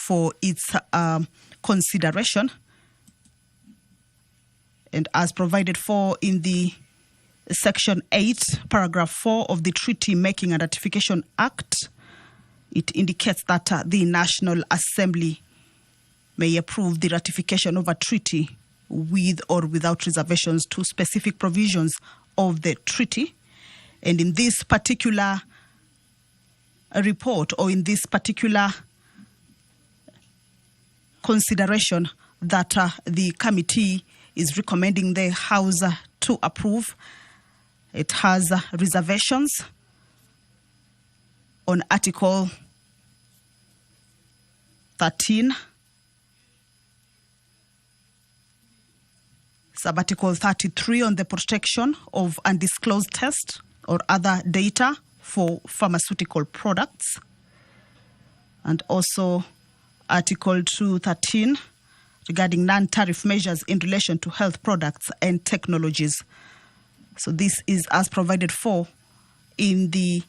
for its consideration. And as provided for in the Section 8, Paragraph 4 of the Treaty Making and Ratification Act, it indicates that the National Assembly may approve the ratification of a treaty with or without reservations to specific provisions of the treaty. And in this particular report, or in this particular consideration that the committee is recommending the House to approve, it has reservations on Article 13, Sub-Article 33 on the protection of undisclosed tests or other data for pharmaceutical products, and also Article 213 regarding non-tariff measures in relation to health products and technologies. So this is as provided for in the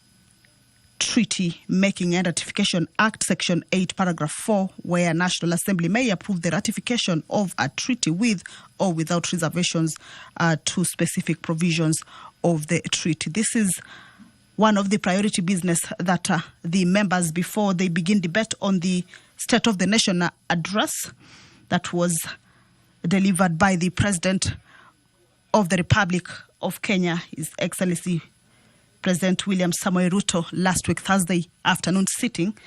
Treaty Making and Ratification Act, Section 8, Paragraph 4, where National Assembly may approve the ratification of a treaty with or without reservations to specific provisions of the treaty. This is one of the priority business that the members, before they begin debate on the State of the Nation address that was delivered by the President of the Republic of Kenya, His Excellency President William Samoei Ruto, last week Thursday afternoon sitting.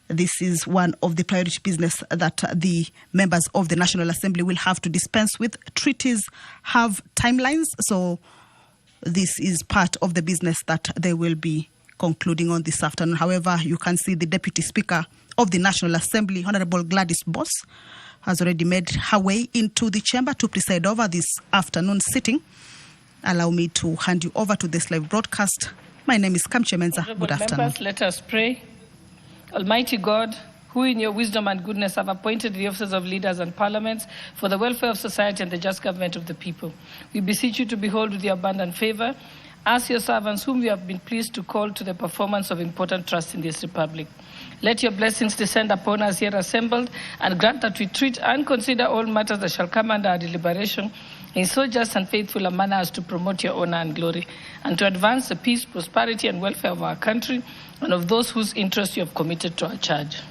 This is one of the priority business that the members of the National Assembly will have to dispense with. Treaties have timelines, so this is part of the business that they will be concluding on this afternoon. However, you can see the Deputy Speaker of the National Assembly, Honorable Gladys Boss, has already made her way into the chamber to preside over this afternoon sitting. Allow me to hand you over to this live broadcast. My name is Kamche Menza. Good afternoon. Members, let us pray. Almighty God, who in your wisdom and goodness have appointed the offices of leaders and parliaments for the welfare of society and the just government of the people, we beseech you to behold with your abundant favor us, your servants, whom you have been pleased to call to the performance of important trust in this republic. Let your blessings descend upon us here assembled, and grant that we treat and consider all matters that shall come under our deliberation in so just and faithful a manner as to promote your honor and glory, and to advance the peace, prosperity, and welfare of our country and of those whose interests you have committed to our charge.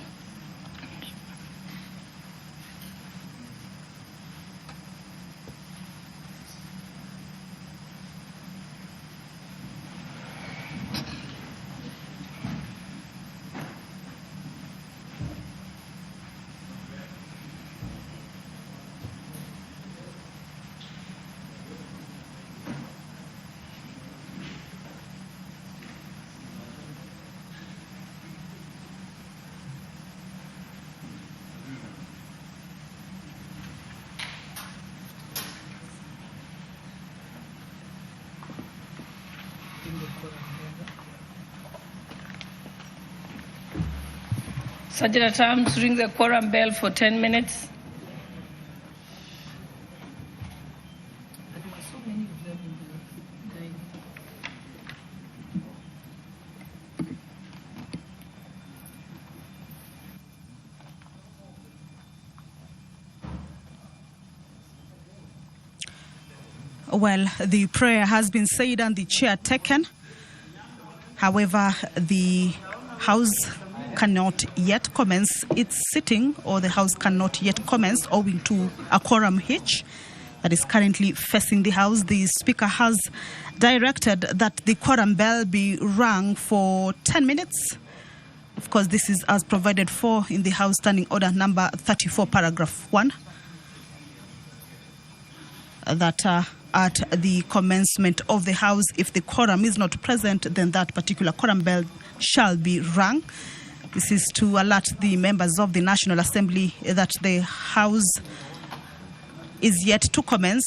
Sergeant at Arms, ring the quorum bell for 10 minutes. Well, the prayer has been said and the chair taken. However, the House cannot yet commence its sitting, or the House cannot yet commence owing to a quorum hitch that is currently facing the House. The Speaker has directed that the quorum bell be rung for 10 minutes. Of course, this is as provided for in the House Standing Order number 34, paragraph 1, that at the commencement of the House, if the quorum is not present, then that particular quorum bell shall be rung. This is to alert the members of the National Assembly that the House is yet to commence.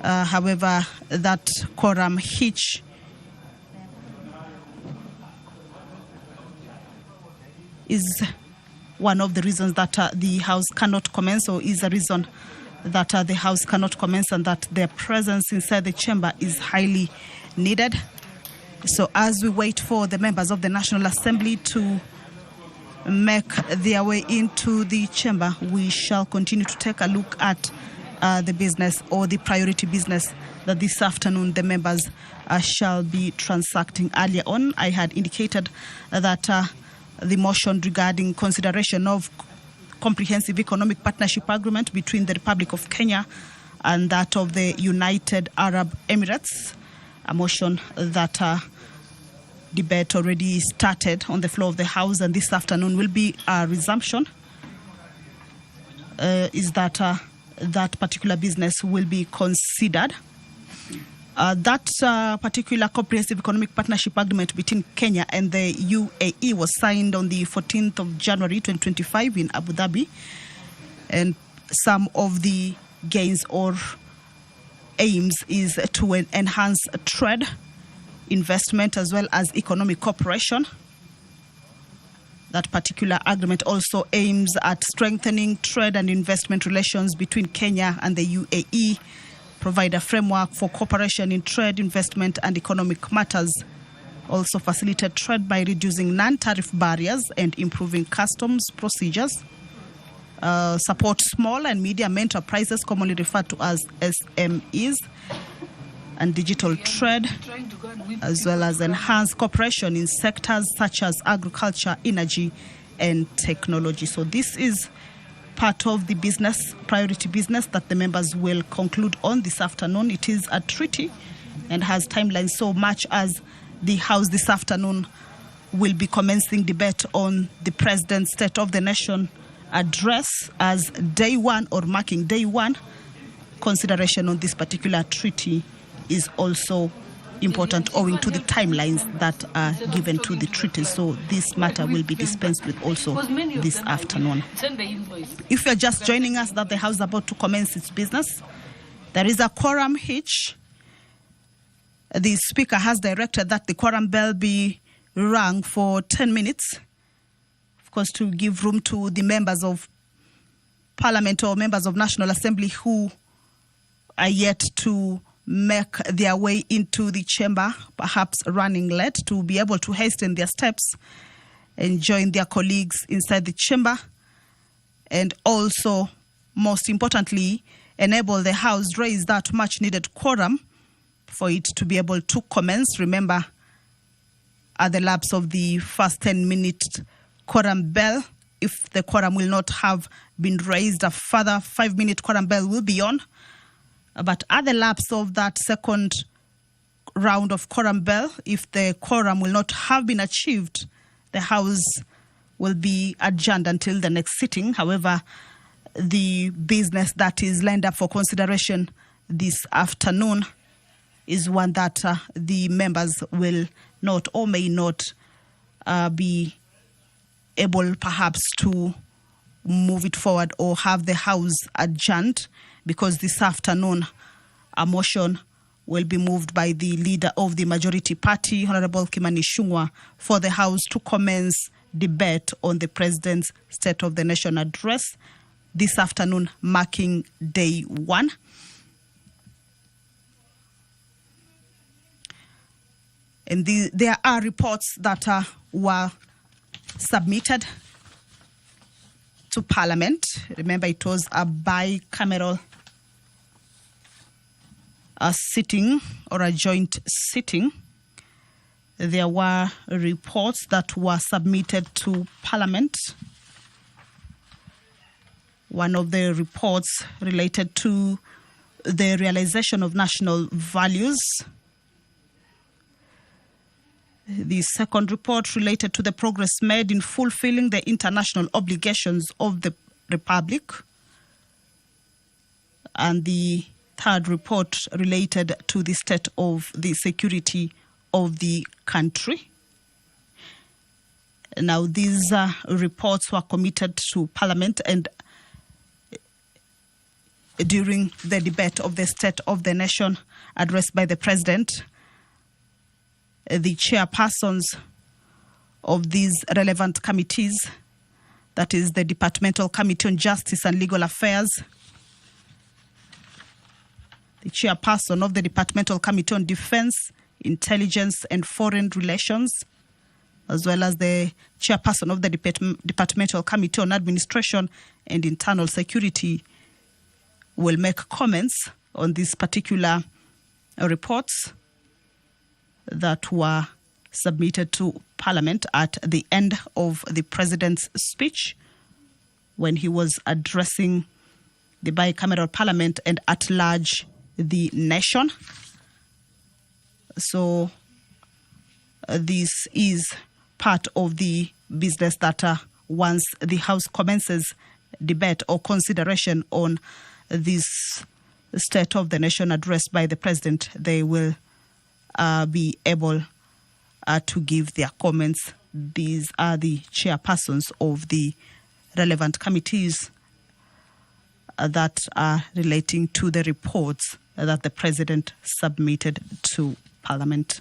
However, that quorum hitch is one of the reasons that the House cannot commence, or is a reason that the House cannot commence, and that their presence inside the chamber is highly needed. So as we wait for the members of the National Assembly to make their way into the chamber, we shall continue to take a look at the business or the priority business that this afternoon the members shall be transacting. Earlier on, I had indicated that the motion regarding consideration of comprehensive economic partnership agreement between the Republic of Kenya and that of the United Arab Emirates, a motion that debate already started on the floor of the House, and this afternoon will be a resumption, is that that particular business will be considered. That particular comprehensive economic partnership agreement between Kenya and the UAE was signed on the 14th of January 2025 in Abu Dhabi, and some of the gains or aims is to enhance trade, investment, as well as economic cooperation. That particular agreement also aims at strengthening trade and investment relations between Kenya and the UAE, provide a framework for cooperation in trade, investment, and economic matters, also facilitate trade by reducing non-tariff barriers and improving customs procedures, support small and medium enterprises, commonly referred to as SMEs, and digital trade, as well as enhance cooperation in sectors such as agriculture, energy, and technology. So this is part of the business, priority business, that the members will conclude on this afternoon. It is a treaty and has timelines, so much as the House this afternoon will be commencing debate on the President's State of the Nation address as day one, or marking day one. Consideration on this particular treaty is also important owing to the timelines that are given to the treaty. So this matter will be dispensed with also this afternoon. If you're just joining us, that the House is about to commence its business, there is a quorum hitch. The Speaker has directed that the quorum bell be rung for 10 minutes, of course, to give room to the members of Parliament or members of National Assembly who are yet to make their way into the chamber, perhaps running late, to be able to hasten their steps and join their colleagues inside the chamber, and also, most importantly, enable the House raise that much needed quorum for it to be able to commence. Remember, at the lapse of the first 10-minute quorum bell, if the quorum will not have been raised, a further 5-minute quorum bell will be on. But at the lapse of that second round of quorum bell, if the quorum will not have been achieved, the House will be adjourned until the next sitting. However, the business that is lined up for consideration this afternoon is one that the members will not or may not be able perhaps to move it forward or have the House adjourned, because this afternoon a motion will be moved by the leader of the majority party, Honorable Kimani Ichung'wah, for the House to commence debate on the President's State of the Nation address this afternoon, marking day one. And there are reports that were submitted to Parliament. Remember, it was a bicameral sitting or a joint sitting. There were reports that were submitted to Parliament. One of the reports related to the realization of national values. The second report related to the progress made in fulfilling the international obligations of the Republic. And the third report related to the state of the security of the country. Now, these reports were committed to Parliament, and during the debate of the State of the Nation addressed by the President, the chairpersons of these relevant committees, that is the Departmental Committee on Justice and Legal Affairs, the chairperson of the Departmental Committee on Defense, Intelligence and Foreign Relations, as well as the chairperson of the Departmental Committee on Administration and Internal Security, will make comments on these particular reports that were submitted to Parliament at the end of the President's speech when he was addressing the bicameral Parliament and at large the nation. So this is part of the business that once the House commences debate or consideration on this State of the Nation address by the President, they will be able to give their comments. These are the chairpersons of the relevant committees that are relating to the reports that the President submitted to Parliament.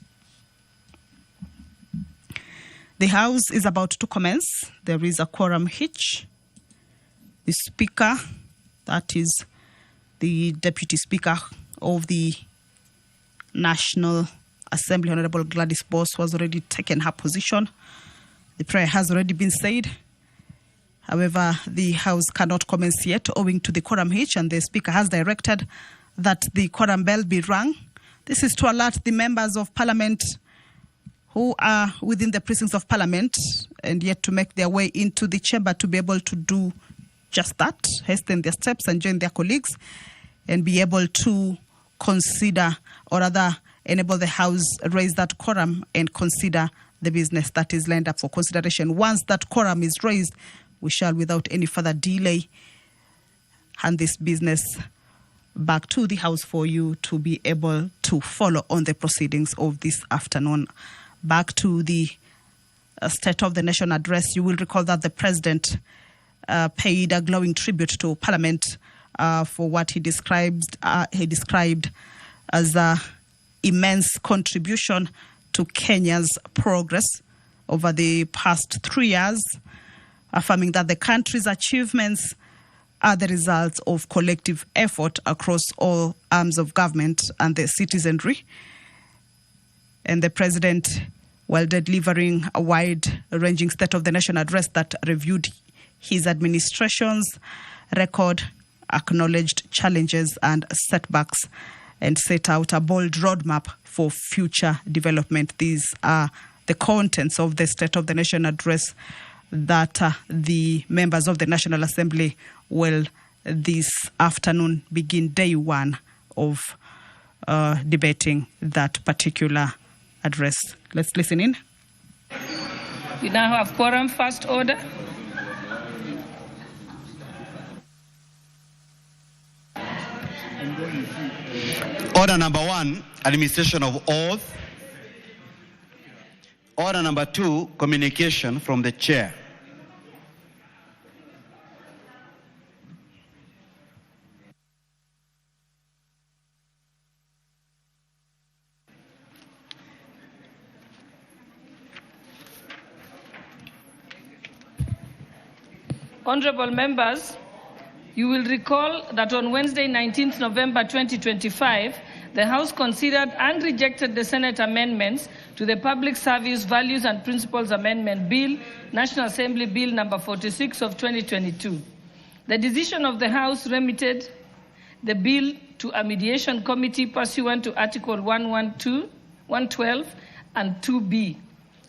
The House is about to commence. There is a quorum hitch. The Speaker, that is the Deputy Speaker of the National Assembly, Honorable Gladys Boss, has already taken her position. The prayer has already been said. However, the House cannot commence yet owing to the quorum hitch, and the Speaker has directed that the quorum bell be rung. This is to alert the members of Parliament who are within the precincts of Parliament and yet to make their way into the chamber to be able to do just that, hasten their steps and join their colleagues and be able to consider, or rather enable the House raise that quorum and consider the business that is lined up for consideration. Once that quorum is raised, we shall, without any further delay, hand this business back to the House for you to be able to follow on the proceedings of this afternoon. Back to the State of the Nation address, you will recall that the President paid a glowing tribute to Parliament for what he described as an immense contribution to Kenya's progress over the past 3 years, affirming that the country's achievements are the results of collective effort across all arms of government and the citizenry. And the President, while delivering a wide-ranging State of the Nation address that reviewed his administration's record, acknowledged challenges and setbacks, and set out a bold roadmap for future development. These are the contents of the State of the Nation address that the members of the National Assembly will this afternoon begin day one of debating that particular address. Let's listen in. We now have quorum. First order. Order number 1, administration of oath. Order number 2, communication from the chair. Honorable members, you will recall that on Wednesday, 19th November 2025, the House considered and rejected the Senate amendments to the Public Service Values and Principles Amendment Bill, National Assembly Bill number 46 of 2022. The decision of the House remitted the bill to a mediation committee pursuant to Article 112, 112 and 2B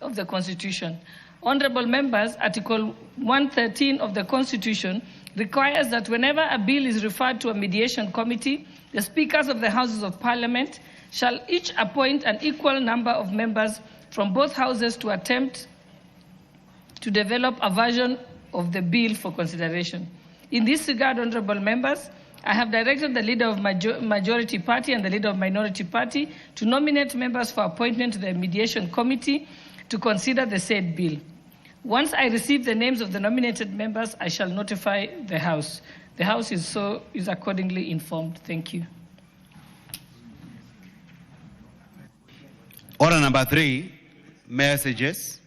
of the Constitution. Honorable members, Article 113 of the Constitution requires that whenever a bill is referred to a mediation committee, the speakers of the Houses of Parliament shall each appoint an equal number of members from both houses to attempt to develop a version of the bill for consideration. In this regard, honorable members, I have directed the leader of majority party and the leader of minority party to nominate members for appointment to the mediation committee to consider the said bill. Once I receive the names of the nominated members, I shall notify the House. The House is accordingly informed. Thank you. Order number 3, messages.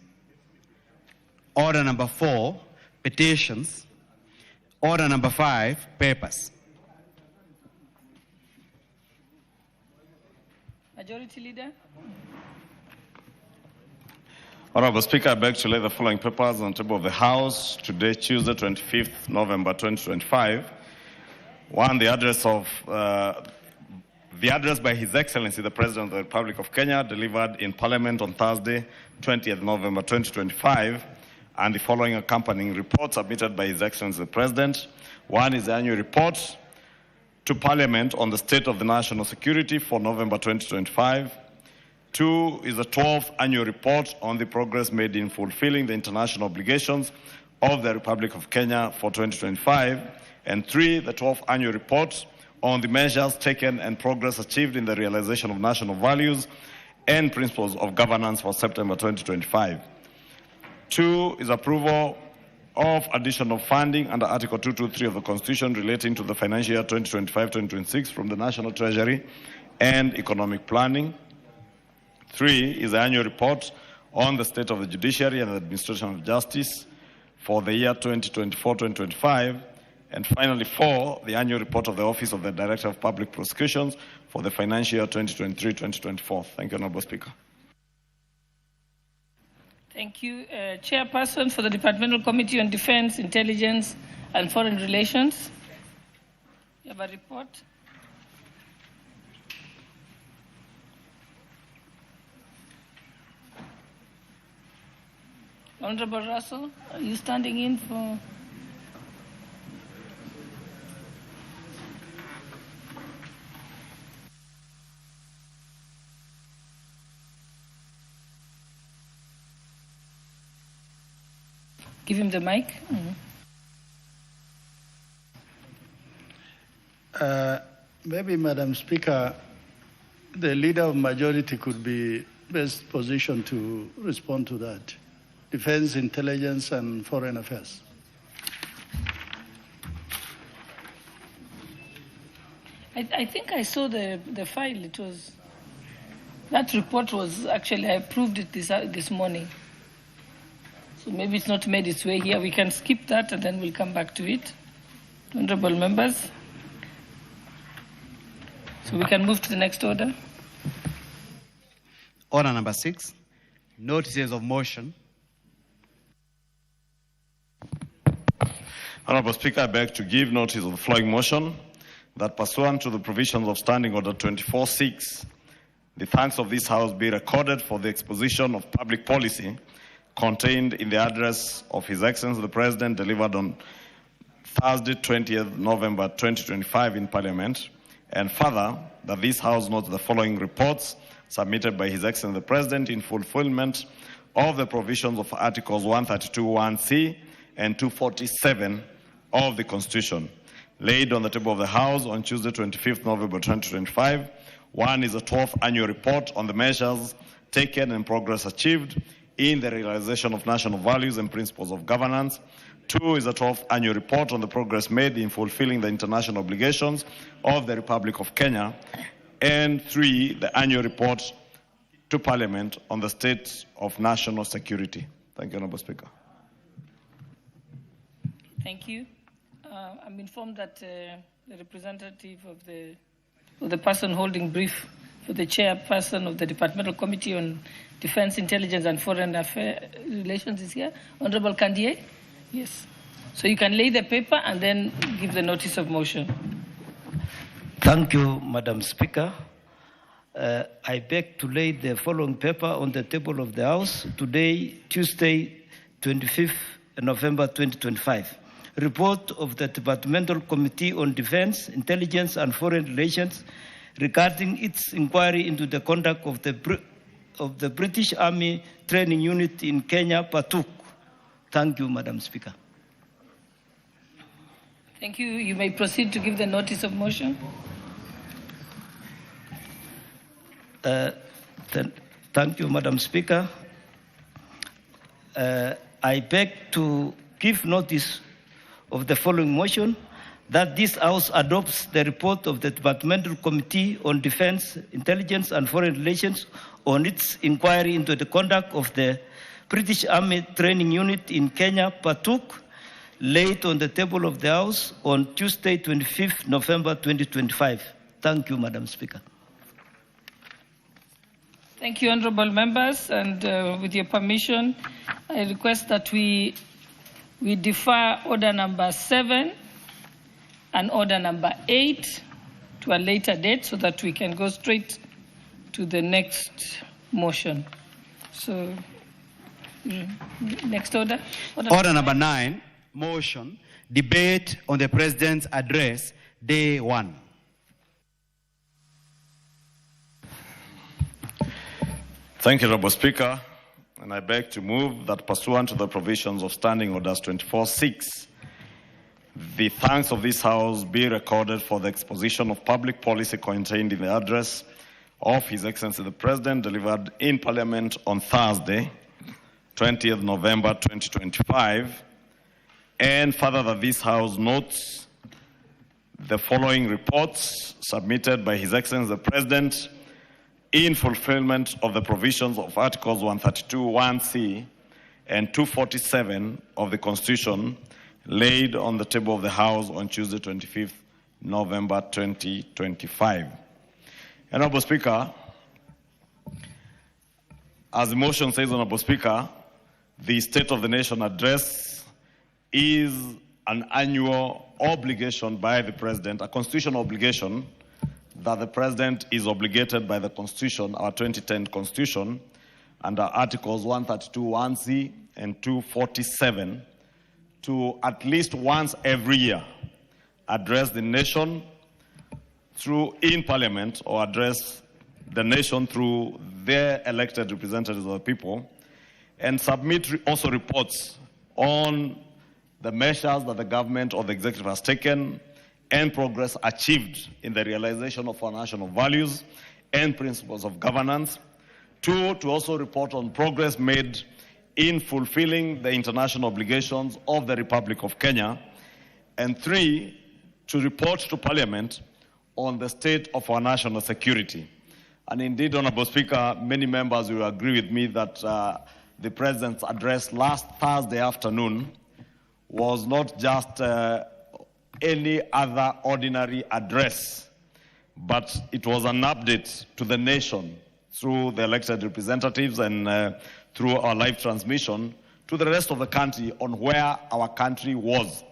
Order number 4, petitions. Order number 5, papers. Majority Leader. Honorable Speaker, I beg to lay the following papers on the table of the House today, Tuesday, 25th November 2025. One, the address by His Excellency the President of the Republic of Kenya, delivered in Parliament on Thursday, 20th November 2025, and the following accompanying report submitted by His Excellency the President. One is the annual report to Parliament on the state of the national security for November 2025. Two is the 12th annual report on the progress made in fulfilling the international obligations of the Republic of Kenya for 2025. And three, the 12th annual report on the measures taken and progress achieved in the realization of national values and principles of governance for September 2025. Two is approval of additional funding under Article 223 of the Constitution relating to the financial year 2025-2026 from the National Treasury and economic planning. Three is the annual report on the state of the judiciary and the administration of justice for the year 2024-2025. And finally, four, the annual report of the Office of the Director of Public Prosecutions for the financial year 2023-2024. Thank you, Honorable Speaker. Thank you. Chairperson for the Departmental Committee on Defense, Intelligence and Foreign Relations. You have a report? Honorable Russell, are you standing in for... Give him the mic. Maybe, Madam Speaker, the Leader of Majority could be best positioned to respond to that. Defense, Intelligence and Foreign Affairs. I think I saw the file. It was... That report was actually, I approved it this morning. So maybe it's not made its way here. We can skip that and then we'll come back to it. Honorable members. So we can move to the next order. Order number 6, notices of motion. Honorable Speaker, I beg to give notice of the following motion that pursuant to the provisions of Standing Order 24.6, the thanks of this House be recorded for the exposition of public policy contained in the address of His Excellency the President delivered on Thursday, 20th November 2025 in Parliament, and further, that this House notes the following reports submitted by His Excellency the President in fulfillment of the provisions of Articles 132(1)(c) and 247 of the Constitution, laid on the table of the House on Tuesday, 25th November 2025. One is a 12th annual report on the measures taken and progress achieved in the realization of national values and principles of governance. Two is a 12th annual report on the progress made in fulfilling the international obligations of the Republic of Kenya. And three, the annual report to Parliament on the state of national security. Thank you, Honorable Speaker. Thank you. I'm informed that the representative of the person holding brief for the chairperson of the Departmental Committee on Defense, Intelligence and Foreign Affairs Relations is here. Honorable Kandiye? Yes. So you can lay the paper and then give the notice of motion. Thank you, Madam Speaker. I beg to lay the following paper on the table of the House today, Tuesday, 25th November 2025. Report of the Departmental Committee on Defense, Intelligence and Foreign Relations regarding its inquiry into the conduct of the British Army Training Unit in Kenya, Patuk. Thank you, Madam Speaker. Thank you. You may proceed to give the notice of motion. Thank you, Madam Speaker. I beg to give notice of the following motion, that this House adopts the report of the Departmental Committee on Defense, Intelligence and Foreign Relations on its inquiry into the conduct of the British Army Training Unit in Kenya, Patuk, laid on the table of the House on Tuesday, 25th November 2025. Thank you, Madam Speaker. Thank you, honourable members, and with your permission, I request that we defer order number 7 and order number 8 to a later date so that we can go straight to the next motion. So, next order. Order number 9, motion, debate on the President's address, day 1. Thank you, Honourable Speaker. And I beg to move that pursuant to the provisions of Standing Orders 24(6), the thanks of this House be recorded for the exposition of public policy contained in the address of His Excellency the President delivered in Parliament on Thursday, 20th November 2025, and further that this House notes the following reports submitted by His Excellency the President in fulfillment of the provisions of Articles 132(1)(c) and 247 of the Constitution laid on the table of the House on Tuesday, 25th November 2025. Honourable Speaker, as the motion says, Honourable Speaker, the State of the Nation address is an annual obligation by the President, a constitutional obligation that the President is obligated by the Constitution, our 2010 Constitution, under Articles 132(1)(c) and 247, to at least once every year address the nation in Parliament, or address the nation through their elected representatives of the people, and submit also reports on the measures that the government or the executive has taken and progress achieved in the realization of our national values and principles of governance. 2, to also report on progress made in fulfilling the international obligations of the Republic of Kenya. And 3, to report to Parliament on the state of our national security. And indeed, Honourable Speaker, many members will agree with me that the President's address last Thursday afternoon was not just any other ordinary address, but it was an update to the nation through the elected representatives and through our live transmission to the rest of the country on where our country was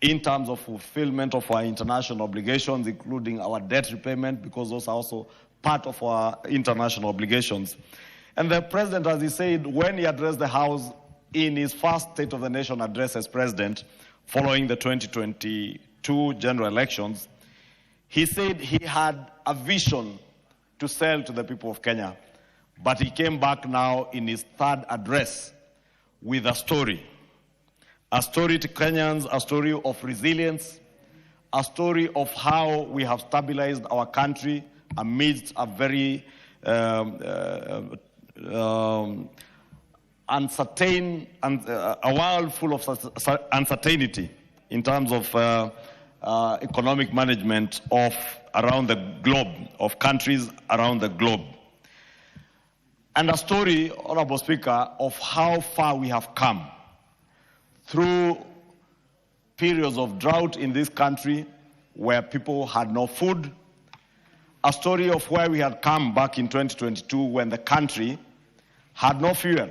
in terms of fulfillment of our international obligations, including our debt repayment, because those are also part of our international obligations. And the President, as he said, when he addressed the House in his first State of the Nation address as President, following the 2022 general elections, he said he had a vision to sell to the people of Kenya. But he came back now in his third address with a story to Kenyans, a story of resilience, a story of how we have stabilized our country amidst a very uncertain and a world full of uncertainty in terms of economic management of around the globe, of countries around the globe. And a story, Honourable Speaker, of how far we have come through periods of drought in this country where people had no food, a story of where we had come back in 2022 when the country had no fuel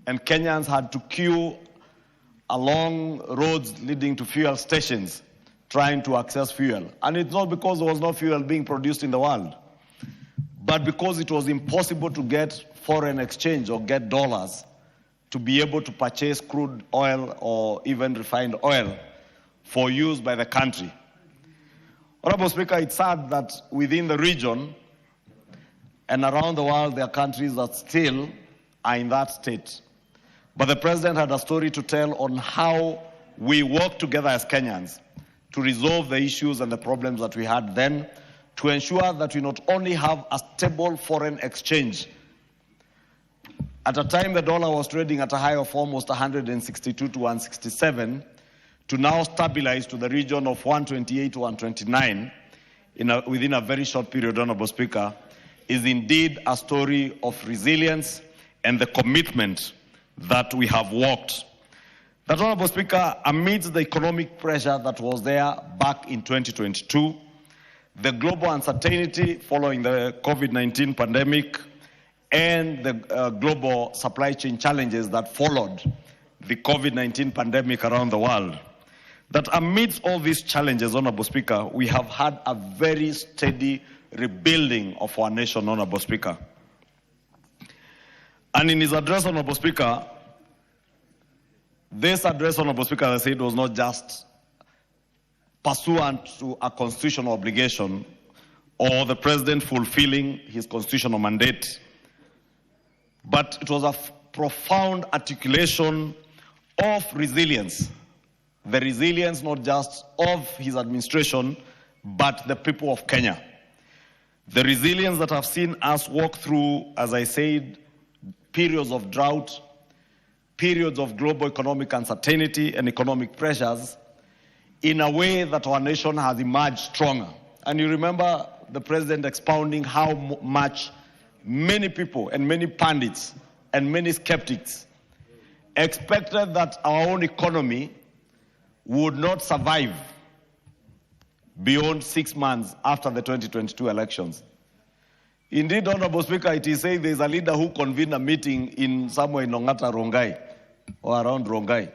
and Kenyans had to queue along roads leading to fuel stations trying to access fuel. And it's not because there was no fuel being produced in the world, but because it was impossible to get foreign exchange or get dollars to be able to purchase crude oil or even refined oil for use by the country. Honourable Speaker, it's sad that within the region and around the world there are countries that still are in that state. But the President had a story to tell on how we work together as Kenyans to resolve the issues and the problems that we had then, to ensure that we not only have a stable foreign exchange. At a time the dollar was trading at a high of almost 162 to 167, to now stabilize to the region of 128 to 129 within a very short period, Honourable Speaker, is indeed a story of resilience and the commitment that we have walked. That, Honourable Speaker, amidst the economic pressure that was there back in 2022, the global uncertainty following the COVID-19 pandemic, and the global supply chain challenges that followed the COVID-19 pandemic around the world, that amidst all these challenges, Honorable Speaker, we have had a very steady rebuilding of our nation, Honorable Speaker. And in his address, Honorable Speaker, this address, Honorable Speaker, as I said, was not just pursuant to a constitutional obligation or the President fulfilling his constitutional mandate, but it was a profound articulation of resilience. The resilience not just of his administration, but the people of Kenya. The resilience that have seen us walk through, as I said, periods of drought, periods of global economic uncertainty and economic pressures in a way that our nation has emerged stronger. And you remember the President expounding how much many people and many pundits and many skeptics expected that our own economy would not survive beyond 6 months after the 2022 elections. Indeed, Honorable Speaker, it is said there is a leader who convened a meeting in somewhere in Ongata, Rongai, or around Rongai,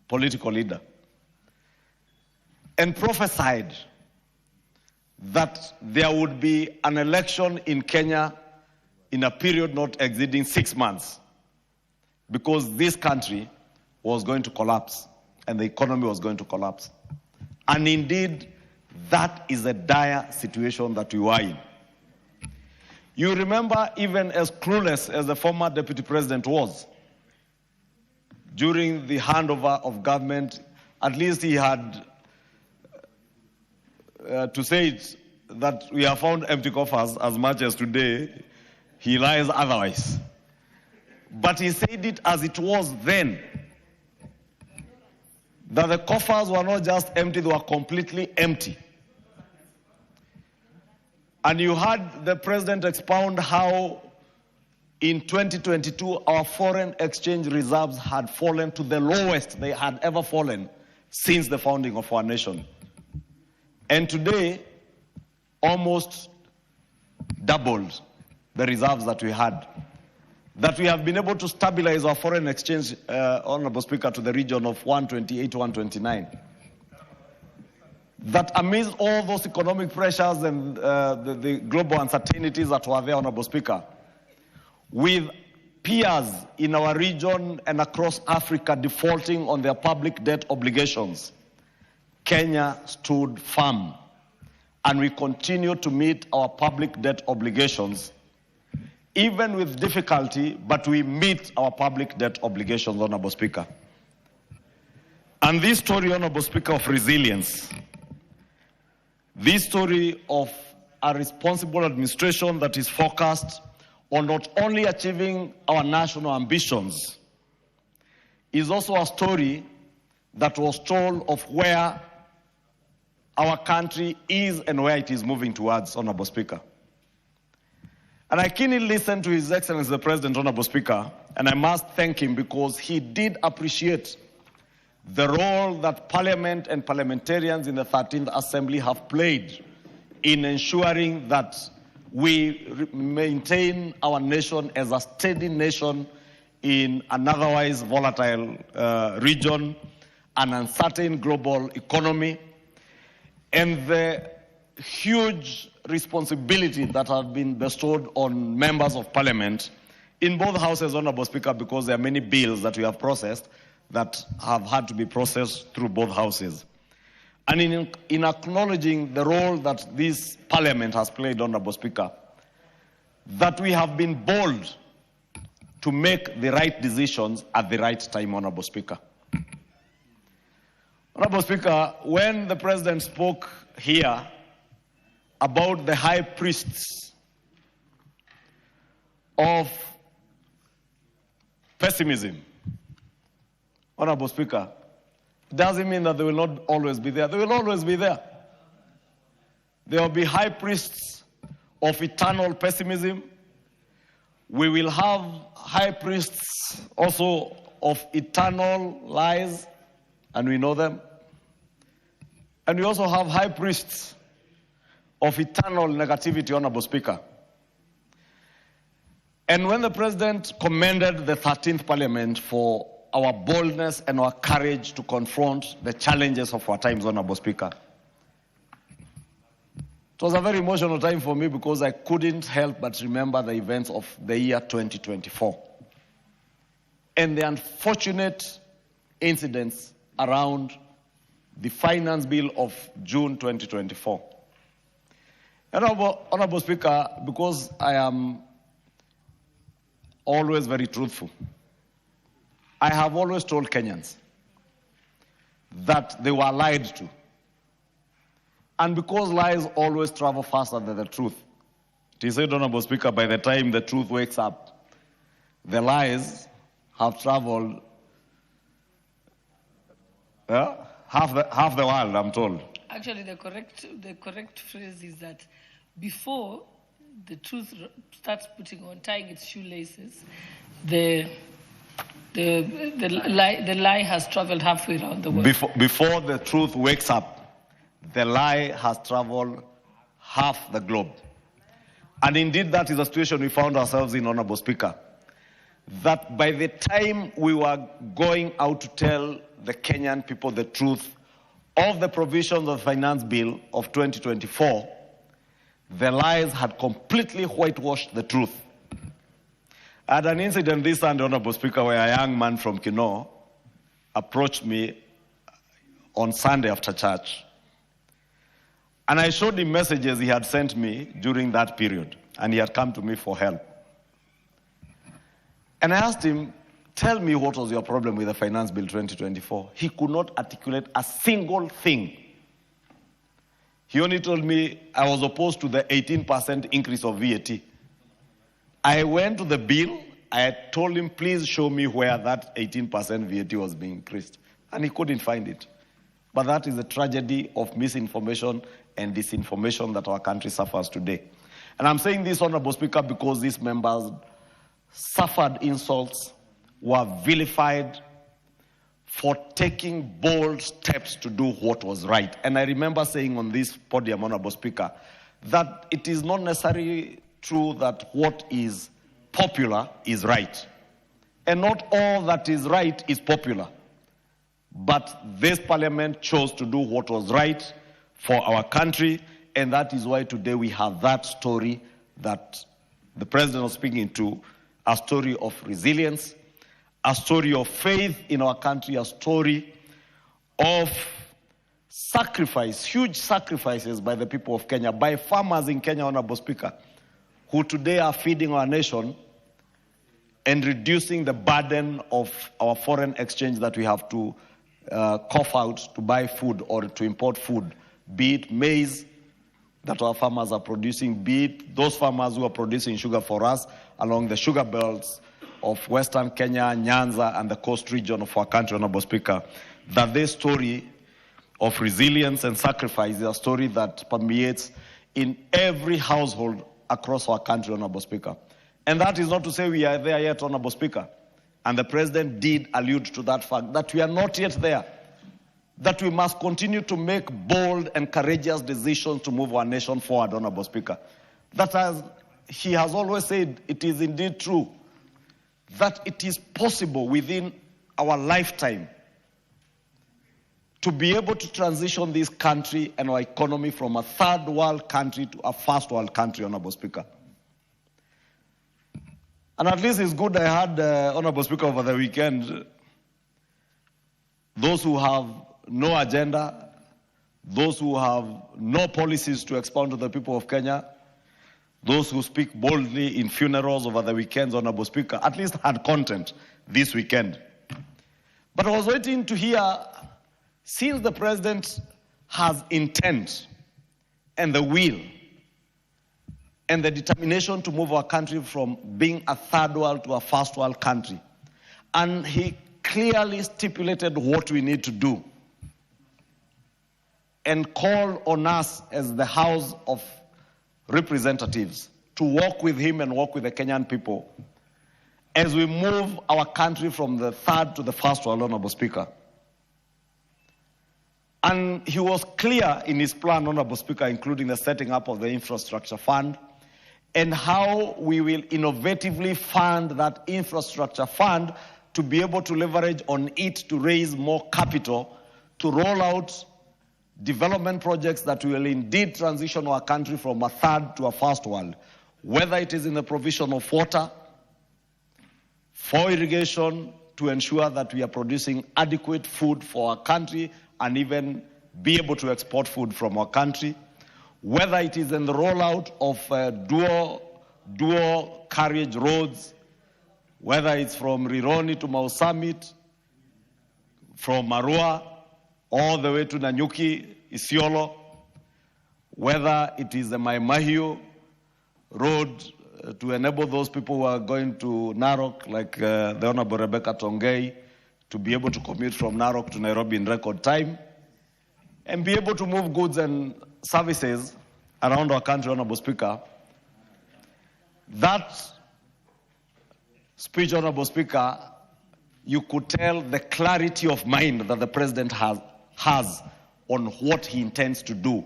political leader, and prophesied that there would be an election in Kenya in a period not exceeding 6 months, because this country was going to collapse and the economy was going to collapse. And indeed, that is a dire situation that we were in. You remember, even as clueless as the former Deputy President was, during the handover of government, at least he had to say it, that we have found empty coffers, as much as today he lies otherwise. But he said it as it was then, that the coffers were not just empty, they were completely empty. And you heard the President expound how in 2022 our foreign exchange reserves had fallen to the lowest they had ever fallen since the founding of our nation. And today, almost doubled the reserves that we had. That we have been able to stabilize our foreign exchange, Honorable Speaker, to the region of 128, 129. That amidst all those economic pressures and the global uncertainties that were there, Honorable Speaker, with peers in our region and across Africa defaulting on their public debt obligations, Kenya stood firm, and we continue to meet our public debt obligations, even with difficulty, but we meet our public debt obligations, Honorable Speaker. And this story, Honorable Speaker, of resilience, this story of a responsible administration that is focused on not only achieving our national ambitions, is also a story that was told of where our country is and where it is moving towards, Honorable Speaker. And I keenly listened to His Excellency the President, Honorable Speaker, and I must thank him because he did appreciate the role that Parliament and parliamentarians in the 13th Assembly have played in ensuring that we maintain our nation as a steady nation in an otherwise volatile region, an uncertain global economy, and the huge responsibility that have been bestowed on members of Parliament in both houses, Honorable Speaker, because there are many bills that we have processed that have had to be processed through both houses. And in acknowledging the role that this Parliament has played, Honorable Speaker, that we have been bold to make the right decisions at the right time, Honorable Speaker. Honorable Speaker, when the President spoke here about the high priests of pessimism, Honorable Speaker, doesn't mean that they will not always be there. They will always be there. There will be high priests of eternal pessimism. We will have high priests also of eternal lies, and we know them. And we also have high priests of eternal negativity, Honorable Speaker. And when the President commended the 13th Parliament for our boldness and our courage to confront the challenges of our times, Honorable Speaker, it was a very emotional time for me because I couldn't help but remember the events of the year 2024 and the unfortunate incidents around the Finance Bill of June 2024. Honorable Speaker, because I am always very truthful, I have always told Kenyans that they were lied to. And because lies always travel faster than the truth, it is said, Honorable Speaker, by the time the truth wakes up, the lies have traveled half the world, I'm told. Actually, the correct phrase is that before the truth starts tying its shoelaces, the lie has traveled halfway around the world. Before the truth wakes up, the lie has traveled half the globe. And indeed, that is the situation we found ourselves in, Honorable Speaker. That by the time we were going out to tell the Kenyan people the truth of the provisions of the Finance Bill of 2024, the lies had completely whitewashed the truth. I had an incident this Sunday, Honorable Speaker, where a young man from Kino approached me on Sunday after church. And I showed him messages he had sent me during that period, and he had come to me for help. And I asked him, tell me what was your problem with the Finance Bill 2024. He could not articulate a single thing. He only told me I was opposed to the 18% increase of VAT. I went to the bill, I told him, please show me where that 18% VAT was being increased. And he couldn't find it. But that is the tragedy of misinformation and disinformation that our country suffers today. And I'm saying this, Honorable Speaker, because these members suffered insults, were vilified for taking bold steps to do what was right. And I remember saying on this podium, Honorable Speaker, that it is not necessarily true that what is popular is right. And not all that is right is popular. But this parliament chose to do what was right for our country, and that is why today we have that story that the President was speaking to, a story of resilience, a story of faith in our country, a story of sacrifice, huge sacrifices by the people of Kenya, by farmers in Kenya, Honorable Speaker, who today are feeding our nation and reducing the burden of our foreign exchange that we have to cough out to buy food or to import food, be it maize that our farmers are producing, be it those farmers who are producing sugar for us along the sugar belts of Western Kenya, Nyanza, and the coast region of our country, Honorable Speaker, that this story of resilience and sacrifice is a story that permeates in every household across our country, Honorable Speaker. And that is not to say we are there yet, Honorable Speaker. And the President did allude to that fact, that we are not yet there, that we must continue to make bold and courageous decisions to move our nation forward, Honorable Speaker. That, as he has always said, it is indeed true that it is possible within our lifetime to be able to transition this country and our economy from a third world country to a first world country, Honorable Speaker. And at least it's good I had, Honorable Speaker, over the weekend, those who have no agenda, those who have no policies to expound to the people of Kenya, those who speak boldly in funerals over the weekends, Honorable Speaker, at least had content this weekend. But I was waiting to hear, since the President has intent and the will and the determination to move our country from being a third world to a first world country, and he clearly stipulated what we need to do and called on us as the House of Representatives to work with him and work with the Kenyan people as we move our country from the third to the first world, Honorable Speaker. And he was clear in his plan, Honorable Speaker, including the setting up of the infrastructure fund and how we will innovatively fund that infrastructure fund to be able to leverage on it to raise more capital to roll out development projects that will indeed transition our country from a third to a first world, whether it is in the provision of water, for irrigation, to ensure that we are producing adequate food for our country and even be able to export food from our country, whether it is in the rollout of dual carriage roads, whether it's from Rironi to Mau Summit, from Marua all the way to Nanyuki, Isiolo, whether it is the Mai Mahiu road to enable those people who are going to Narok, like the Honorable Rebecca Tongei, to be able to commute from Narok to Nairobi in record time, and be able to move goods and services around our country, Honorable Speaker. That speech, Honorable Speaker, you could tell the clarity of mind that the President has on what he intends to do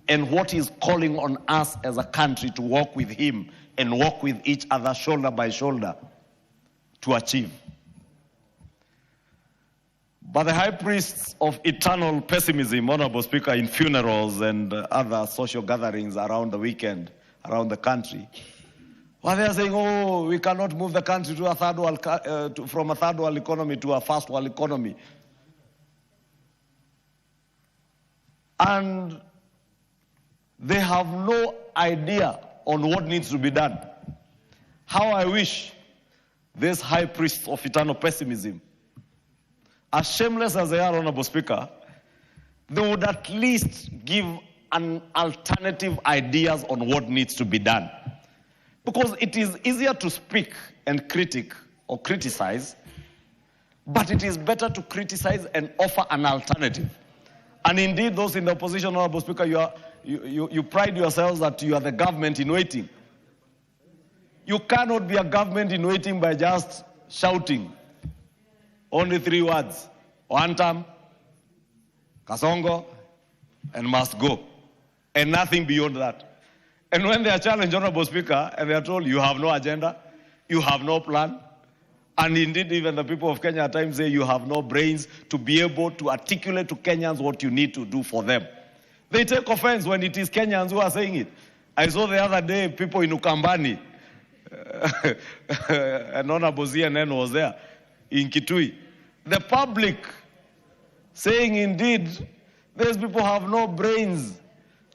and what he's calling on us as a country to work with him and work with each other shoulder by shoulder to achieve. But the high priests of eternal pessimism, Honorable Speaker, in funerals and other social gatherings around the weekend, around the country, well, they are saying, oh, we cannot move the country to a third world, from a third world economy to a first world economy. And they have no idea on what needs to be done. How I wish these high priests of eternal pessimism, as shameless as they are, Honorable Speaker, they would at least give an alternative ideas on what needs to be done. Because it is easier to speak and criticize, but it is better to criticize and offer an alternative. And indeed, those in the opposition, Honorable Speaker, you pride yourselves that you are the government in waiting. You cannot be a government in waiting by just shouting only 3 words: one term, Kasongo, and must go, and nothing beyond that. And when they are challenged, Honorable Speaker, and they are told you have no agenda, you have no plan, and indeed even the people of Kenya at times say you have no brains to be able to articulate to Kenyans what you need to do for them. They take offense when it is Kenyans who are saying it. I saw the other day people in Ukambani, and Honorable CNN was there, in Kitui. The public saying indeed these people have no brains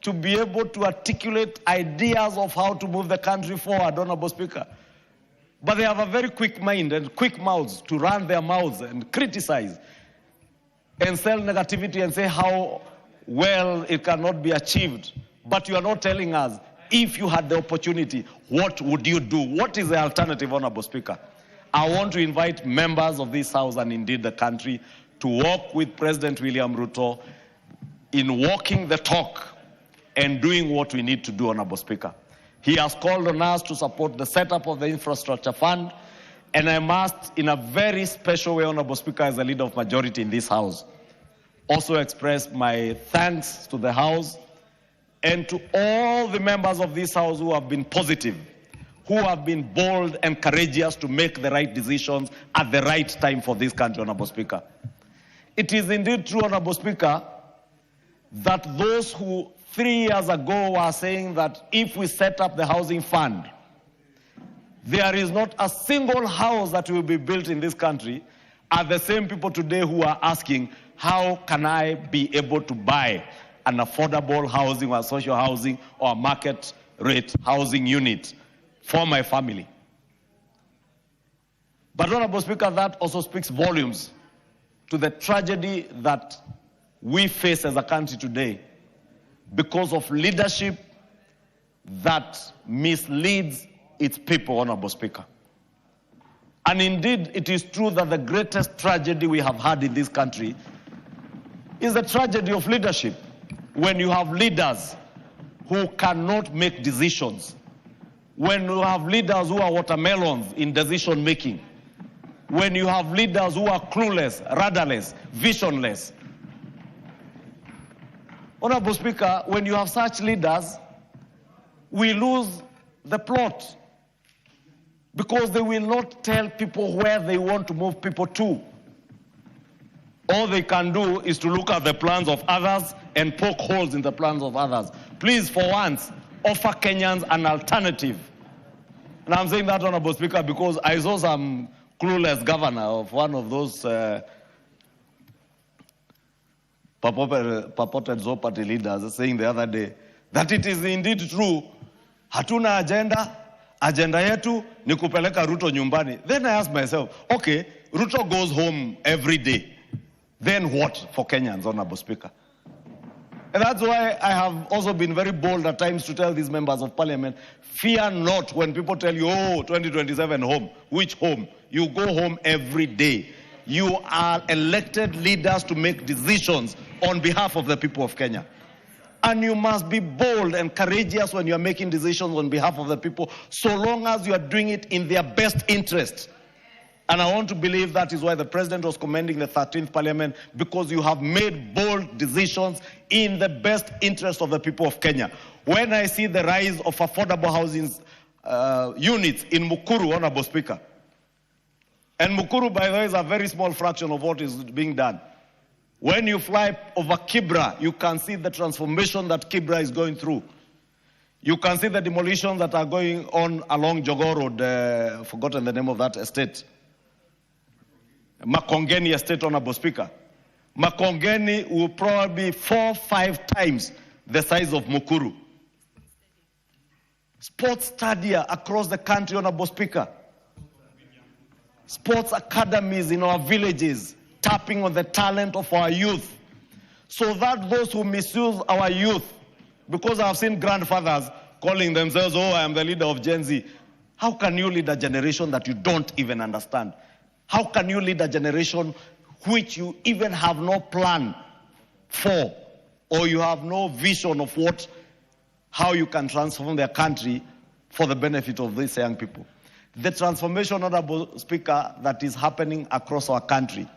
to be able to articulate ideas of how to move the country forward, Honorable Speaker. But they have a very quick mind and quick mouths to run their mouths and criticize and sell negativity and say how well it cannot be achieved. But you are not telling us, if you had the opportunity, what would you do? What is the alternative, Honorable Speaker? I want to invite members of this House and indeed the country to work with President William Ruto in walking the talk and doing what we need to do, Honorable Speaker. He has called on us to support the setup of the infrastructure fund, and I must, in a very special way, Honorable Speaker, as the leader of majority in this House, also express my thanks to the House and to all the members of this House who have been positive, who have been bold and courageous to make the right decisions at the right time for this country, Honorable Speaker. It is indeed true, Honorable Speaker, that those who 3 years ago were saying that if we set up the housing fund, there is not a single house that will be built in this country, are the same people today who are asking, how can I be able to buy an affordable housing or social housing or market rate housing unit for my family? But, Honorable Speaker, that also speaks volumes to the tragedy that we face as a country today because of leadership that misleads its people, Honorable Speaker. And indeed, it is true that the greatest tragedy we have had in this country is the tragedy of leadership. When you have leaders who cannot make decisions, when you have leaders who are watermelons in decision making, when you have leaders who are clueless, rudderless, visionless. Honorable Speaker, when you have such leaders, we lose the plot, because they will not tell people where they want to move people to. All they can do is to look at the plans of others and poke holes in the plans of others. Please, for once, offer Kenyans an alternative. And I'm saying that, Honorable Speaker, because I saw some clueless governor of one of those purported Zoparty leaders saying the other day that it is indeed true, hatuna agenda yetu ni kupeleka Ruto nyumbani. Then I ask myself, okay, Ruto goes home every day. Then what for Kenyans, Honorable Speaker? And that's why I have also been very bold at times to tell these members of parliament, fear not when people tell you, oh, 2027 home. Which home? You go home every day. You are elected leaders to make decisions on behalf of the people of Kenya. And you must be bold and courageous when you are making decisions on behalf of the people, so long as you are doing it in their best interest. And I want to believe that is why the president was commending the 13th parliament, because you have made bold decisions in the best interest of the people of Kenya. When I see the rise of affordable housing units in Mukuru, Honorable Speaker, and Mukuru, by the way, is a very small fraction of what is being done. When you fly over Kibra, you can see the transformation that Kibra is going through. You can see the demolitions that are going on along Jogoo Road, forgotten the name of that estate. Makongeni estate, Honorable Speaker. Makongeni will probably be 4 or 5 times the size of Mukuru. Sports stadia across the country, Honorable Speaker. Sports academies in our villages, tapping on the talent of our youth, so that those who misuse our youth, because I've seen grandfathers calling themselves, oh, I am the leader of Gen Z. How can you lead a generation that you don't even understand? How can you lead a generation which you even have no plan for, or you have no vision of how you can transform their country for the benefit of these young people? The transformation, Honorable Speaker, that is happening across our country.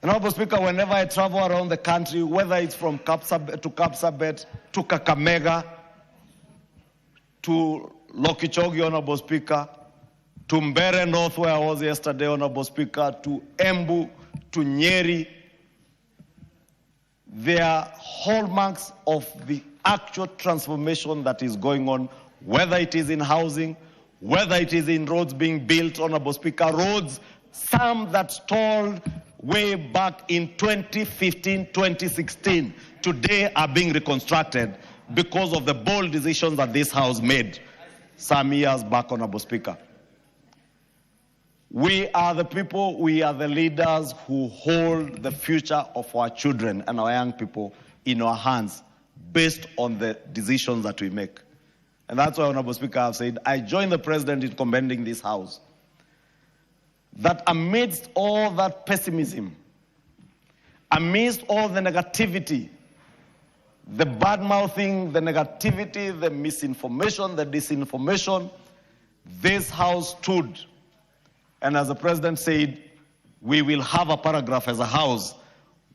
Honorable Speaker, whenever I travel around the country, whether it's from Kapsabet to Kakamega to Lokichogi, Honorable Speaker, to Mbere North, where I was yesterday, Honorable Speaker, to Embu, to Nyeri, there are hallmarks of the actual transformation that is going on, whether it is in housing, whether it is in roads being built, Honorable Speaker, roads, some that stalled way back in 2015, 2016, today are being reconstructed because of the bold decisions that this House made some years back, Honorable Speaker. We are the people, we are the leaders who hold the future of our children and our young people in our hands based on the decisions that we make. And that's why, Honorable Speaker, I've said, I join the President in commending this House, that amidst all that pessimism, amidst all the negativity, the bad-mouthing, the negativity, the misinformation, the disinformation, this House stood. And as the President said, we will have a paragraph as a House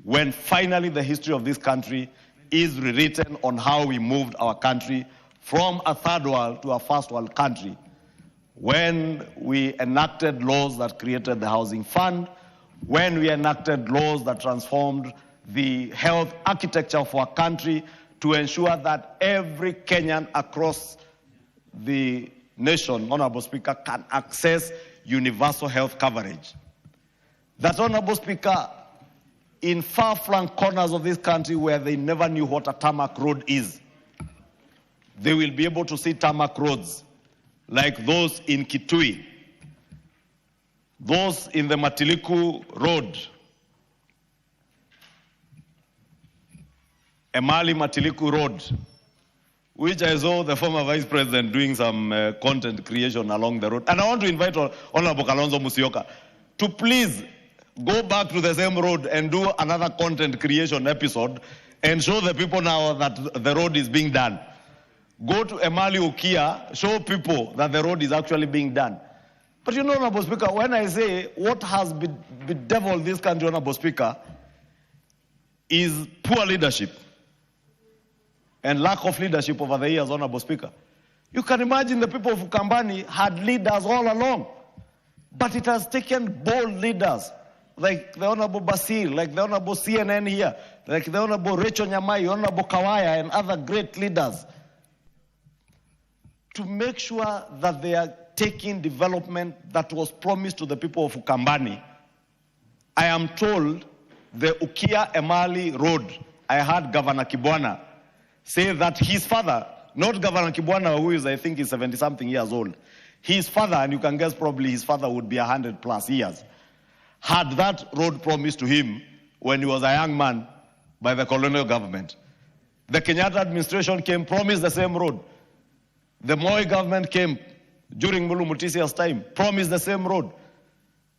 when finally the history of this country is rewritten on how we moved our country from a third world to a first world country, when we enacted laws that created the housing fund, when we enacted laws that transformed the health architecture of our country to ensure that every Kenyan across the nation, Honorable Speaker, can access universal health coverage. That, Honorable Speaker, in far-flung corners of this country where they never knew what a tarmac road is, they will be able to see tarmac roads like those in Kitui, those in the Matiliku Road, Emali Matiliku Road, which I saw the former Vice President doing some content creation along the road. And I want to invite Honorable Kalonzo Musyoka to please go back to the same road and do another content creation episode and show the people now that the road is being done. Go to Emali Ukia, show people that the road is actually being done. But you know, Honorable Speaker, when I say what has bedeviled this country, Honorable Speaker, is poor leadership and lack of leadership over the years, Honorable Speaker. You can imagine the people of Ukambani had leaders all along. But it has taken bold leaders, like the Honorable Basir, like the Honorable CNN here, like the Honorable Rachel Nyamai, Honorable Kawaya, and other great leaders, to make sure that they are taking development that was promised to the people of Ukambani. I am told the Ukia Emali Road, I heard Governor Kibwana say that his father, not Governor Kibwana, who is, I think, is 70-something years old, his father, and you can guess probably his father would be 100+ years, had that road promised to him when he was a young man by the colonial government. The Kenyatta administration came, promised the same road. The Moi government came during Mulu Mutisia's time, promised the same road.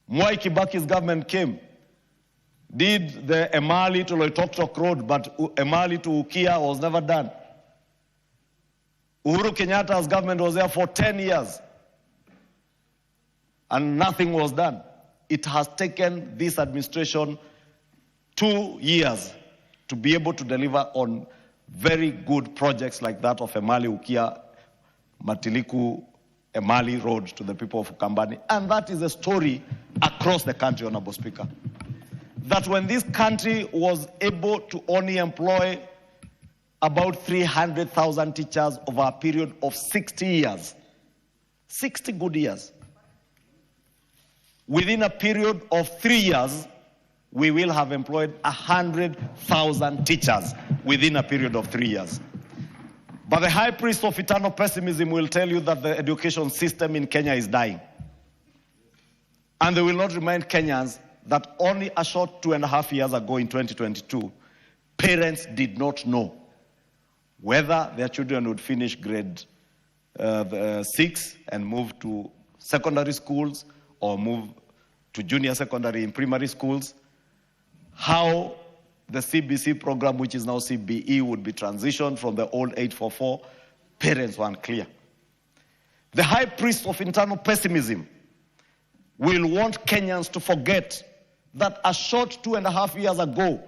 Mwai Kibaki's government came, did the Emali to Loitoktok road, but Emali to Ukia was never done. Uhuru Kenyatta's government was there for 10 years. And nothing was done. It has taken this administration 2 years to be able to deliver on very good projects like that of Emali Ukia, Matiliku, Emali Road to the people of Ukambani. And that is a story across the country, Honorable Speaker. That when this country was able to only employ about 300,000 teachers over a period of 60 years, 60 good years, within a period of 3 years, we will have employed 100,000 teachers within a period of 3 years. But the high priest of eternal pessimism will tell you that the education system in Kenya is dying. And they will not remind Kenyans that only a short 2.5 years ago in 2022, parents did not know whether their children would finish grade 6 and move to secondary schools or move to junior secondary in primary schools, how the CBC program, which is now CBE, would be transitioned from the old 844, parents were unclear. The high priest of internal pessimism will want Kenyans to forget that a short 2.5 years ago,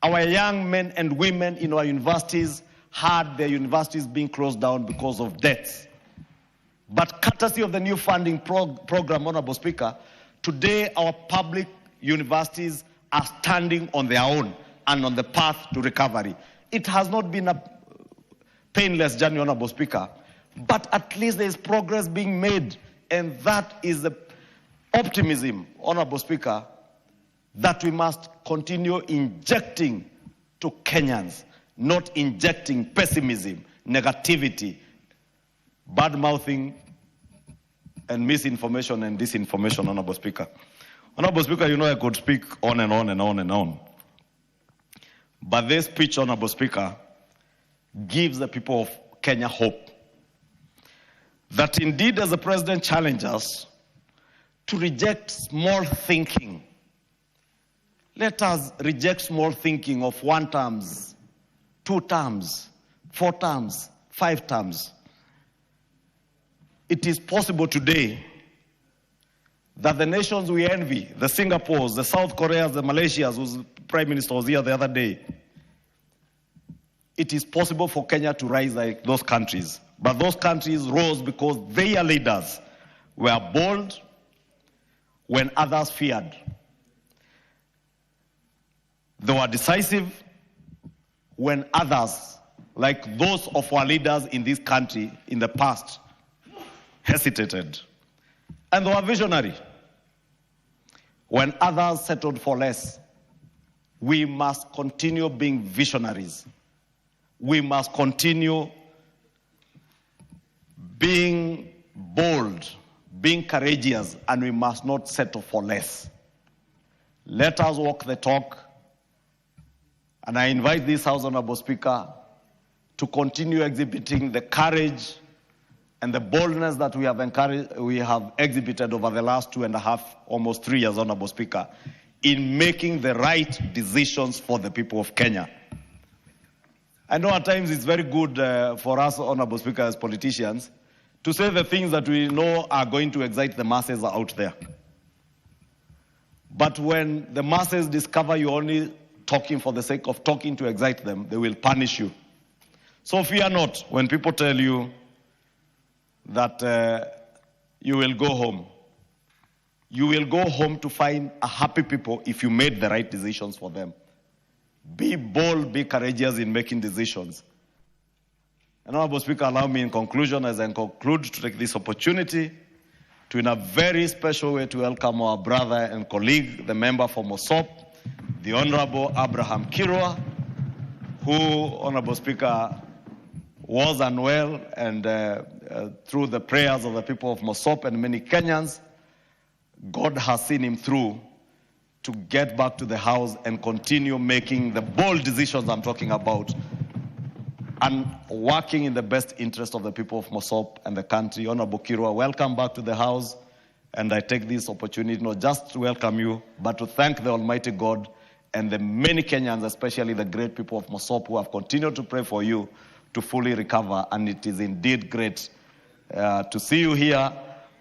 our young men and women in our universities had their universities being closed down because of debts. But courtesy of the new funding program, Honorable Speaker, today our public universities are standing on their own and on the path to recovery. It has not been a painless journey, Honorable Speaker, but at least there is progress being made, and that is the optimism, Honorable Speaker, that we must continue injecting to Kenyans, not injecting pessimism, negativity, bad-mouthing, and misinformation and disinformation, Honorable Speaker. Honorable Speaker, you know I could speak on and on and on and on. But this speech, Honorable Speaker, gives the people of Kenya hope that indeed, as the President challenged us to reject small thinking, let us reject small thinking of 1 terms, 2 terms, 4 terms, 5 terms. It is possible today that the nations we envy, the Singapores, the South Koreas, the Malaysias, whose Prime Minister was here the other day, it is possible for Kenya to rise like those countries. But those countries rose because their leaders were bold when others feared. They were decisive when others, like those of our leaders in this country in the past, hesitated. And they were visionary when others settled for less. We must continue being visionaries. We must continue being bold, being courageous, and we must not settle for less. Let us walk the talk. And I invite this House, Honorable Speaker, to continue exhibiting the courage and the boldness that we have exhibited over the last 2.5, almost 3 years, Honorable Speaker, in making the right decisions for the people of Kenya. I know at times it's very good for us, Honorable Speaker, as politicians, to say the things that we know are going to excite the masses out there. But when the masses discover you're only talking for the sake of talking to excite them, they will punish you. So fear not when people tell you that you will go home. You will go home to find a happy people if you made the right decisions for them. Be bold, be courageous in making decisions. And Honorable Speaker, allow me in conclusion, as I conclude, to take this opportunity to, in a very special way, to welcome our brother and colleague, the member for Mosop, the Honorable Abraham Kirwa, who, Honorable Speaker, was unwell, and through the prayers of the people of Mosop and many Kenyans, God has seen him through to get back to the house and continue making the bold decisions I'm talking about and working in the best interest of the people of Mosop and the country. Honorable Kirwa, welcome back to the house. And I take this opportunity not just to welcome you, but to thank the Almighty God and the many Kenyans, especially the great people of Mosop, who have continued to pray for you to fully recover. And it is indeed great to see you here,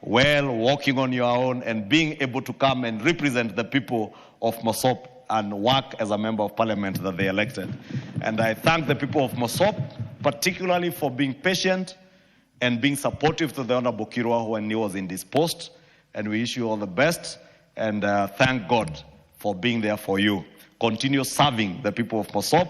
well, walking on your own and being able to come and represent the people of Mosop and work as a member of parliament that they elected. And I thank the people of Mosop, particularly for being patient and being supportive to the Honorable Kirwa when he was in this post. And we wish you all the best, and thank God for being there for you. Continue serving the people of Mosop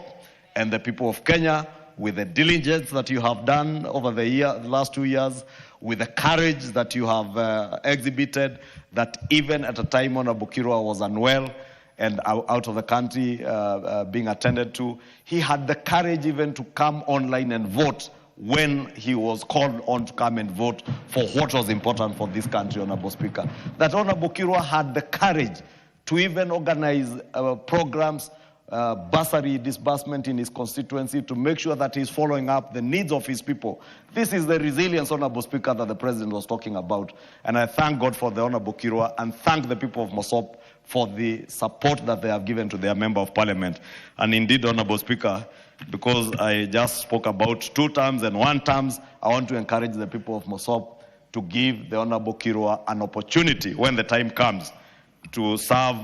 and the people of Kenya with the diligence that you have done over the last 2 years, with the courage that you have exhibited, that even at a time Honorable Kirwa was unwell and out of the country being attended to, he had the courage even to come online and vote when he was called on to come and vote for what was important for this country, Honorable Speaker. That Honorable Kirwa had the courage to even organize programs, bursary disbursement in his constituency to make sure that he's following up the needs of his people. This is the resilience, Honorable Speaker, that the President was talking about. And I thank God for the Honorable Kirwa and thank the people of Mosop for the support that they have given to their Member of Parliament. And indeed, Honorable Speaker, because I just spoke about 2 terms and 1 term, I want to encourage the people of Mosop to give the Honorable Kirwa an opportunity when the time comes to serve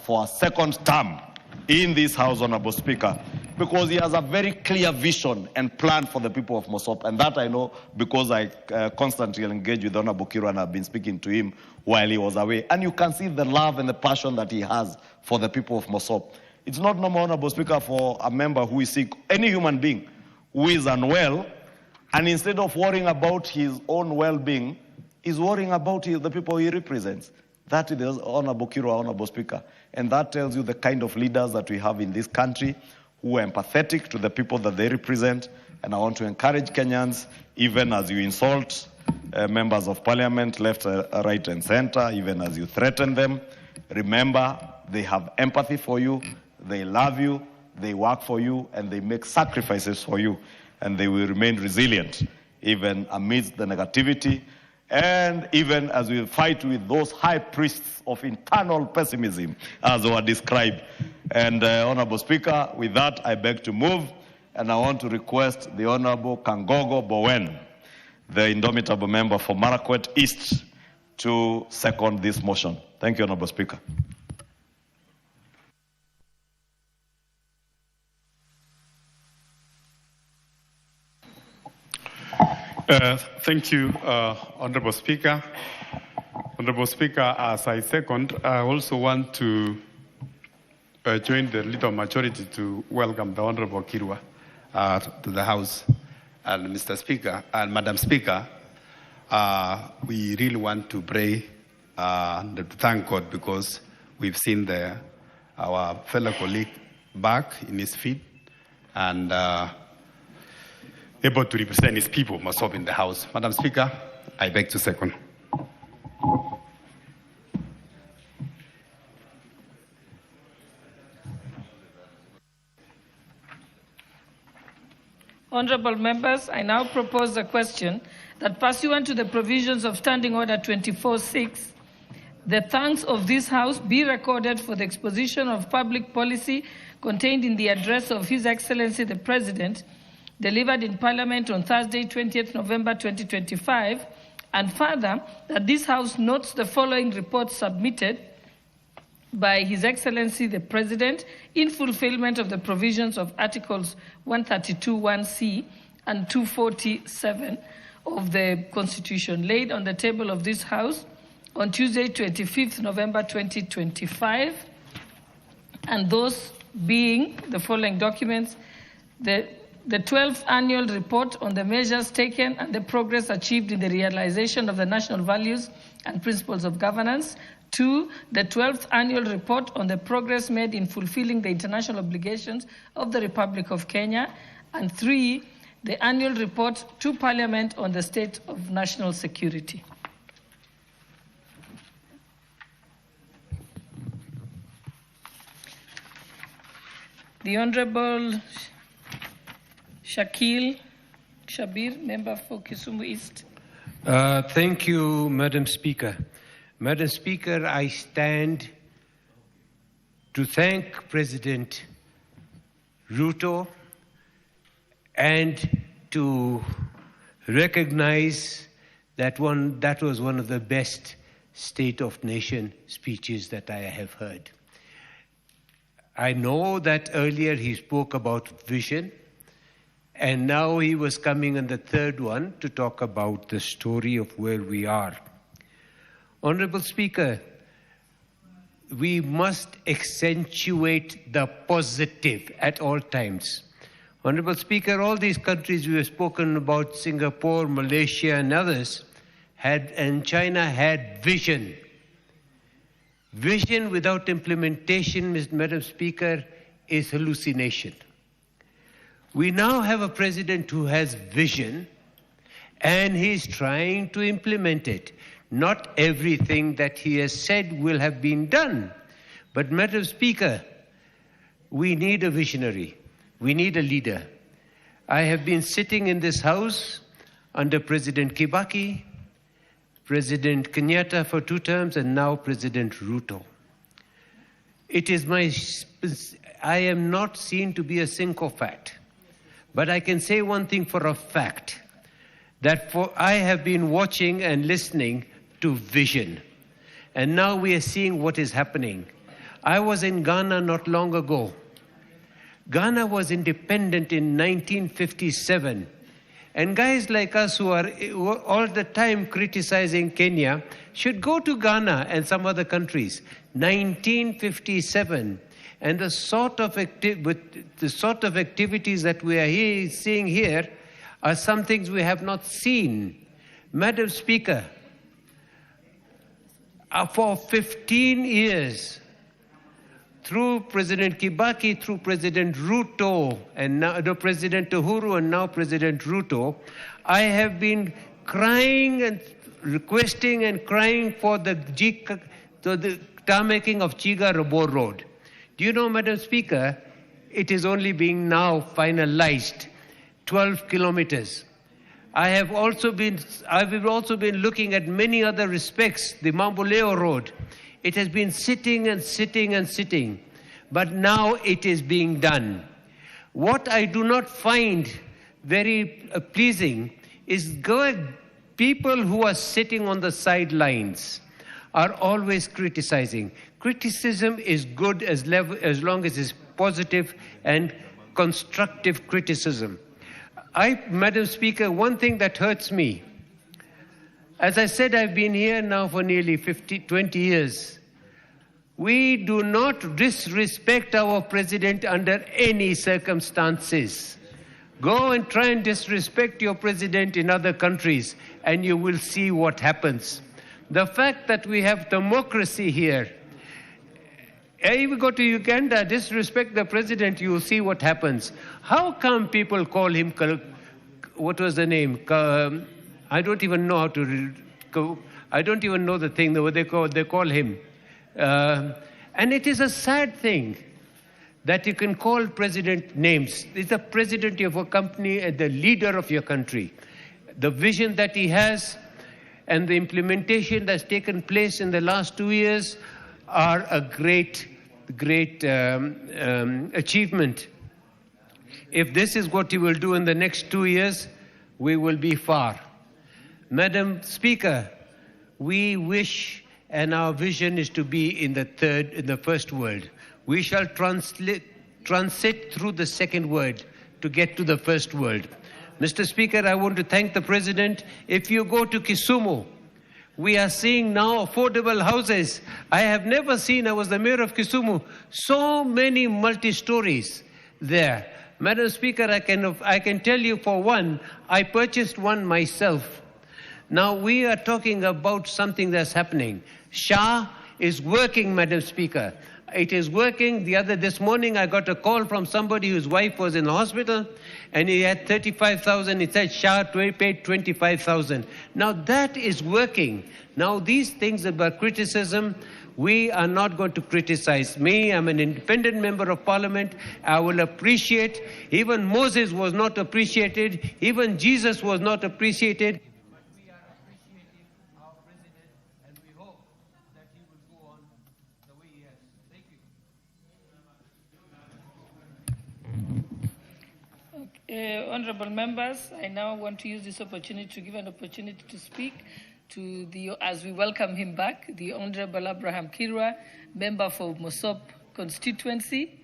for a 2nd term in this House, Honorable Speaker, because he has a very clear vision and plan for the people of Mosop. And that I know because I constantly engage with Honorable Kirwa and I've been speaking to him while he was away. And you can see the love and the passion that he has for the people of Mosop. It's not normal, Honorable Speaker, for a member who is sick, any human being who is unwell, and instead of worrying about his own well-being, is worrying about the people he represents. That is Honorable Kirwa, Honorable Speaker. And that tells you the kind of leaders that we have in this country who are empathetic to the people that they represent. And I want to encourage Kenyans, even as you insult members of parliament, left, right, and center, even as you threaten them, remember they have empathy for you, they love you, they work for you, and they make sacrifices for you. And they will remain resilient, even amidst the negativity. And even as we fight with those high priests of internal pessimism, as were described. And Honorable Speaker, with that, I beg to move, and I want to request the Honorable Kangogo Bowen, the indomitable member for Marakwet East, to second this motion. Thank you, Honorable Speaker. Thank you, Honorable Speaker. Honorable Speaker, as I second, I also want to join the leader majority to welcome the Honorable Kirwa to the House. And Mr. Speaker, and Madam Speaker, we really want to pray and to thank God because we've seen our fellow colleague back in his feet and able to represent his people, Mosop, in the House. Madam Speaker, I beg to second. Honourable members, I now propose a question that pursuant to the provisions of Standing Order 24.6, the thanks of this House be recorded for the exposition of public policy contained in the address of His Excellency the President, delivered in Parliament on Thursday, 20th November 2025, and further, that this House notes the following report submitted by His Excellency the President in fulfillment of the provisions of Articles 132(1)(c) and 247 of the Constitution laid on the table of this House on Tuesday, 25th November 2025, and those being the following documents: the 12th annual report on the measures taken and the progress achieved in the realization of the national values and principles of governance. 2, the 12th annual report on the progress made in fulfilling the international obligations of the Republic of Kenya. And 3, the annual report to Parliament on the state of national security. The Honorable Shakil Shabir, member for Kisumu East. Thank you, Madam Speaker. Madam Speaker, I stand to thank President Ruto and to recognize that was one of the best State of Nation speeches that I have heard. I know that earlier he spoke about vision, and now he was coming on the third one to talk about the story of where we are. Honorable Speaker, we must accentuate the positive at all times. Honorable Speaker, all these countries we have spoken about, Singapore, Malaysia, and others, and China had vision. Vision without implementation, Madam Speaker, is hallucination. We now have a president who has vision, and he's trying to implement it. Not everything that he has said will have been done. But, Madam Speaker, we need a visionary. We need a leader. I have been sitting in this House under President Kibaki, President Kenyatta for 2 terms, and now President Ruto. I am not seen to be a sycophant, but I can say one thing for a fact, that I have been watching and listening to vision. And now we are seeing what is happening. I was in Ghana not long ago. Ghana was independent in 1957. And guys like us who are all the time criticizing Kenya should go to Ghana and some other countries. 1957. And the sort of activities that we are seeing here are some things we have not seen. Madam Speaker, for 15 years, through President Kibaki, through President Ruto, and now President Uhuru, and now President Ruto, I have been crying and requesting and crying for the tarmacking of Chiga-Rabor Road. Do you know, Madam Speaker, it is only being now finalized, 12 kilometers. I have also been looking at many other respects, the Mamboleo Road. It has been sitting and sitting and sitting, but now it is being done. What I do not find very pleasing is people who are sitting on the sidelines are always criticizing. Criticism is good as long as it's positive and constructive criticism. Madam Speaker, one thing that hurts me, as I said, I've been here now for nearly 20 years. We do not disrespect our president under any circumstances. Go and try and disrespect your president in other countries, and you will see what happens. The fact that we have democracy here, if you go to Uganda, disrespect the president, you will see what happens. How come people call him, what was the name? I don't even know how to, I don't even know the thing, they call him. And it is a sad thing that you can call president names. He's the president of a company and the leader of your country. The vision that he has and the implementation that's taken place in the last 2 years are a great achievement. If this is what he will do in the next 2 years, we will be far. Madam Speaker, we wish, and our vision is to be in the first world. We shall transit through the second world to get to the first world. Mr. Speaker, I want to thank the President. If you go to Kisumu, we are seeing now affordable houses. I have never seen, I was the mayor of Kisumu, so many multi-stories there. Madam Speaker, I can tell you for one, I purchased one myself. Now we are talking about something that's happening. SHA is working, Madam Speaker. It is working. This morning I got a call from somebody whose wife was in the hospital and he had 35,000. It said SHA paid 25,000. Now that is working. Now these things about criticism, we are not going to criticize. Me, I'm an independent member of parliament. I will appreciate. Even Moses was not appreciated. Even Jesus was not appreciated. Honorable members, I now want to use this opportunity to give an opportunity to speak to as we welcome him back, the Honorable Abraham Kirwa, member for Mosop constituency.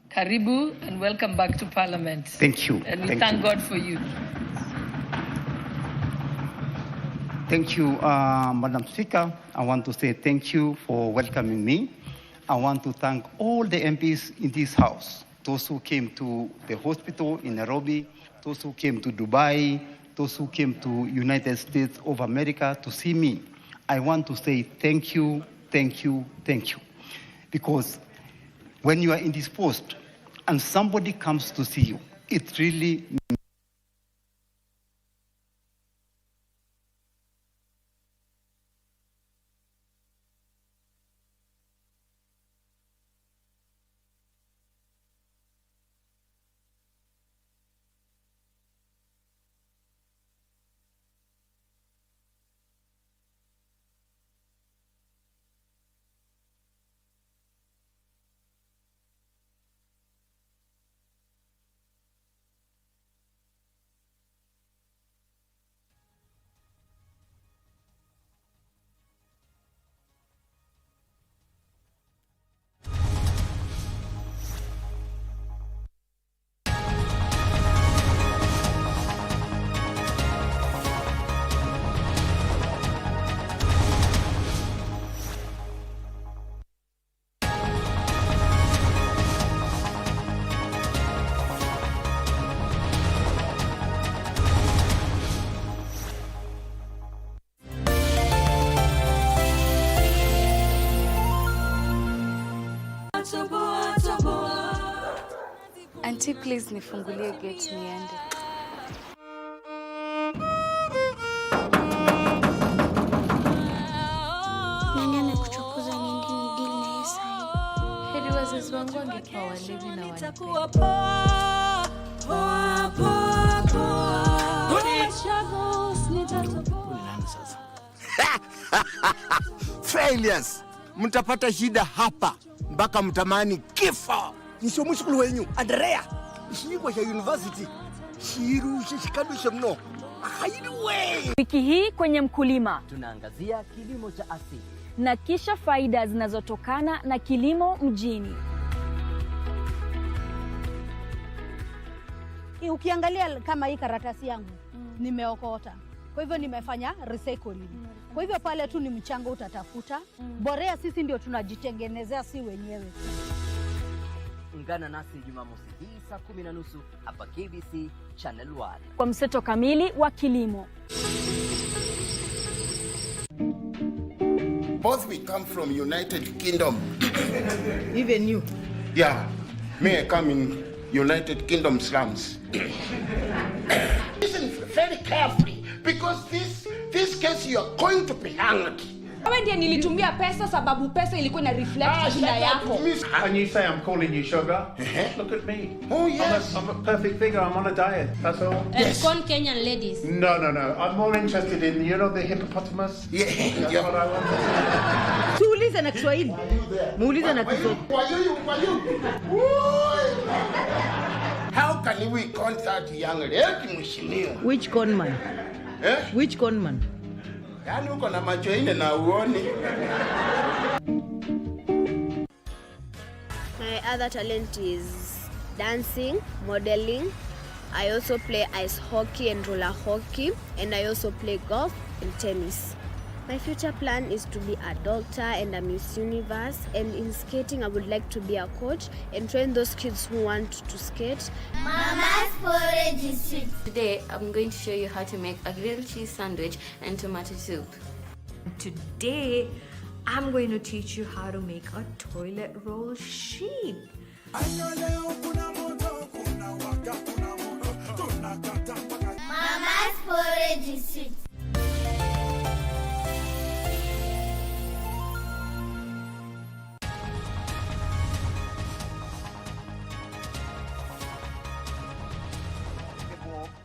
Karibu and welcome back to Parliament. Thank you. And we thank God for you. Thank you, Madam Speaker. I want to say thank you for welcoming me. I want to thank all the MPs in this House. Those who came to the hospital in Nairobi, those who came to Dubai, those who came to United States of America to see me. I want to say thank you, thank you, thank you. Because when you are in this post and somebody comes to see you, it really Auntie, please nifungulie gate niende. Nani anakuchokoza nyingine deal na yeye sasa? Heri wazazi wangu wangekuwa walevi na wanipenda. Failures. Mtapata shida hapa mpaka mtamani kifo. Nisho mushukulu wenyu Andrea ishigwa ya university shiru shikadusha mno. Wiki hii kwenye Mkulima tunaangazia kilimo cha asili na kisha faida zinazotokana na kilimo mjini. Ukiangalia kama hii karatasi yangu nimeokota. Kwa hivyo nimefanya recycling. Kwa hivyo pale tu ni mchanga utatafuta. Borea sisi ndio tunajitengenezea si wenyewe. Ungana nasi Jumamosi hii saa 10:30 hapa KBC Channel 1. Kwa mseto kamili wa kilimo. Both we come from United Kingdom. Even you? Yeah. May I come in United Kingdom slums? Listen very carefully because this case you are going to be hanged. Wewe ndiye nilitumia pesa sababu pesa ilikuwa na reflect jina yako. And you say I'm calling you sugar? Look at me. Oh yes. I'm a perfect figure. I'm on a diet. That's all. Yes. Con Kenyan ladies. No. I'm more interested in, you know, the hippopotamus? Yeah. That's what I want. Tuulize na Kiswahili. Muulize na Kiswahili. How can we contact young lady mheshimiwa? Which conman? Which conman? Yaani uko na macho ine na uoni. My other talent is dancing, modeling, I also play ice hockey and roller hockey, and I also play golf and tennis. My future plan is to be a doctor and a Miss Universe, and in skating I would like to be a coach and train those kids who want to skate. Mama's porridge is sweet. Today I'm going to show you how to make a grilled cheese sandwich and tomato soup. Today I'm going to teach you how to make a toilet roll sheep. Mama's porridge is sweet.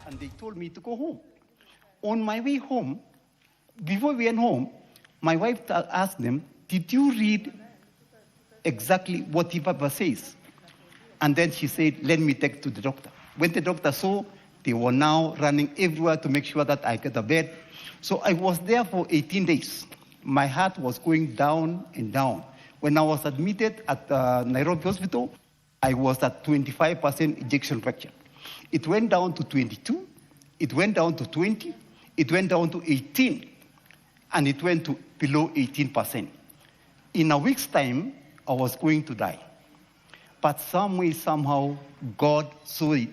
And they told me to go home. On my way home, before we went home, my wife asked them, did you read exactly what the paper says? And then she said, let me take to the doctor. When the doctor saw, they were now running everywhere to make sure that I get a bed. So I was there for 18 days. My heart was going down and down. When I was admitted at Nairobi Hospital, I was at 25% ejection fraction. It went down to 22, it went down to 20, it went down to 18, and it went to below 18%. In a week's time, I was going to die. But some way, somehow, God saw it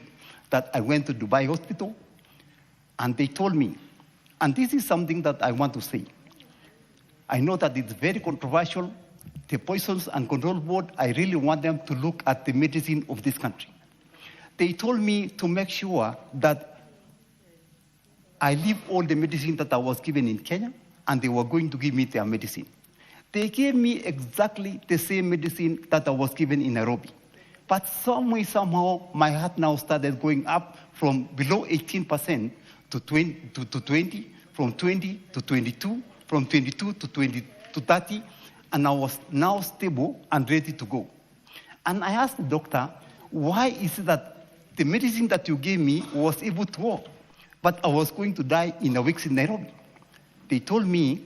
that I went to Dubai Hospital, and they told me, and this is something that I want to say. I know that it's very controversial. The Poisons and Control Board, I really want them to look at the medicine of this country. They told me to make sure that I leave all the medicine that I was given in Kenya, and they were going to give me their medicine. They gave me exactly the same medicine that I was given in Nairobi. But some way, somehow, my heart now started going up from below 18% to 20, from 20 to 22, from 22 to 20 to 30, and I was now stable and ready to go. And I asked the doctor, why is it that the medicine that you gave me was able to work, but I was going to die in a week in Nairobi? They told me,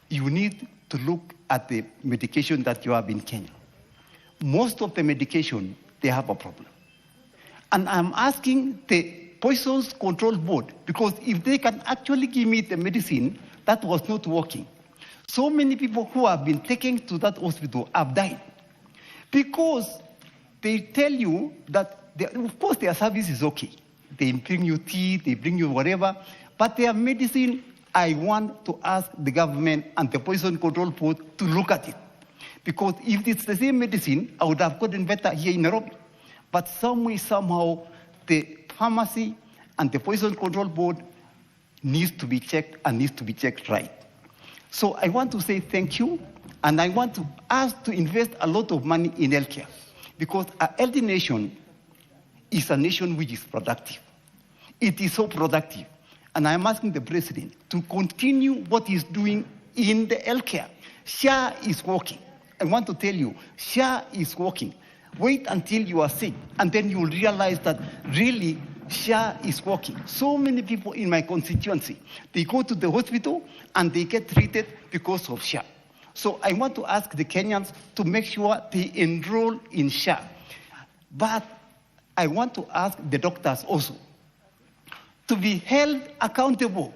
you need to look at the medication that you have in Kenya. Most of the medication, they have a problem. And I'm asking the Poisons Control Board, because if they can actually give me the medicine that was not working, so many people who have been taken to that hospital have died. Because they tell you that, of course, their service is okay. They bring you tea, they bring you whatever, but their medicine, I want to ask the government and the Poison Control Board to look at it. Because if it's the same medicine, I would have gotten better here in Nairobi. But some way, somehow, the pharmacy and the Poison Control Board needs to be checked and needs to be checked right. So I want to say thank you, and I want to ask to invest a lot of money in healthcare. Because a healthy nation is a nation which is productive. It is so productive. And I'm asking the president to continue what he's doing in the healthcare. SHA is working. I want to tell you, SHA is working. Wait until you are sick, and then you will realize that really SHA is working. So many people in my constituency, they go to the hospital and they get treated because of SHA. So I want to ask the Kenyans to make sure they enroll in SHA. But I want to ask the doctors also to be held accountable.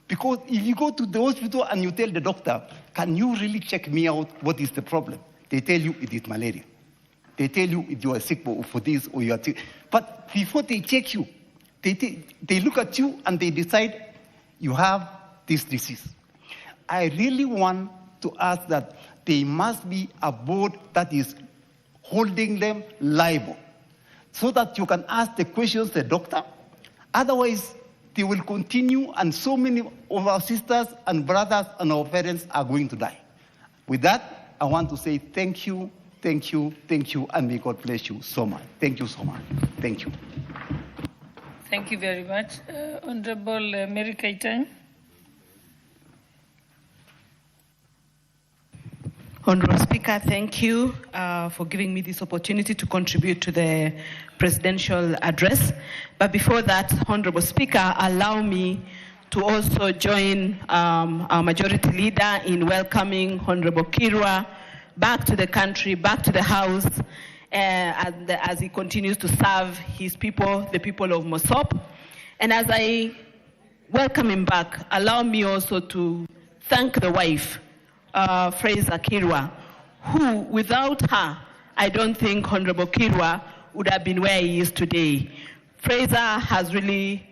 Because if you go to the hospital and you tell the doctor, can you really check me out, what is the problem? They tell you it is malaria. They tell you if you are sick for this or you are sick. But before they check you, they look at you and they decide you have this disease. I really want to ask that there must be a board that is holding them liable so that you can ask the questions to the doctor. Otherwise, they will continue, and so many of our sisters and brothers and our parents are going to die. With that, I want to say thank you, thank you, thank you, and may God bless you so much. Thank you so much. Thank you. Thank you very much. Honorable Mary Kaitan. Honorable Speaker, thank you for giving me this opportunity to contribute to the presidential address. But before that, Honorable Speaker, allow me to also join our majority leader in welcoming Honorable Kirwa back to the country, back to the House, as he continues to serve his people, the people of Mosop. And as I welcome him back, allow me also to thank the wife, Fraser Kirwa, who, without her, I don't think Honorable Kirwa would have been where he is today. Fraser has really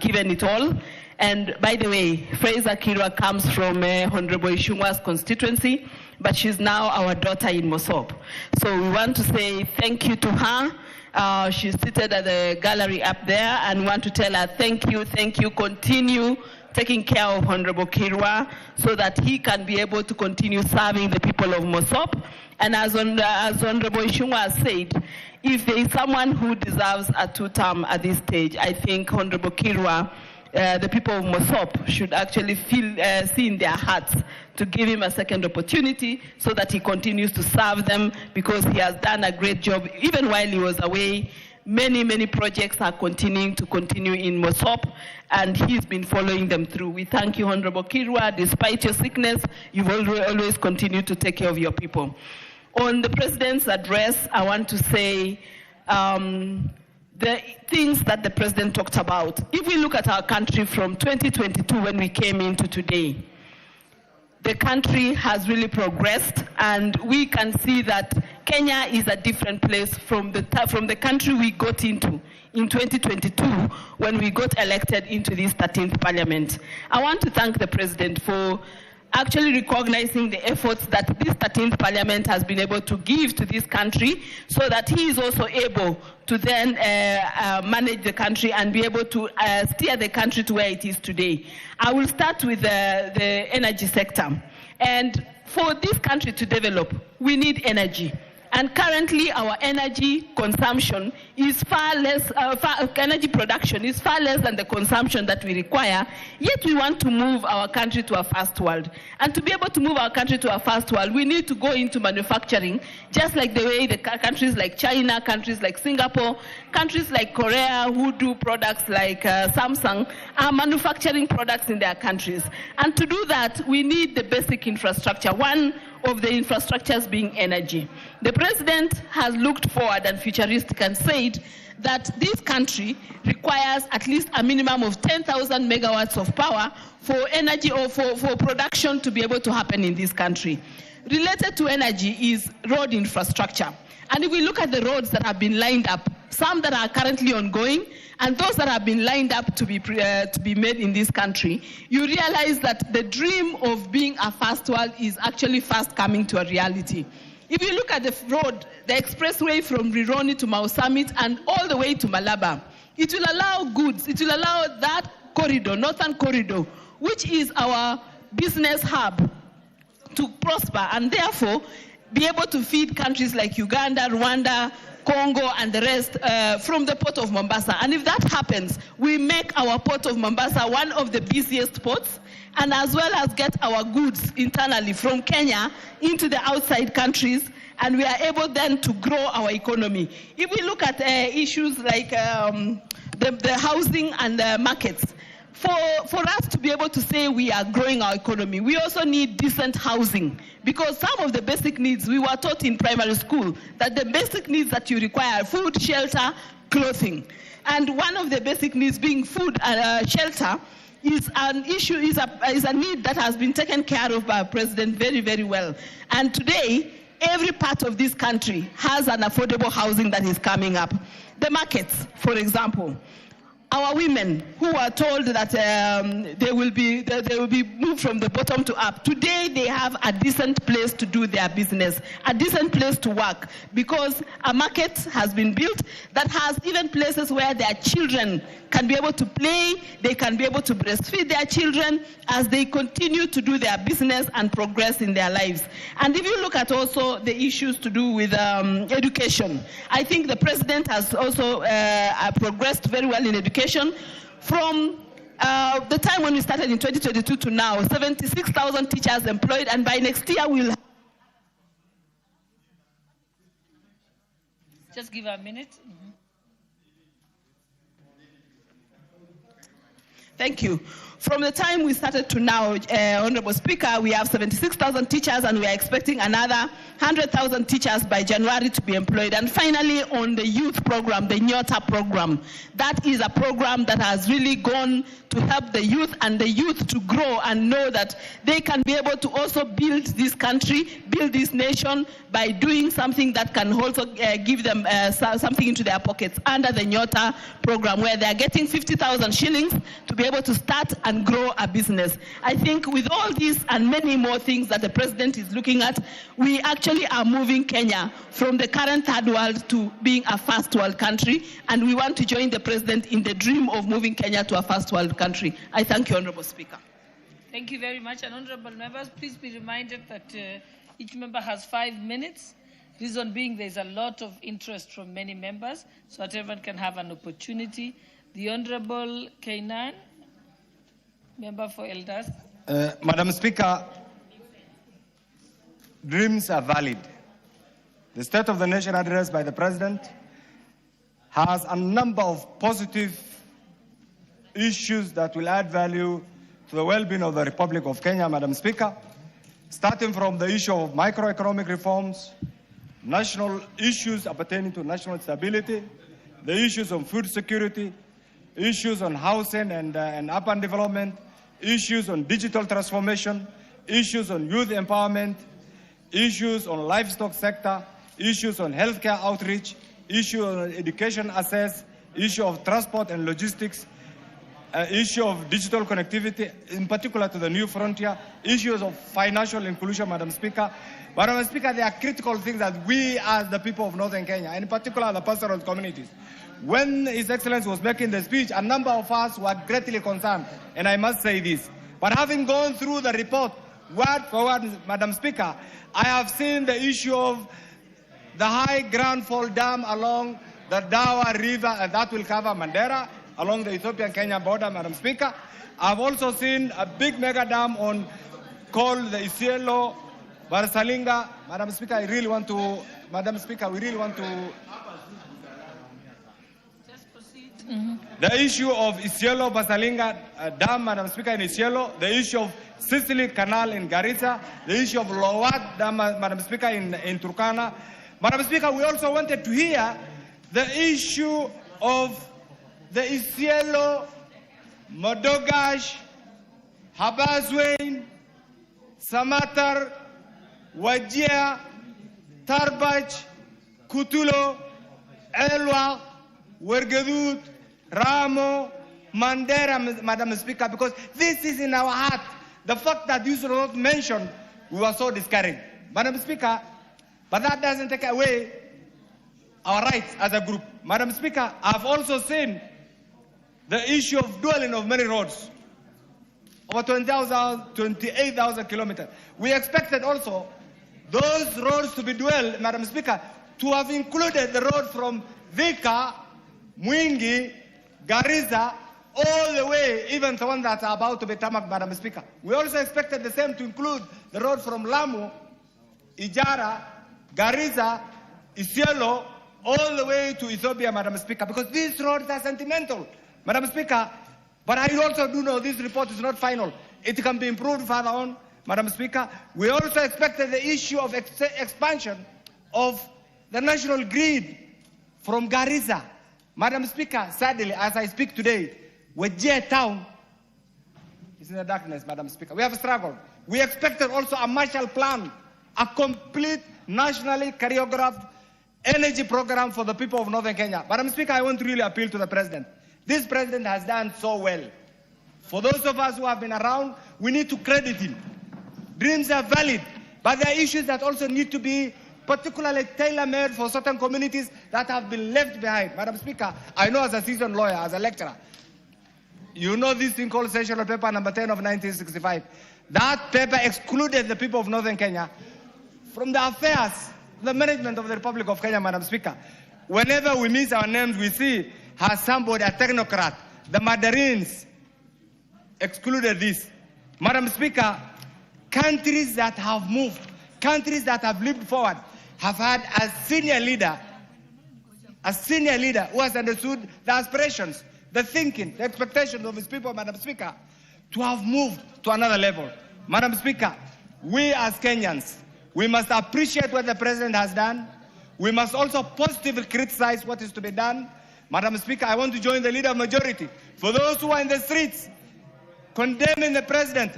given it all. And by the way, Fraser Kirwa comes from Honorable Ishungwa's constituency, but she's now our daughter in Mosop. So we want to say thank you to her. She's seated at the gallery up there, and want to tell her thank you, continue taking care of Honorable Kirwa so that he can be able to continue serving the people of Mosop. And as Honorable Ishungwa has said, if there is someone who deserves a two-term at this stage, I think Honorable Kirwa, the people of Mosop should actually see in their hearts to give him a second opportunity so that he continues to serve them, because he has done a great job. Even while he was away, many projects are continuing in Mosop, and he's been following them through. We thank you, Honorable Kirwa. Despite your sickness, you've always continued to take care of your people. On the President's address, I want to say the things that the President talked about. If we look at our country from 2022 when we came into today, the country has really progressed, and we can see that Kenya is a different place from the country we got into in 2022 when we got elected into this 13th Parliament. I want to thank the President for actually recognizing the efforts that this 13th Parliament has been able to give to this country, so that he is also able to then manage the country and be able to steer the country to where it is today. I will start with the energy sector. And for this country to develop, we need energy. And currently, our energy consumption is far less, energy production is far less than the consumption that we require, yet we want to move our country to a first world. And to be able to move our country to a first world, we need to go into manufacturing, just like the way the countries like China, countries like Singapore, countries like Korea, who do products like Samsung, are manufacturing products in their countries. And to do that, we need the basic infrastructure. One of the infrastructures being energy. The President has looked forward and futuristic and said that this country requires at least a minimum of 10,000 megawatts of power for energy or for production to be able to happen in this country. Related to energy is road infrastructure. And if we look at the roads that have been lined up, some that are currently ongoing, and those that have been lined up to be made in this country, you realize that the dream of being a first world is actually fast coming to a reality. If you look at the road, the expressway from Rironi to Mau Summit and all the way to Malaba, it will allow goods, it will allow that corridor, northern corridor, which is our business hub, to prosper and therefore be able to feed countries like Uganda, Rwanda, Congo, and the rest from the port of Mombasa. And if that happens, we make our port of Mombasa one of the busiest ports, and as well as get our goods internally from Kenya into the outside countries, and we are able then to grow our economy. If we look at issues like the housing and the markets, for us to be able to say we are growing our economy, we also need decent housing, because some of the basic needs, we were taught in primary school that the basic needs that you require are food, shelter, clothing. And one of the basic needs being food and shelter is an issue, is a need that has been taken care of by our President very, very well. And today, every part of this country has an affordable housing that is coming up. The markets, for example. Our women who are told that they will be moved from the bottom to up. Today they have a decent place to do their business, a decent place to work, because a market has been built that has even places where their children can be able to play, they can be able to breastfeed their children as they continue to do their business and progress in their lives. And if you look at also the issues to do with education, I think the President has also progressed very well in education. From the time when we started in 2022 to now, 76,000 teachers employed, and by next year we'll have... Just give her a minute. Thank you. From the time we started to now, Honorable Speaker, we have 76,000 teachers and we are expecting another 100,000 teachers by January to be employed. And finally, on the youth program, the Nyota program, that is a program that has really gone to help the youth and the youth to grow and know that they can be able to also build this country, build this nation by doing something that can also give them something into their pockets under the Nyota program, where they are getting 50,000 shillings to be able to start and grow a business. I think with all these and many more things that the president is looking at, we actually are moving Kenya from the current third world to being a first world country, and we want to join the president in the dream of moving Kenya to a first world country. I thank you, Honorable Speaker. Thank you very much. And honorable members, please be reminded that each member has 5 minutes. Reason being, there's a lot of interest from many members, so that everyone can have an opportunity. The Honorable Kainan, member for Elders. Madam Speaker, dreams are valid. The State of the Nation address by the President has a number of positive issues that will add value to the well-being of the Republic of Kenya, Madam Speaker, starting from the issue of microeconomic reforms, national issues appertaining to national stability, the issues on food security, issues on housing and urban development, issues on digital transformation, issues on youth empowerment, issues on livestock sector, issues on healthcare outreach, issue on education access, issue of transport and logistics, issue of digital connectivity, in particular to the new frontier, issues of financial inclusion, Madam Speaker. Madam Speaker, there are critical things that we as the people of Northern Kenya, and in particular the pastoral communities, when His Excellency was making the speech, a number of us were greatly concerned, and I must say this. But having gone through the report, word for word, Madam Speaker, I have seen the issue of the high groundfall dam along the Dawa River, and that will cover Mandera, along the Ethiopian-Kenya border, Madam Speaker. I've also seen a big mega dam called the Isiolo, Barsalinga. Madam Speaker, I really want to, Madam Speaker, we really want to. Just proceed. The issue of Isiolo, Barsalinga Dam, Madam Speaker, in Isiolo, the issue of Sicily Canal in Garissa, the issue of Lowat Dam, Madam Speaker, in Turkana. Madam Speaker, we also wanted to hear the issue of the Isiolo, Modogash, Habaswein, Samatar, Wajir, Tarbach, Kutulo, Elwa, Wergadut, Ramo, Mandera, Madam Speaker, because this is in our heart. The fact that these were not mentioned, we were so discouraged. Madam Speaker, but that doesn't take away our rights as a group. Madam Speaker, I've also seen the issue of dueling of many roads, over 28,000 kilometers. We expected also those roads to be dual, Madam Speaker, to have included the road from Thika, Mwingi, Garissa, all the way, even the one that's about to be tarmac, Madam Speaker. We also expected the same to include the road from Lamu, Ijara, Garissa, Isiolo, all the way to Ethiopia, Madam Speaker, because these roads are sentimental, Madam Speaker. But I also do know this report is not final. It can be improved further on, Madam Speaker. We also expected the issue of expansion of the national grid from Garissa. Madam Speaker, sadly, as I speak today, Wajir town is in the darkness, Madam Speaker. We have struggled. We expected also a Marshall Plan, a complete nationally choreographed energy program for the people of Northern Kenya. Madam Speaker, I want to really appeal to the President. This President has done so well. For those of us who have been around, we need to credit him. Dreams are valid, but there are issues that also need to be particularly tailor-made for certain communities that have been left behind. Madam Speaker, I know as a seasoned lawyer, as a lecturer, you know this thing called Sessional Paper number 10 of 1965. That paper excluded the people of Northern Kenya from the affairs, the management of the Republic of Kenya, Madam Speaker. Whenever we miss our names, we see has somebody, a technocrat, the Mandarins excluded this. Madam Speaker, countries that have moved, countries that have leaped forward, have had a senior leader who has understood the aspirations, the thinking, the expectations of his people, Madam Speaker, to have moved to another level. Madam Speaker, we as Kenyans, we must appreciate what the president has done. We must also positively criticize what is to be done. Madam Speaker, I want to join the leader of majority. For those who are in the streets, condemning the president,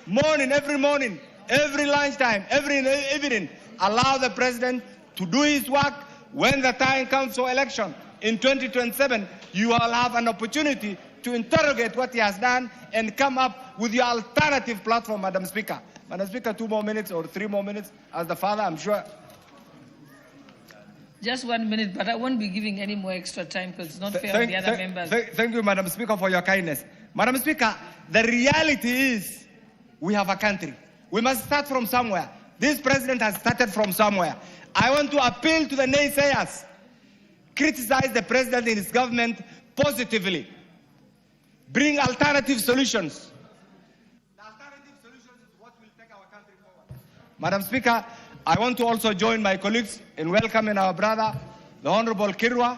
every morning, every lunchtime, every evening, allow the president to do his work. When the time comes for election in 2027, you will have an opportunity to interrogate what he has done and come up with your alternative platform, Madam Speaker. Madam Speaker, 2 more minutes or 3 more minutes. As the father, I'm sure. Just 1 minute, but I won't be giving any more extra time because it's not fair on the other members. Thank you, Madam Speaker, for your kindness. Madam Speaker, the reality is we have a country. We must start from somewhere. This president has started from somewhere. I want to appeal to the naysayers. Criticize the president and his government positively. Bring alternative solutions. The alternative solutions is what will take our country forward. Madam Speaker, I want to also join my colleagues in welcoming our brother, the Honorable Kirwa.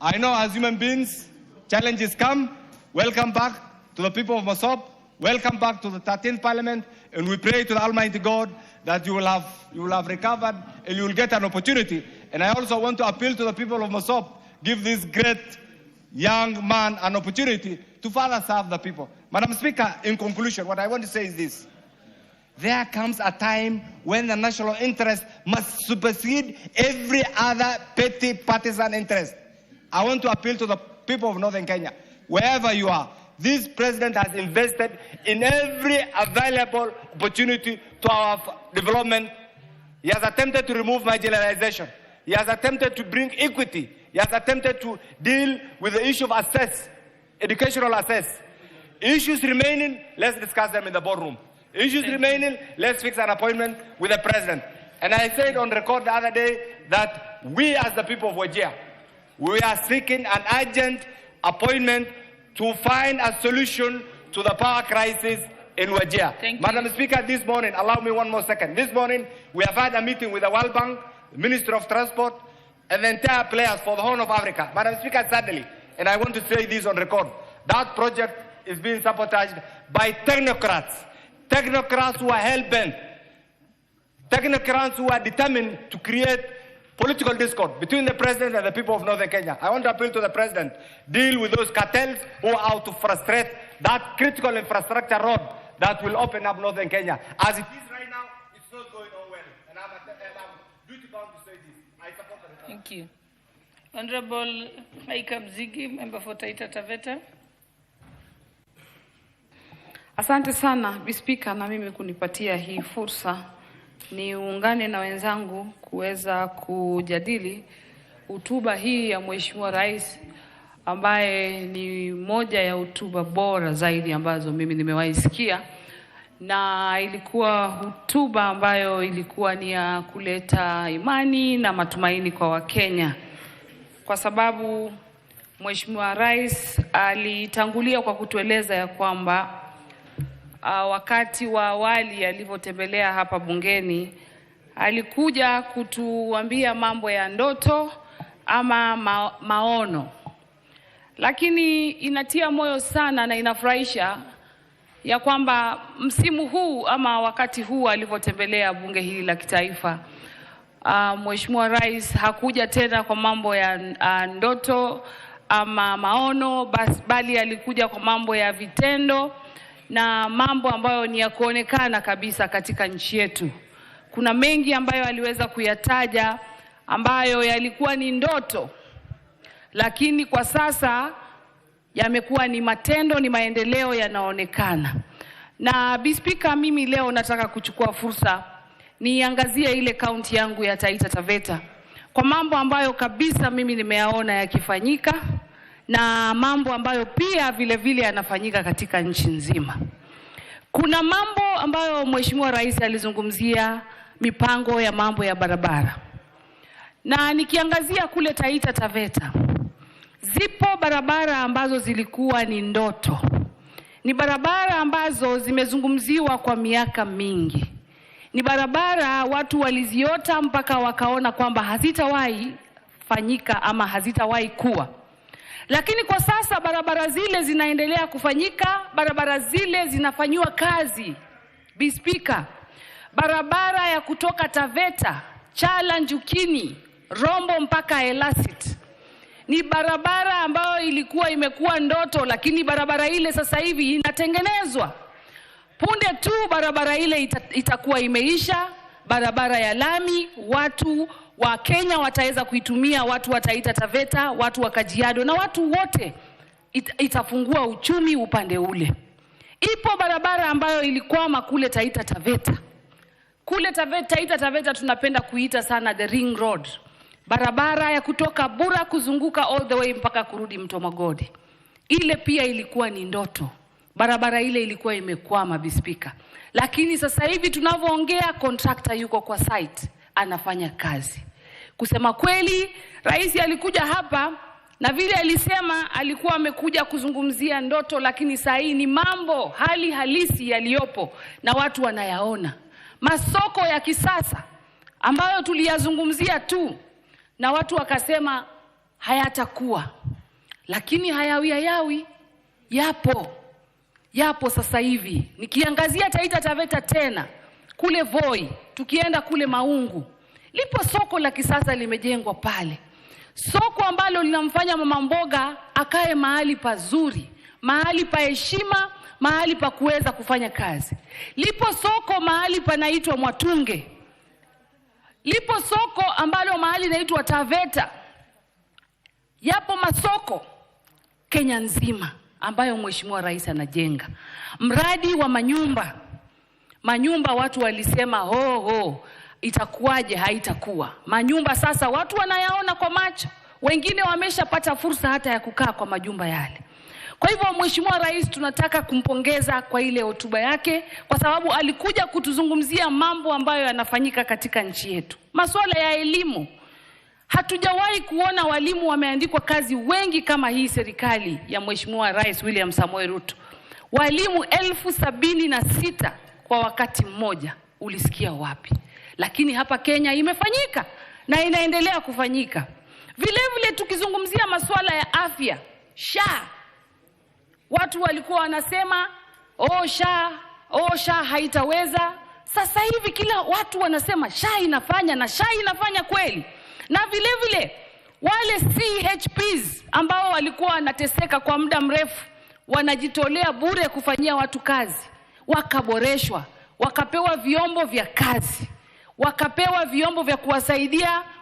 I know as human beings, challenges come. Welcome back to the people of Mosop. Welcome back to the 13th Parliament. And we pray to the Almighty God that you will have recovered and you will get an opportunity. And I also want to appeal to the people of Mosop, give this great young man an opportunity to further serve the people. Madam Speaker, in conclusion, what I want to say is this. There comes a time when the national interest must supersede every other petty partisan interest. I want to appeal to the people of Northern Kenya, wherever you are. This president has invested in every available opportunity to our development. He has attempted to remove marginalization. He has attempted to bring equity. He has attempted to deal with the issue of access, educational access. Issues remaining, let's discuss them in the boardroom. Issues remaining, let's fix an appointment with the president. And I said on record the other day that we as the people of Wajir, we are seeking an urgent appointment to find a solution to the power crisis in Wajir. Madam Speaker, this morning, allow me 1 more second. This morning, we have had a meeting with the World Bank, the Minister of Transport, and the entire players for the Horn of Africa. Madam Speaker, sadly, and I want to say this on record, that project is being sabotaged by technocrats. Technocrats who are hell-bent. Technocrats who are determined to create political discord between the president and the people of Northern Kenya. I want to appeal to the president, deal with those cartels who are out to frustrate that critical infrastructure road that will open up Northern Kenya. As it is right now, it's not going on well. And I'm duty-bound to say this. I support the Thank you. Honorable Maika Mzigi, member for Taita Taveta. Asante sana, Bispika, na mimi kunipatia hii fursa niungane na wenzangu kuweza kujadili hotuba hii ya Mheshimiwa Rais ambaye ni moja ya hotuba bora zaidi ambazo mimi nimewahi sikia, na ilikuwa hotuba ambayo ilikuwa ni ya kuleta imani na matumaini kwa Wakenya, kwa sababu Mheshimiwa Rais alitangulia kwa kutueleza ya kwamba wakati wa awali alivyotembelea hapa bungeni alikuja kutuambia mambo ya ndoto ama maono, lakini inatia moyo sana na inafurahisha ya kwamba msimu huu ama wakati huu alivyotembelea bunge hili la kitaifa, Mheshimiwa Rais hakuja tena kwa mambo ya ndoto ama maono, bali alikuja kwa mambo ya vitendo na mambo ambayo ni ya kuonekana kabisa katika nchi yetu. Kuna mengi ambayo aliweza kuyataja ambayo yalikuwa ni ndoto, lakini kwa sasa yamekuwa ni matendo, ni maendeleo yanaonekana. Na Bispika, mimi leo nataka kuchukua fursa niangazie ile kaunti yangu ya Taita Taveta kwa mambo ambayo kabisa mimi nimeyaona yakifanyika na mambo ambayo pia vile vile yanafanyika katika nchi nzima. Kuna mambo ambayo Mheshimiwa Rais alizungumzia, mipango ya mambo ya barabara. Na nikiangazia kule Taita Taveta, zipo barabara ambazo zilikuwa ni ndoto. Ni barabara ambazo zimezungumziwa kwa miaka mingi. Ni barabara watu waliziota mpaka wakaona kwamba hazitawahi fanyika ama hazitawahi kuwa. Lakini kwa sasa barabara zile zinaendelea kufanyika, barabara zile zinafanyiwa kazi. Bi Speaker, barabara ya kutoka Taveta, Chala, Njukini, Rombo mpaka Elasit ni barabara ambayo ilikuwa imekuwa ndoto, lakini barabara ile sasa hivi inatengenezwa. Punde tu barabara ile itakuwa imeisha, barabara ya lami, watu wa Kenya wataweza kuitumia, watu wa Taita Taveta, watu wa Kajiado na watu wote, itafungua uchumi upande ule. Ipo barabara ambayo ilikwama kule Taita Taveta. Kule Taita Taveta tunapenda kuita sana the ring road. Barabara ya kutoka Bura kuzunguka all the way mpaka kurudi Mto Magodi. Ile pia ilikuwa ni ndoto. Barabara ile ilikuwa imekwama, Bi Speaker. Lakini sasa hivi tunavyoongea, contractor yuko kwa site, anafanya kazi. Kusema kweli, rais alikuja hapa na vile alisema alikuwa amekuja kuzungumzia ndoto, lakini saa hii ni mambo hali halisi yaliyopo na watu wanayaona. Masoko ya kisasa ambayo tuliyazungumzia tu na watu wakasema hayatakuwa, lakini hayawi yapo sasa hivi. Nikiangazia Taita Taveta tena, kule Voi, tukienda kule Maungu, lipo soko la kisasa limejengwa pale. Soko ambalo linamfanya mama mboga akae mahali pazuri, mahali pa heshima, mahali pa kuweza kufanya kazi. Lipo soko mahali panaitwa Mwatunge. Lipo soko ambalo mahali inaitwa Taveta. Yapo masoko Kenya nzima ambayo Mheshimiwa Rais anajenga. Mradi wa manyumba watu walisema itakuwaje, haitakuwa. Manyumba sasa watu wanayaona kwa macho. Wengine wameshapata fursa hata ya kukaa kwa majumba yale. Kwa hivyo Mheshimiwa Rais tunataka kumpongeza kwa ile hotuba yake, kwa sababu alikuja kutuzungumzia mambo ambayo yanafanyika katika nchi yetu. Masuala ya elimu. Hatujawahi kuona walimu wameandikwa kazi wengi kama hii serikali ya Mheshimiwa Rais William Samoei Ruto. Walimu 76,000 kwa wakati mmoja. Ulisikia wapi? Lakini hapa Kenya imefanyika na inaendelea kufanyika. Vile vile tukizungumzia masuala ya afya, SHA. Watu walikuwa wanasema SHA haitaweza. Sasa hivi kila watu wanasema SHA inafanya, na SHA inafanya kweli. Na vile vile wale CHPs ambao walikuwa wanateseka kwa muda mrefu, wanajitolea bure kufanyia watu kazi, wakaboreshwa, wakapewa vyombo vya kazi, wakapewa vyombo vya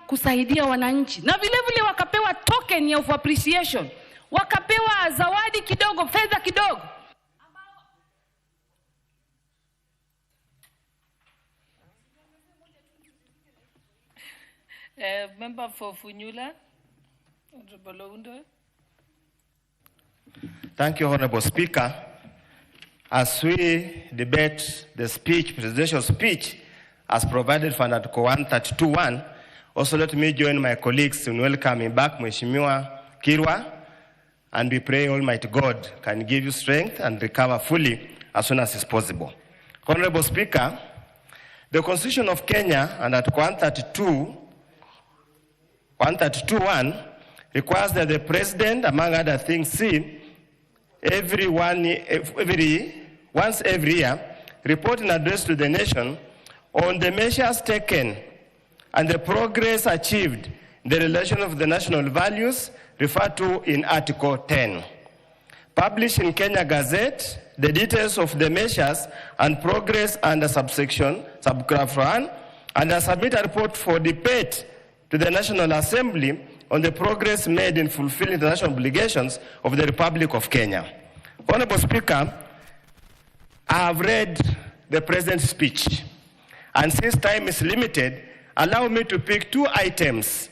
kusaidia wananchi, na vile vile wakapewa token of appreciation, wakapewa zawadi kidogo, fedha kidogo. Member for Funyula, Honorable Oundo. Thank you, Honorable Speaker. As we debate the presidential speech as provided for Article 132.1, also let me join my colleagues in welcoming back Mheshimiwa Kirwa, and we pray Almighty God can give you strength and recover fully as soon as is possible. Honorable Speaker, the Constitution of Kenya and Article 132.1 requires that the President, among other things, once every year, report an address to the nation on the measures taken and the progress achieved in the relation of the national values referred to in Article 10. Published in Kenya Gazette, the details of the measures and progress under subgraph 1, and submit a report for debate to the National Assembly on the progress made in fulfilling international obligations of the Republic of Kenya. Honorable Speaker, I have read the President's speech, and since time is limited, allow me to pick 2 items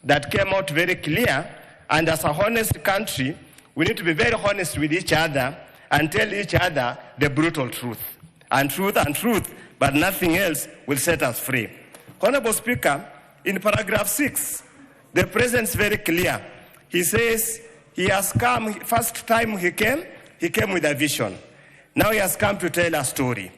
that came out very clear, and as a honest country, we need to be very honest with each other and tell each other the brutal truth. And truth, but nothing else will set us free. Honorable Speaker, in paragraph 6, the President is very clear. He says he has come, first time he came with a vision. Now he has come to tell a story.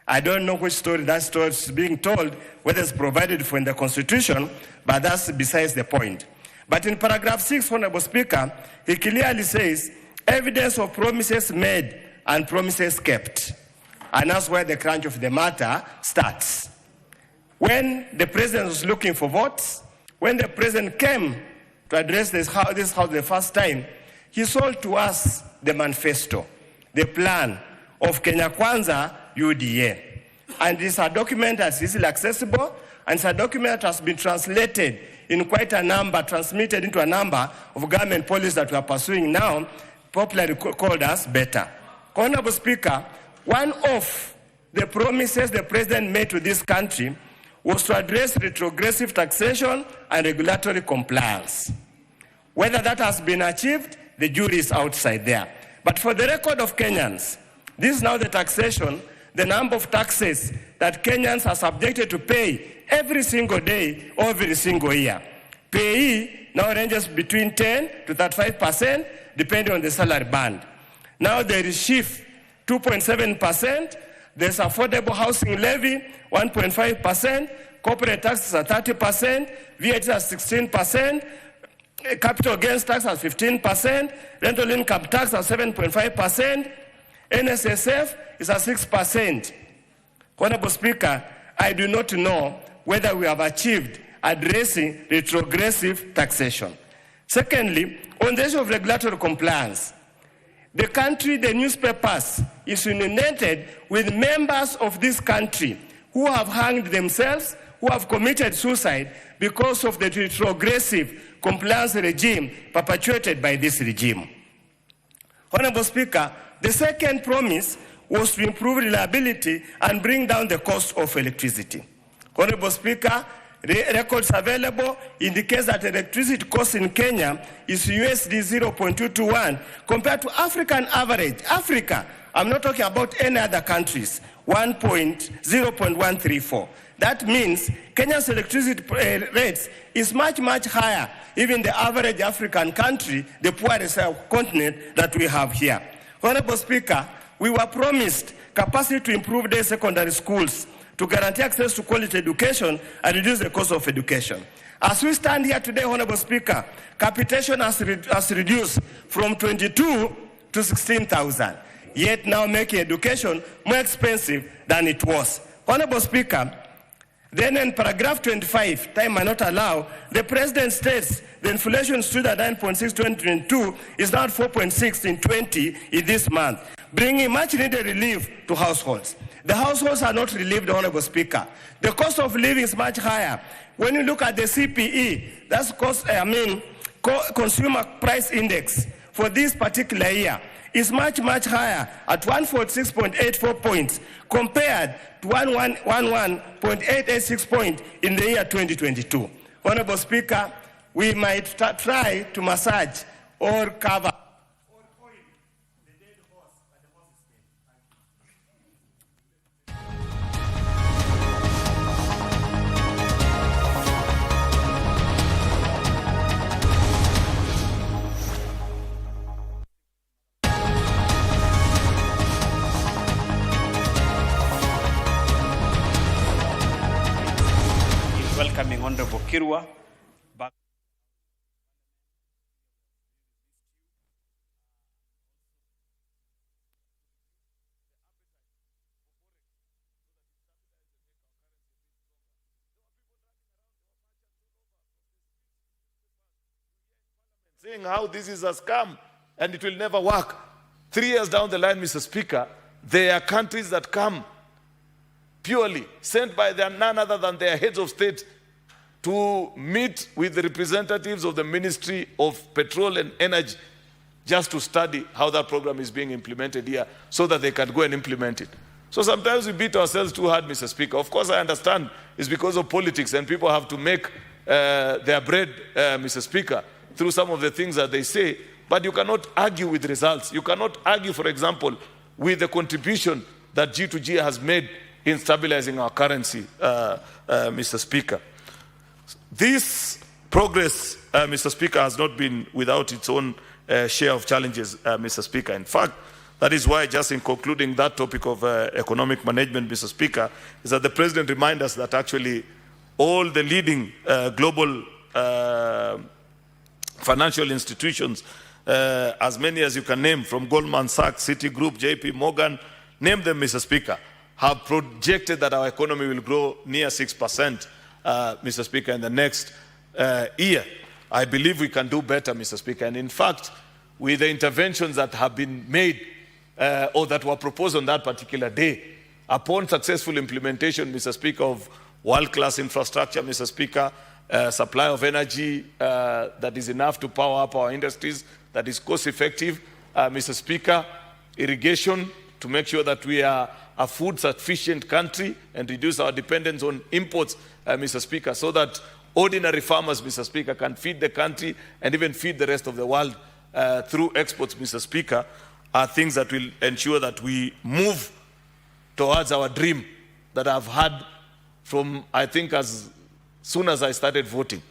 I don't know which story that story is being told, whether it's provided for in the Constitution, but that's besides the point. But in paragraph 6, Honorable Speaker, he clearly says, evidence of promises made and promises kept. And that's where the crunch of the matter starts. When the president was looking for votes, when the president came to address this house the first time, he sold to us the manifesto, the plan of Kenya Kwanza UDA. And it's a document that's easily accessible, and it's a document that has been translated in quite a number, transmitted into a number of government policies that we are pursuing now, popularly called as better. Honorable Speaker, one of the promises the president made to this country was to address retrogressive taxation and regulatory compliance. Whether that has been achieved, the jury is outside there. But for the record of Kenyans, this is now the taxation, the number of taxes that Kenyans are subjected to pay every single day, every single year. Payee now ranges between 10 to 35%, depending on the salary band. Now there is SHIF, 2.7%. There's affordable housing levy, 1.5%. Corporate taxes are 30%. VAT is 16%. Capital gains tax at 15%, rental income tax at 7.5%, NSSF is at 6%. Honorable Speaker, I do not know whether we have achieved addressing retrogressive taxation. Secondly, on the issue of regulatory compliance, the country, the newspapers, is inundated with members of this country who have hanged themselves, who have committed suicide because of the retrogressive compliance regime perpetuated by this regime. Honorable Speaker, the second promise was to improve reliability and bring down the cost of electricity. Honorable Speaker, records available indicate that electricity cost in Kenya is USD 0.221 compared to African average. Africa, I'm not talking about any other countries, 0.134. That means Kenya's electricity rates is much, much higher, even the average African country, the poorest continent that we have here. Honorable Speaker, we were promised capacity to improve their secondary schools, to guarantee access to quality education and reduce the cost of education. As we stand here today, Honorable Speaker, capitation has reduced from 22 to 16,000, yet now making education more expensive than it was. Honorable Speaker, then in paragraph 25, time may not allow, the president states the inflation stood at 9.6 in 2022, is now at 4.6 in 20 in this month, bringing much needed relief to households. The households are not relieved, Honorable Speaker. The cost of living is much higher. When you look at the CPE, that's Consumer Price Index for this particular year, is much, much higher at 146.84 points compared to 111.886 points in the year 2022. Honorable Speaker, we might try to massage or cover or oil the dead horse at the horse's welcoming Honorable Kirwa back. Saying how this is a scam and it will never work. 3 years down the line, Mr. Speaker, there are countries that come purely sent by none other than their heads of state to meet with the representatives of the Ministry of Petrol and Energy just to study how that program is being implemented here so that they can go and implement it. So sometimes we beat ourselves too hard, Mr. Speaker. Of course, I understand it's because of politics and people have to make their bread, Mr. Speaker, through some of the things that they say, but you cannot argue with results. You cannot argue, for example, with the contribution that G2G has made in stabilizing our currency, Mr. Speaker. This progress, Mr. Speaker, has not been without its own share of challenges, Mr. Speaker. In fact, that is why, just in concluding that topic of economic management, Mr. Speaker, is that the President reminds us that actually all the leading global financial institutions, as many as you can name, from Goldman Sachs, Citigroup, JP Morgan, name them, Mr. Speaker, have projected that our economy will grow near 6%, Mr. Speaker, in the next year. I believe we can do better, Mr. Speaker. And in fact, with the interventions that have been made or that were proposed on that particular day, upon successful implementation, Mr. Speaker, of world-class infrastructure, Mr. Speaker, supply of energy that is enough to power up our industries, that is cost-effective, Mr. Speaker, irrigation to make sure that we are a food-sufficient country and reduce our dependence on imports, Mr. Speaker, so that ordinary farmers, Mr. Speaker, can feed the country and even feed the rest of the world through exports, Mr. Speaker, are things that will ensure that we move towards our dream that I've had from, I think, as soon as I started voting.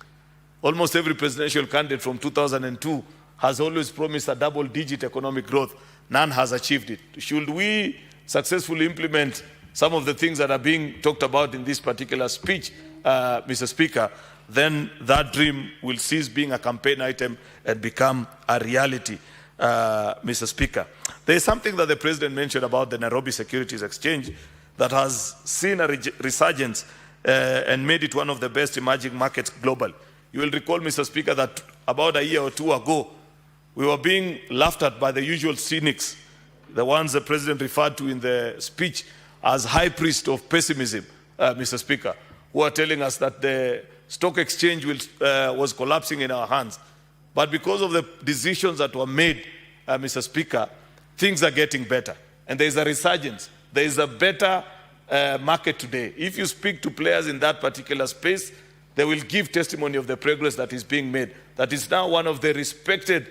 Almost every presidential candidate from 2002 has always promised a double-digit economic growth. None has achieved it. Should we successfully implement some of the things that are being talked about in this particular speech, Mr. Speaker, then that dream will cease being a campaign item and become a reality, Mr. Speaker. There is something that the President mentioned about the Nairobi Securities Exchange that has seen a resurgence and made it one of the best emerging markets global. You will recall, Mr. Speaker, that about a year or two ago, we were being laughed at by the usual cynics, the ones the President referred to in the speech as high priest of pessimism, Mr. Speaker, who are telling us that the stock exchange was collapsing in our hands. But because of the decisions that were made, Mr. Speaker, things are getting better. And there is a resurgence. There is a better market today. If you speak to players in that particular space, they will give testimony of the progress that is being made. That is now one of the respected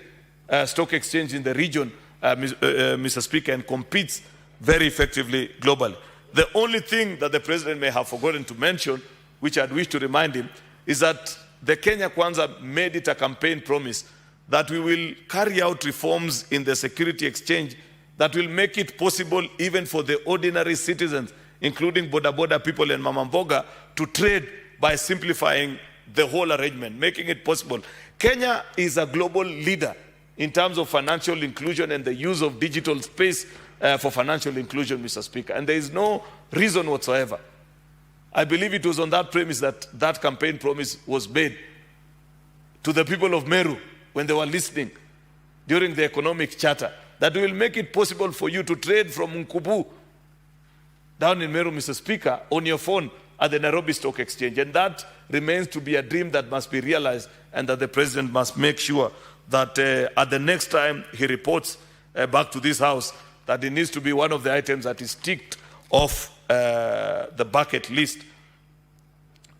stock exchange in the region, Mr. Speaker, and competes very effectively globally. The only thing that the President may have forgotten to mention, which I'd wish to remind him, is that the Kenya Kwanza made it a campaign promise that we will carry out reforms in the security exchange that will make it possible even for the ordinary citizens, including boda people and Mama Mboga, to trade by simplifying the whole arrangement, making it possible. Kenya is a global leader in terms of financial inclusion and the use of digital space for financial inclusion, Mr. Speaker. And there is no reason whatsoever. I believe it was on that premise that that campaign promise was made to the people of Meru when they were listening during the economic charter, that will make it possible for you to trade from Nkubu down in Meru, Mr. Speaker, on your phone at the Nairobi Stock Exchange. And that remains to be a dream that must be realized, and that the President must make sure that at the next time he reports back to this House, that it needs to be one of the items that is ticked off the bucket list.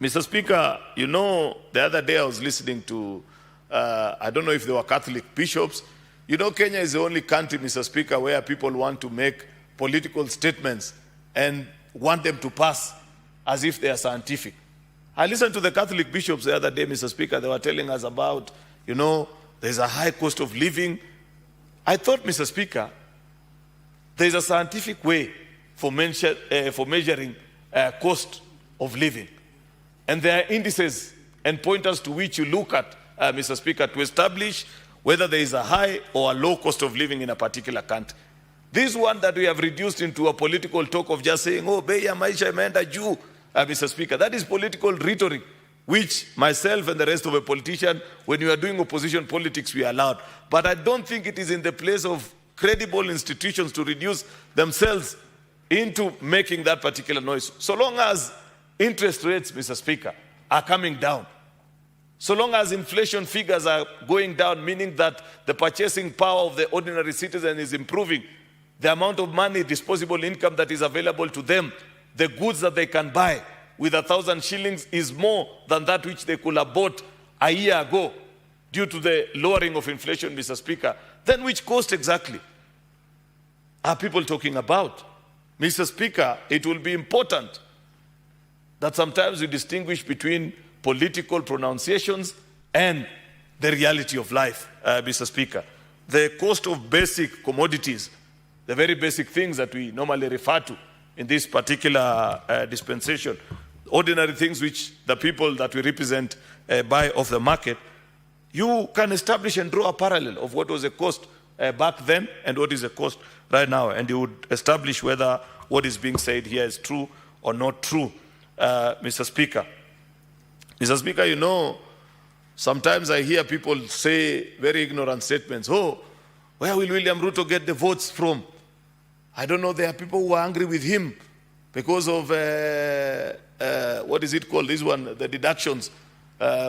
Mr. Speaker, you know, the other day I was listening to, I don't know if they were Catholic bishops. You know, Kenya is the only country, Mr. Speaker, where people want to make political statements and want them to pass as if they are scientific. I listened to the Catholic bishops the other day, Mr. Speaker. They were telling us about, you know, there's a high cost of living. I thought, Mr. Speaker, there's a scientific way for measuring cost of living. And there are indices and pointers to which you look at, Mr. Speaker, to establish whether there is a high or a low cost of living in a particular country. This one that we have reduced into a political talk of just saying, oh, bei ya maisha imeenda juu, Mr. Speaker, that is political rhetoric, which myself and the rest of a politician, when you are doing opposition politics, we are allowed. But I don't think it is in the place of credible institutions to reduce themselves into making that particular noise. So long as interest rates, Mr. Speaker, are coming down, so long as inflation figures are going down, meaning that the purchasing power of the ordinary citizen is improving, the amount of money, disposable income that is available to them, the goods that they can buy with 1,000 shillings is more than that which they could have bought a year ago due to the lowering of inflation, Mr. Speaker, then which cost exactly are people talking about? Mr. Speaker, it will be important that sometimes we distinguish between political pronunciations and the reality of life, Mr. Speaker. The cost of basic commodities, the very basic things that we normally refer to in this particular dispensation, ordinary things which the people that we represent buy off the market, You can establish and draw a parallel of what was the cost back then and what is the cost right now, and you would establish whether what is being said here is true or not true, Mr. Speaker. Mr. Speaker, you know, sometimes I hear people say very ignorant statements. Oh, where will William Ruto get the votes from? I don't know, there are people who are angry with him because of, what is it called, this one, the deductions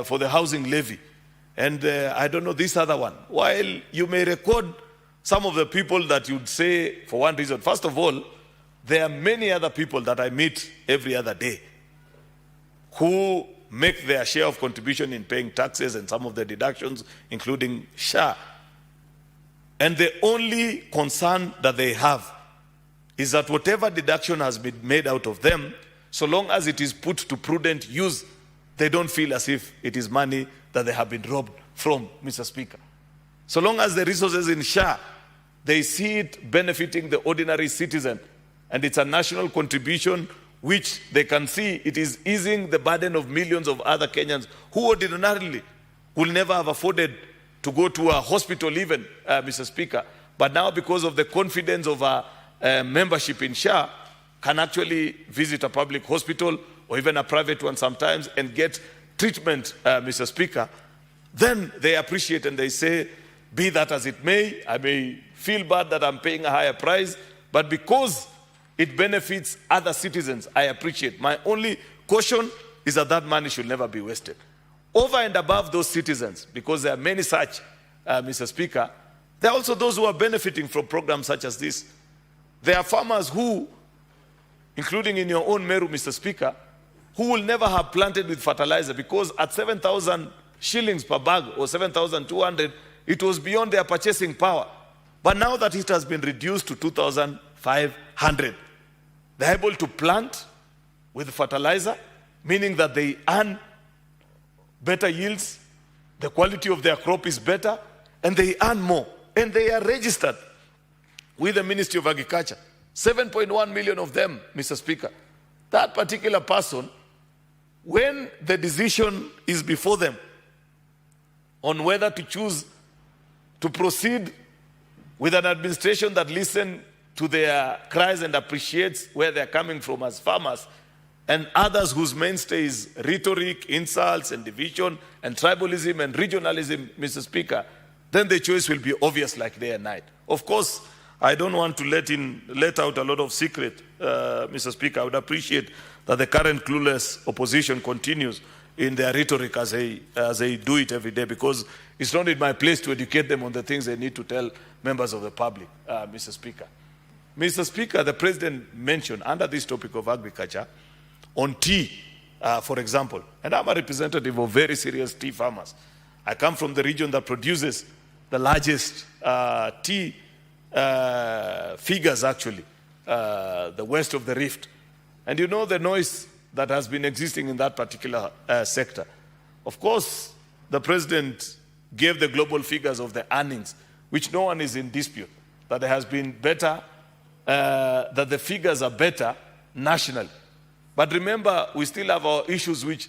for the housing levy. And I don't know this other one. While you may record some of the people that you'd say for one reason, first of all, there are many other people that I meet every other day who make their share of contribution in paying taxes and some of the deductions, including SHA. And the only concern that they have is that whatever deduction has been made out of them, so long as it is put to prudent use, they don't feel as if it is money that they have been robbed from, Mr. Speaker. So long as the resources in SHA, they see it benefiting the ordinary citizen, and it's a national contribution which they can see it is easing the burden of millions of other Kenyans who ordinarily will never have afforded to go to a hospital even, Mr. Speaker. But now, because of the confidence of our membership in SHA, can actually visit a public hospital or even a private one sometimes and get treatment, Mr. Speaker. Then they appreciate and they say, be that as it may, I may feel bad that I'm paying a higher price, but because it benefits other citizens, I appreciate. My only caution is that that money should never be wasted. Over and above those citizens, because there are many such, Mr. Speaker, there are also those who are benefiting from programs such as this. There are farmers who, including in your own Meru, Mr. Speaker, who will never have planted with fertilizer because at 7,000 shillings per bag or 7,200, it was beyond their purchasing power. But now that it has been reduced to 2,500, they're able to plant with fertilizer, meaning that they earn better yields, the quality of their crop is better, and they earn more. And they are registered with the Ministry of Agriculture. 7.1 million of them, Mr. Speaker. That particular person, when the decision is before them on whether to choose to proceed with an administration that listens to their cries and appreciates where they're coming from as farmers, and others whose mainstay is rhetoric, insults, and division, and tribalism and regionalism, Mr. Speaker, then the choice will be obvious like day and night. Of course, I don't want to let out a lot of secret, Mr. Speaker. I would appreciate that the current clueless opposition continues in their rhetoric as they do it every day, because it's not in my place to educate them on the things they need to tell members of the public, Mr. Speaker. Mr. Speaker, the President mentioned under this topic of agriculture, on tea, for example, and I'm a representative of very serious tea farmers. I come from the region that produces the largest tea figures, actually, the west of the Rift. And you know the noise that has been existing in that particular sector. Of course, the President gave the global figures of the earnings, which no one is in dispute, that there has been better, that the figures are better nationally. But remember, we still have our issues which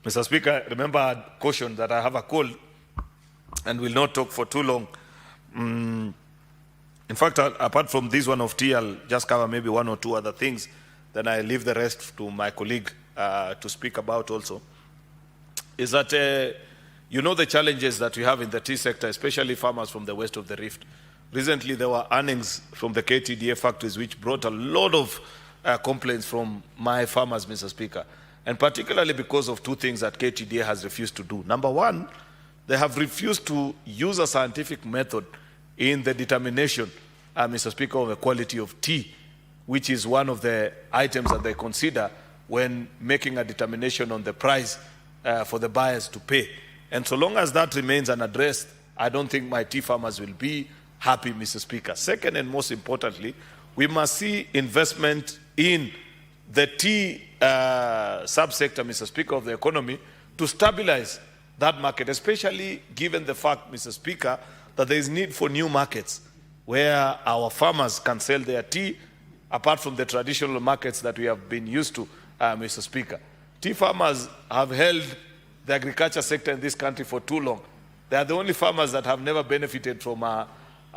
Mr. Speaker, remember I had cautioned that I have a cold and will not talk for too long. In fact, apart from this one of tea, I'll just cover maybe one or two other things. Then I leave the rest to my colleague to speak about also. Is that, you know the challenges that we have in the tea sector, especially farmers from the west of the Rift. Recently, there were earnings from the KTDA factories which brought a lot of complaints from my farmers, Mr. Speaker. And particularly because of two things that KTDA has refused to do. Number one, they have refused to use a scientific method in the determination, Mr. Speaker, of the quality of tea, which is one of the items that they consider when making a determination on the price for the buyers to pay. And so long as that remains unaddressed, I don't think my tea farmers will be happy, Mr. Speaker. Second, and most importantly, we must see investment in the tea subsector, Mr. Speaker, of the economy to stabilize that market, especially given the fact, Mr. Speaker, that there is need for new markets where our farmers can sell their tea apart from the traditional markets that we have been used to Mr. Speaker. Tea farmers have held the agriculture sector in this country for too long. They are the only farmers that have never benefited from a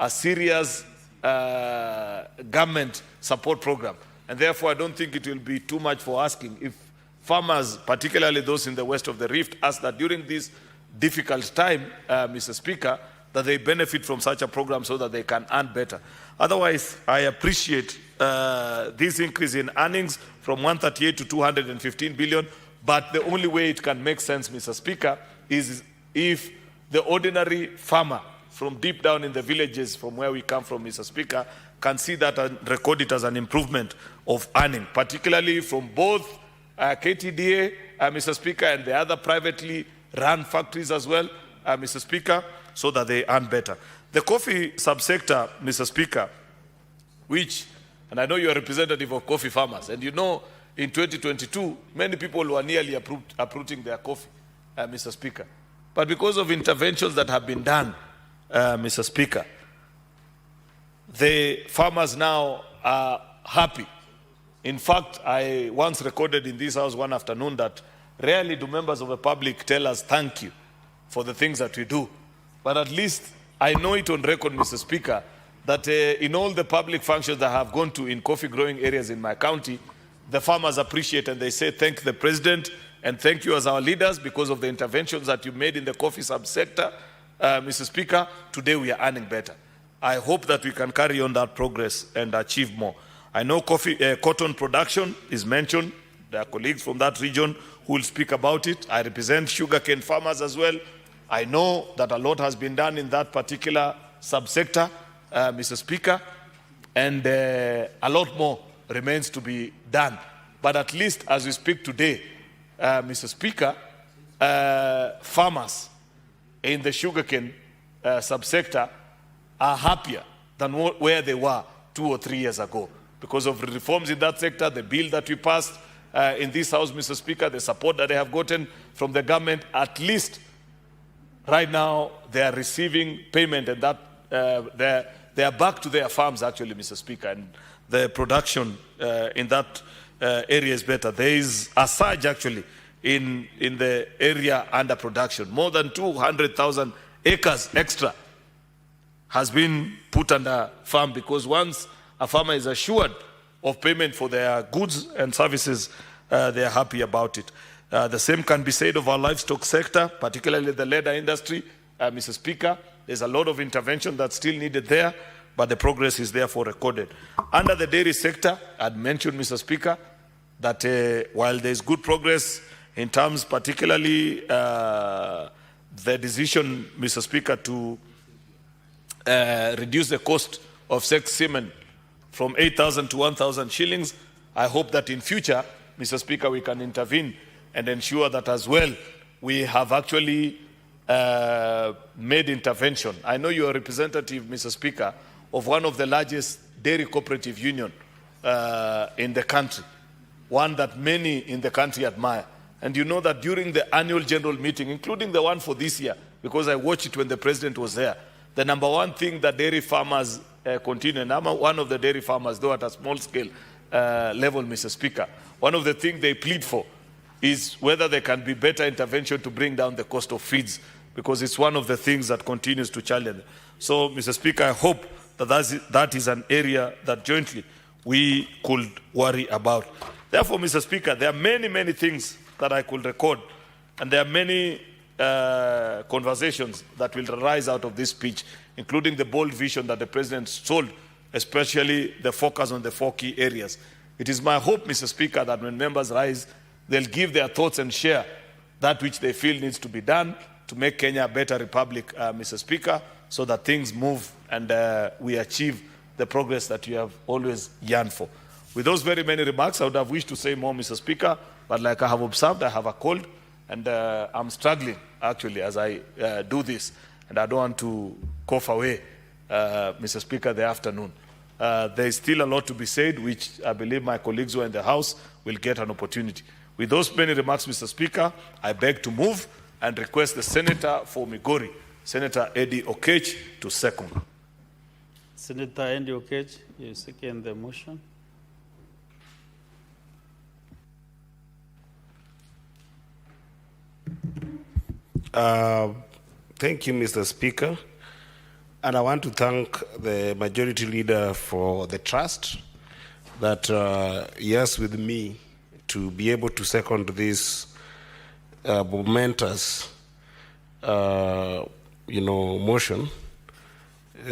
serious government support program. And therefore, I don't think it will be too much for asking if farmers, particularly those in the west of the Rift, ask that during this difficult time, Mr. Speaker, that they benefit from such a program so that they can earn better. Otherwise, I appreciate this increase in earnings from 138 to 215 billion, but the only way it can make sense, Mr. Speaker, is if the ordinary farmer from deep down in the villages from where we come from, Mr. Speaker, can see that and record it as an improvement of earning, particularly from both KTDA, Mr. Speaker, and the other privately run factories as well, Mr. Speaker, so that they earn better. The coffee subsector, Mr. Speaker, which, and I know you're a representative of coffee farmers, and you know in 2022, many people were nearly uprooting their coffee, Mr. Speaker. But because of interventions that have been done, Mr. Speaker, the farmers now are happy. In fact, I once recorded in this house one afternoon that rarely do members of the public tell us thank you for the things that we do. But at least I know it on record, Mr. Speaker, that in all the public functions that I have gone to in coffee growing areas in my county, the farmers appreciate and they say thank the president and thank you as our leaders because of the interventions that you made in the coffee subsector, Mr. Speaker. Today we are earning better. I hope that we can carry on that progress and achieve more. I know cotton production is mentioned. There are colleagues from that region who will speak about it. I represent sugarcane farmers as well. I know that a lot has been done in that particular subsector, Mr. Speaker, and a lot more remains to be done. But at least as we speak today, Mr. Speaker, farmers in the sugarcane subsector are happier than where they were 2 or 3 years ago. Because of reforms in that sector, the bill that we passed in this house, Mr. Speaker, the support that they have gotten from the government, at least right now they are receiving payment and that they are back to their farms actually, Mr. Speaker, and the production in that area is better. There is a surge actually in the area under production. More than 200,000 acres extra has been put under farm because once a farmer is assured of payment for their goods and services, they are happy about it. The same can be said of our livestock sector, particularly the leather industry, Mr. Speaker. There's a lot of intervention that's still needed there, but the progress is therefore recorded. Under the dairy sector, I'd mentioned, Mr. Speaker, that while there's good progress in terms particularly the decision, Mr. Speaker, to reduce the cost of sex semen from 8,000 to 1,000 shillings. I hope that in future, Mr. Speaker, we can intervene and ensure that as well we have actually made intervention. I know you are a representative, Mr. Speaker, of one of the largest dairy cooperative union in the country, one that many in the country admire. And you know that during the annual general meeting, including the one for this year, because I watched it when the president was there, the number one thing that dairy farmers continue, and I'm one of the dairy farmers, though at a small scale level, Mr. Speaker, one of the things they plead for is whether there can be better intervention to bring down the cost of feeds, because it's one of the things that continues to challenge. So, Mr. Speaker, I hope that that is an area that jointly we could worry about. Therefore, Mr. Speaker, there are many, many things that I could record, and there are many conversations that will arise out of this speech, including the bold vision that the President sold, especially the focus on the 4 key areas. It is my hope, Mr. Speaker, that when members rise, they'll give their thoughts and share that which they feel needs to be done to make Kenya a better republic, Mr. Speaker, so that things move and we achieve the progress that you have always yearned for. With those very many remarks, I would have wished to say more, Mr. Speaker, but like I have observed, I have a cold, and I'm struggling, actually, as I do this, and I don't want to cough away, Mr. Speaker, the afternoon. There is still a lot to be said, which I believe my colleagues who are in the House will get an opportunity. With those many remarks, Mr. Speaker, I beg to move and request the Senator for Migori, Senator Eddie Okech, to second. Senator Eddie Okech, you second the motion. Thank you, Mr. Speaker. And I want to thank the Majority Leader for the trust that he has with me to be able to second this momentous, motion.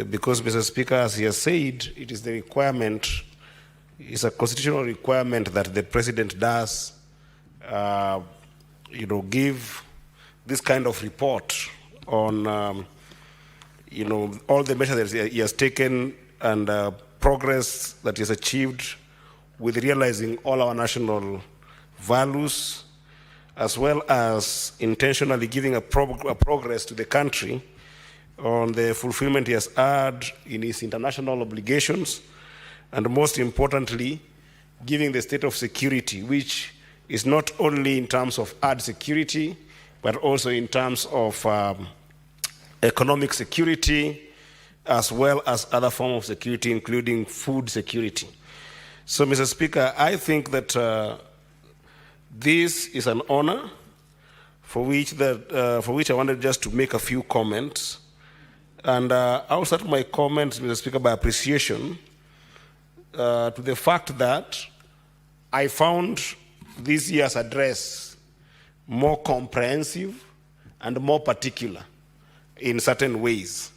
Because, Mr. Speaker, as he has said, it is the requirement, it's a constitutional requirement that the President does, give this kind of report on, all the measures that he has taken and progress that he has achieved with realizing all our national values, as well as intentionally giving a progress to the country on the fulfillment he has had in his international obligations, and most importantly, giving the state of security, which is not only in terms of hard security, but also in terms of economic security, as well as other forms of security, including food security. So, Mr. Speaker, I think that this is an honor for which I wanted just to make a few comments. And I'll start my comments, Mr. Speaker, by appreciation to the fact that I found this year's address more comprehensive and more particular in certain ways.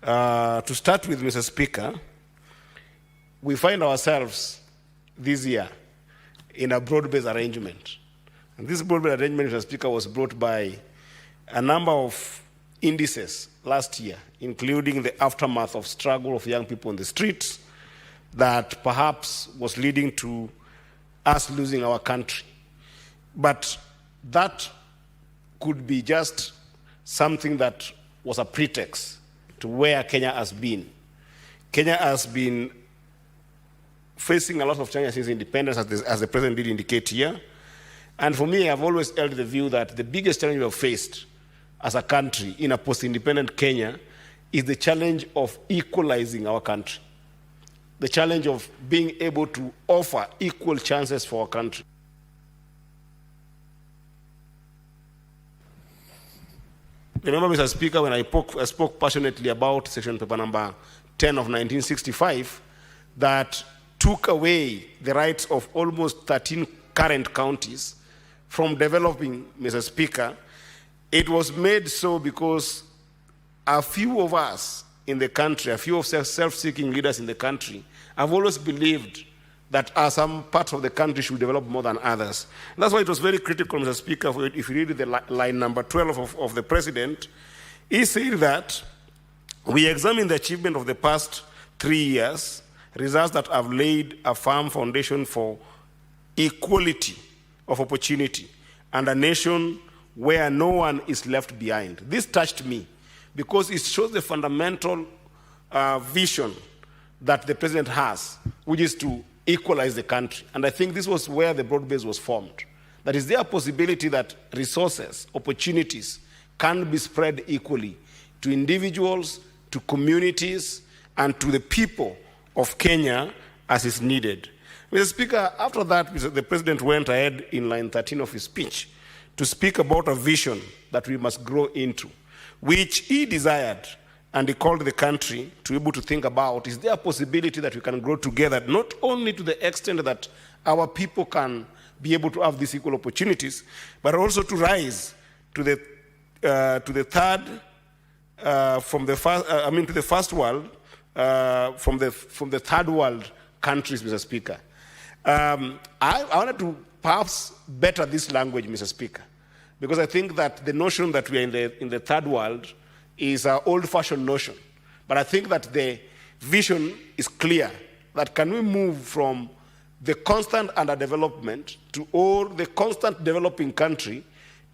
To start with, Mr. Speaker, we find ourselves this year in a broad-based arrangement. And this broad-based arrangement, Mr. Speaker, was brought by a number of indices last year, including the aftermath of struggle of young people on the streets that perhaps was leading to us losing our country. But that could be just something that was a pretext to where Kenya has been. Kenya has been facing a lot of challenges since independence, as the President did indicate here. And for me, I've always held the view that the biggest challenge we have faced as a country in a post-independent Kenya is the challenge of equalizing our country, the challenge of being able to offer equal chances for our country. Remember, Mr. Speaker, when I spoke passionately about Section Paper number 10 of 1965, that took away the rights of almost 13 current counties from developing, Mr. Speaker. It was made so because a few of us in the country, a few of self-seeking leaders in the country, have always believed that some parts of the country should develop more than others. And that's why it was very critical, Mr. Speaker, if you read the line number 12 of the President, he said that we examine the achievement of the past 3 years, results that have laid a firm foundation for equality of opportunity and a nation where no one is left behind. This touched me because it shows the fundamental vision that the President has, which is to equalize the country. And I think this was where the broad base was formed. That is there a possibility that resources, opportunities can be spread equally to individuals, to communities, and to the people of Kenya as is needed. Mr. Speaker, after that, the President went ahead in line 13 of his speech to speak about a vision that we must grow into, which he desired and he called the country to be able to think about, is there a possibility that we can grow together, not only to the extent that our people can be able to have these equal opportunities, but also to rise to the third, from the first, to the first world, from the third world countries, Mr. Speaker. I wanted to perhaps better this language, Mr. Speaker, because I think that the notion that we are in the third world is an old-fashioned notion. But I think that the vision is clear, that can we move from the constant underdevelopment to or the constant developing country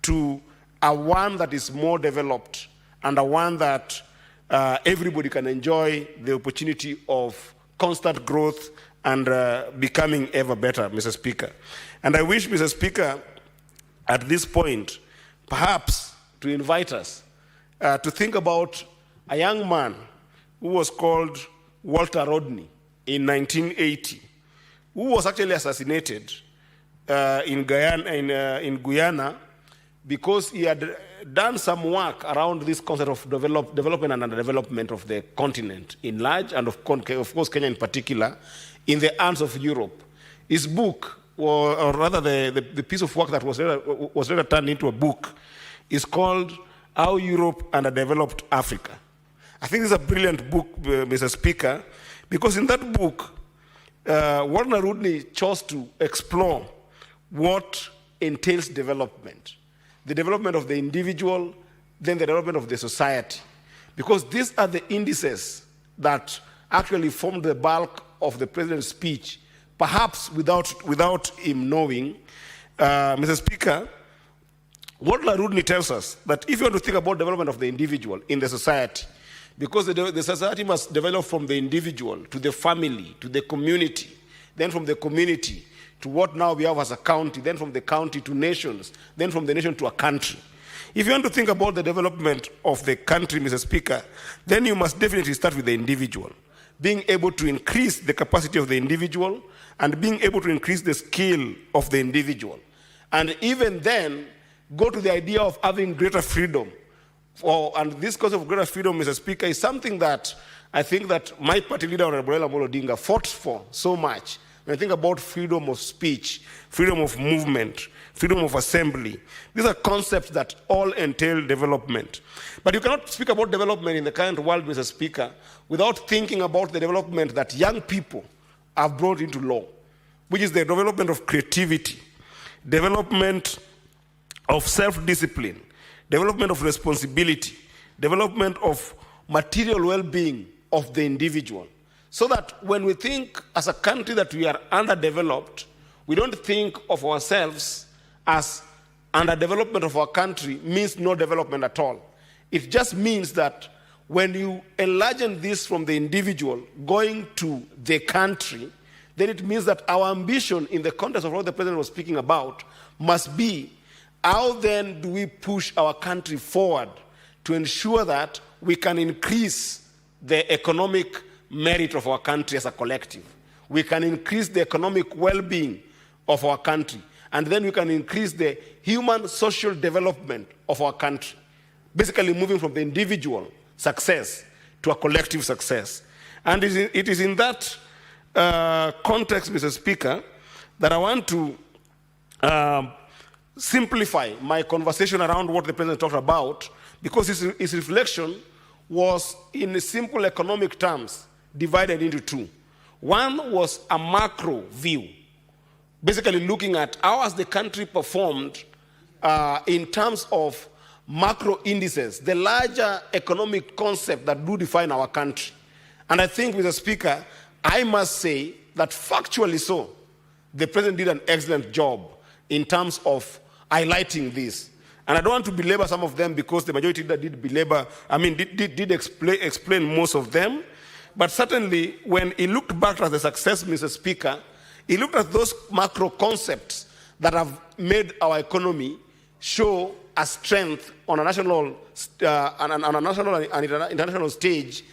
to a one that is more developed and a one that everybody can enjoy the opportunity of constant growth and becoming ever better, Mr. Speaker. And I wish, Mr. Speaker, at this point, perhaps to invite us to think about a young man who was called Walter Rodney in 1980, who was actually assassinated in Guyana because he had done some work around this concept of development and underdevelopment of the continent in large, and of course Kenya in particular, in the hands of Europe. His book, or rather the piece of work that was later turned into a book, is called How Europe Underdeveloped Africa. I think this is a brilliant book, Mr. Speaker, because in that book, Warner Rudney chose to explore what entails development. The development of the individual, then the development of the society. Because these are the indices that actually formed the bulk of the president's speech, perhaps without him knowing. Mr. Speaker, Warner Rudney tells us that if you want to think about development of the individual in the society, because the society must develop from the individual to the family, to the community, then from the community to what now we have as a county, then from the county to nations, then from the nation to a country. If you want to think about the development of the country, Mr. Speaker, then you must definitely start with the individual, being able to increase the capacity of the individual and being able to increase the skill of the individual. And even then, go to the idea of having greater freedom. And this concept of greater freedom, Mr. Speaker, is something that I think that my party leader, Honorable Amolo Odinga, fought for so much. When I think about freedom of speech, freedom of movement, freedom of assembly, these are concepts that all entail development. But you cannot speak about development in the current world, Mr. Speaker, without thinking about the development that young people have brought into law, which is the development of creativity, development of self-discipline, development of responsibility, development of material well-being of the individual. So that when we think as a country that we are underdeveloped, we don't think of ourselves as underdevelopment of our country means no development at all. It just means that when you enlarge this from the individual going to the country, then it means that our ambition in the context of what the president was speaking about must be, how then do we push our country forward to ensure that we can increase the economic merit of our country as a collective. We can increase the economic well-being of our country, and then we can increase the human social development of our country, basically moving from the individual success to a collective success. And it is in that context, Mr. Speaker, that I want to simplify my conversation around what the president talked about, because his reflection was in simple economic terms divided into two. One was a macro view, basically looking at how has the country performed in terms of macro indices, the larger economic concept that do define our country. And I think, Mr. Speaker, I must say that factually so, the president did an excellent job in terms of highlighting this. And I don't want to belabor some of them because the majority that did belabor, did explain most of them. But certainly, when he looked back at the success, Mr. Speaker, he looked at those macro concepts that have made our economy show a strength on a national and international stage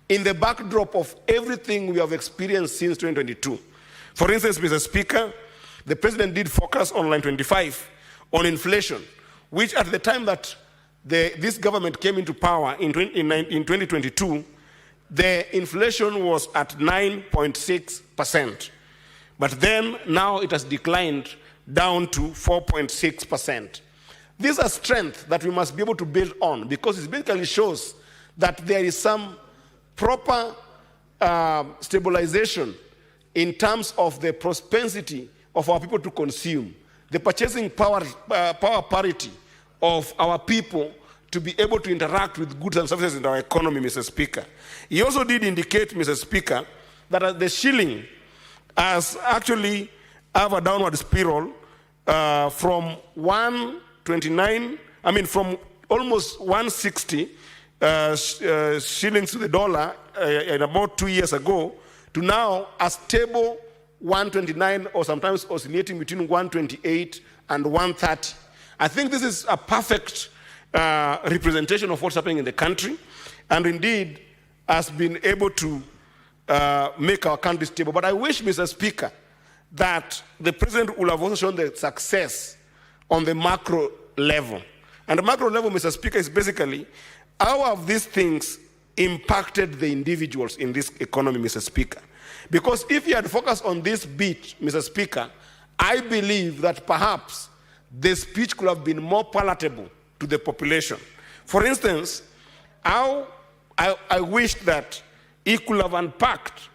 in the backdrop of everything we have experienced since 2022. For instance, Mr. Speaker, the president did focus on line 25 on inflation, which at the time that this government came into power in 2022, the inflation was at 9.6%. But then now it has declined down to 4.6%. These are strengths that we must be able to build on, because it basically shows that there is some proper stabilization in terms of the propensity of our people to consume, the purchasing power parity of our people to be able to interact with goods and services in our economy, Mr. Speaker. He also did indicate, Mr. Speaker, that the shilling has actually have a downward spiral from 129, from almost 160 shillings to the dollar in about 2 years ago, to now a stable 129, or sometimes oscillating between 128 and 130. I think this is a perfect representation of what's happening in the country, and indeed has been able to make our country stable. But I wish, Mr. Speaker, that the president would have also shown the success on the macro level. And the macro level, Mr. Speaker, is basically how have these things impacted the individuals in this economy, Mr. Speaker? Because if you had focused on this bit, Mr. Speaker, I believe that perhaps the speech could have been more palatable to the population. For instance, how I wish that he could have unpacked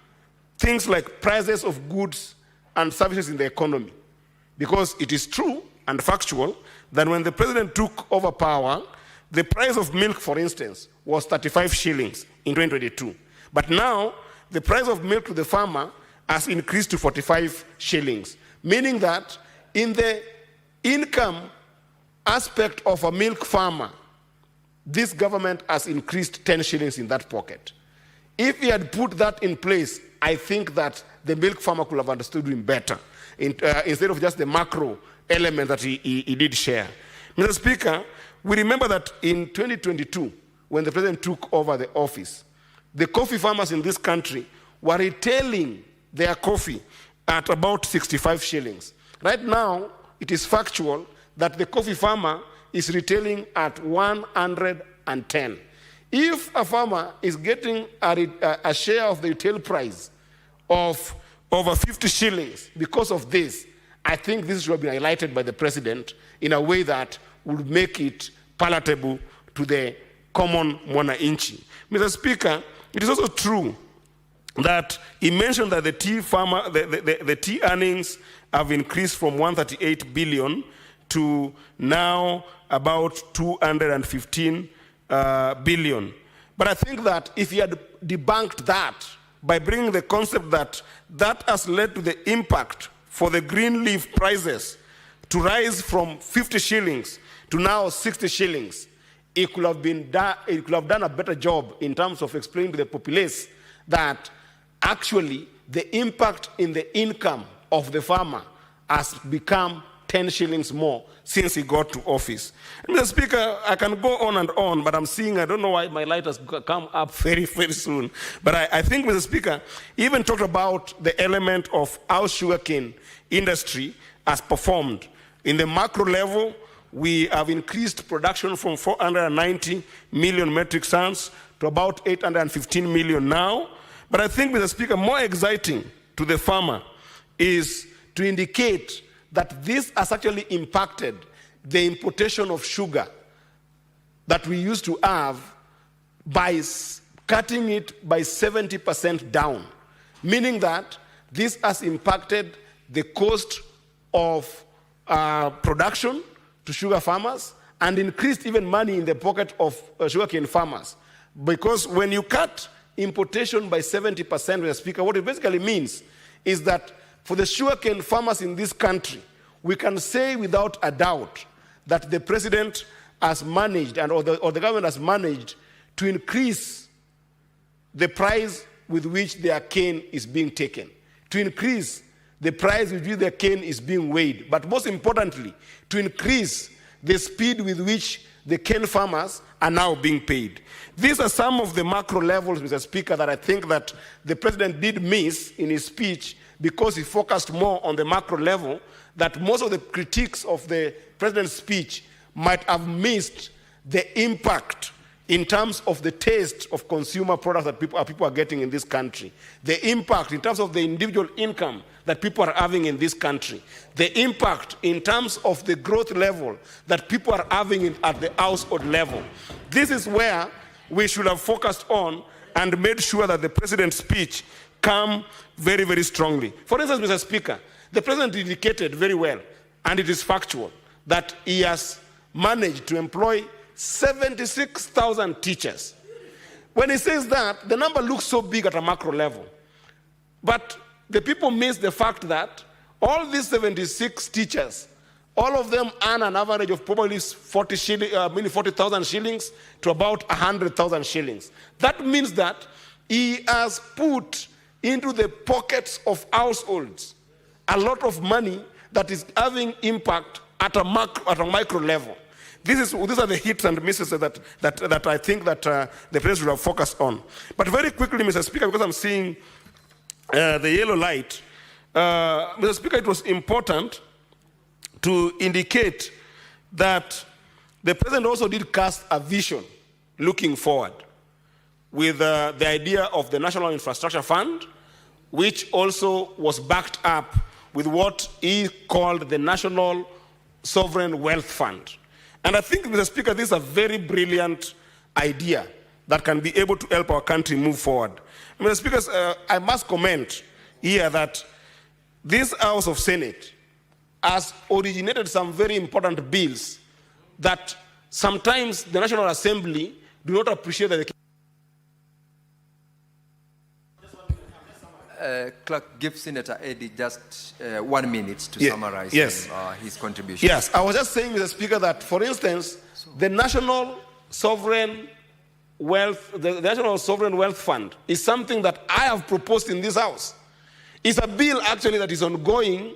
things like prices of goods and services in the economy. Because it is true and factual that when the president took over power, the price of milk, for instance, was 35 shillings in 2022. But now, the price of milk to the farmer has increased to 45 shillings, meaning that in the income aspect of a milk farmer, this government has increased 10 shillings in that pocket. If he had put that in place, I think that the milk farmer could have understood him better, instead of just the macro element that he did share. Mr. Speaker, we remember that in 2022, when the president took over the office, the coffee farmers in this country were retailing their coffee at about 65 shillings. Right now, it is factual that the coffee farmer is retailing at 110. If a farmer is getting a share of the retail price of over 50 shillings because of this, I think this should have been highlighted by the president in a way that would make it palatable to the common mwananchi. Mr. Speaker, it is also true that he mentioned that the tea earnings have increased from 138 billion to now about 215 billion. But I think that if he had debunked that by bringing the concept that that has led to the impact for the green leaf prices to rise from 50 shillings to now 60 shillings, it could have done a better job in terms of explaining to the populace that actually the impact in the income of the farmer has become 10 shillings more since he got to office. Mr. Speaker, I can go on, but I'm seeing, I don't know why my light has come up very, very soon. But I think, Mr. Speaker, even talked about the element of how sugarcane industry has performed. In the macro level, we have increased production from 490 million metric tons to about 815 million now. But I think, Mr. Speaker, more exciting to the farmer is to indicate that this has actually impacted the importation of sugar that we used to have by cutting it by 70% down, meaning that this has impacted the cost of production to sugar farmers and increased even money in the pocket of sugarcane farmers. Because when you cut importation by 70%, Mr. Speaker, what it basically means is that for the sugarcane farmers in this country, we can say without a doubt that the president has managed, or the government has managed to increase the price with which their cane is being taken, to increase the price with which their cane is being weighed, but most importantly, to increase the speed with which the cane farmers are now being paid. These are some of the macro levels, Mr. Speaker, that I think that the president did miss in his speech because he focused more on the macro level, that most of the critiques of the president's speech might have missed the impact in terms of the taste of consumer products that people are getting in this country, the impact in terms of the individual income that people are having in this country, the impact in terms of the growth level that people are having at the household level. This is where we should have focused on and made sure that the president's speech come very, very strongly. For instance, Mr. Speaker, the president indicated very well, and it is factual, that he has managed to employ 76,000 teachers. When he says that, the number looks so big at a macro level. But the people miss the fact that all these 76 teachers, all of them earn an average of probably 40,000 shillings to about 100,000 shillings. That means that he has put into the pockets of households a lot of money that is having impact at a micro level. These are the hits and misses that I think that the president should have focused on. But very quickly, Mr. Speaker, because I'm seeing the yellow light, Mr. Speaker, it was important to indicate that The president also did cast a vision looking forward with the idea of the National Infrastructure Fund, which also was backed up with what he called the National Sovereign Wealth Fund. And I think, Mr. Speaker, this is a very brilliant idea that can be able to help our country move forward. Mr. Speaker, I must comment here that this House of Senate has originated some very important bills that sometimes the National Assembly do not appreciate that they Clerk, give Senator Eddie just 1 minute to summarize his contribution. Yes, I was just saying, Mr. Speaker, that, for instance, the National Sovereign Wealth Fund is something that I have proposed in this House. It's a bill, actually, that is ongoing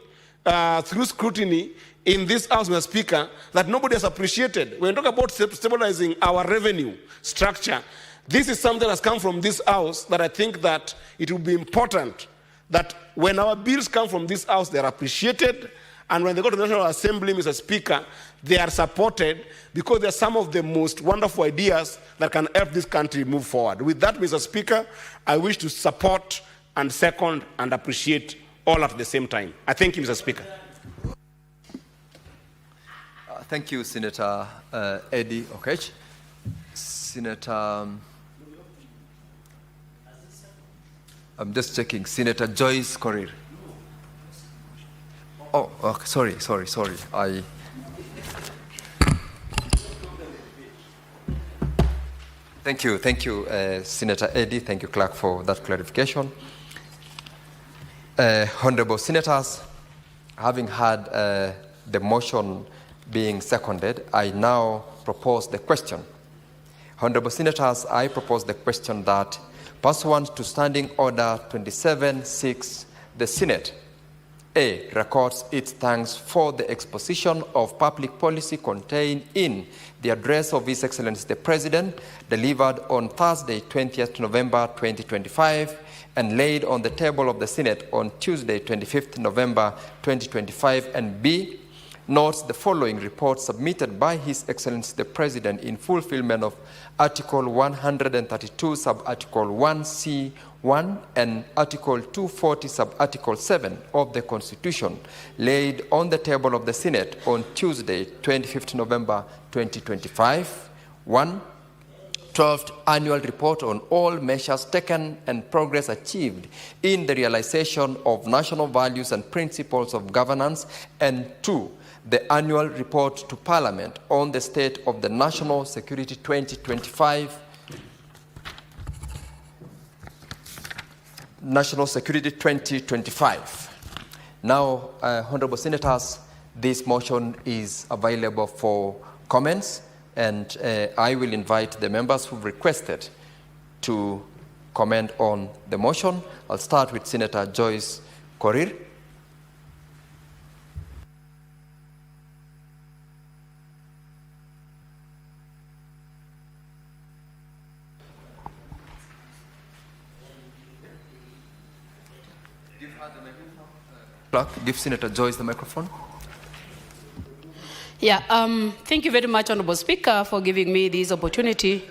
through scrutiny in this House, Mr. Speaker, that nobody has appreciated. When we talk about stabilizing our revenue structure, this is something that has come from this House that I think that it will be important that when our bills come from this House, they are appreciated, and when they go to the National Assembly, Mr. Speaker, they are supported because they are some of the most wonderful ideas that can help this country move forward. With that, Mr. Speaker, I wish to support and second and appreciate all at the same time. I thank you, Mr. Speaker. Thank you, Senator Eddie Okech. Senator, I'm just checking, Senator Joyce Korir. Oh, okay, sorry. Thank you, Senator Eddie. Thank you, Clerk, for that clarification. Honorable Senators, having had the motion being seconded, I now propose the question. Honorable Senators, I propose the question that, pursuant to Standing Order 27.6, the Senate, A, records its thanks for the exposition of public policy contained in the address of His Excellency the President, delivered on Thursday, 20th November 2025, and laid on the table of the Senate on Tuesday, 25th November 2025, and B, notes the following report submitted by His Excellency the President in fulfillment of Article 132, Sub-Article 1C1 and Article 240, Sub-Article 7 of the Constitution, laid on the table of the Senate on Tuesday, 25th November 2025. 1. 12th Annual Report on all measures taken and progress achieved in the realization of national values and principles of governance, and 2. The Annual Report to Parliament on the state of the national security 2025. National Security 2025. Now, Honorable Senators, this motion is available for comments, and I will invite the members who've requested to comment on the motion. I'll start with Senator Joyce Korir. Clerk, give Senator Joyce the microphone. Thank you very much, Honorable Speaker, for giving me this opportunity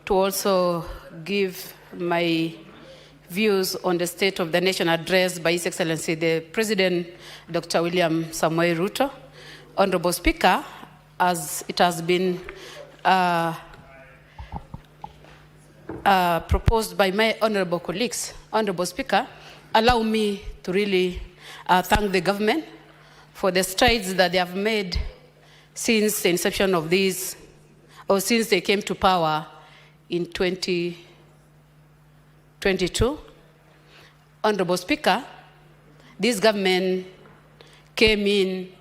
to also give my views on the state of the nation addressed by His Excellency the President, Dr. William Samoei Ruto. Honorable Speaker, as it has been proposed by my honorable colleagues, Honorable Speaker, allow me to really thank the government for the strides that they have made since the inception of these, or since they came to power in 2022. Honorable Speaker, this government came in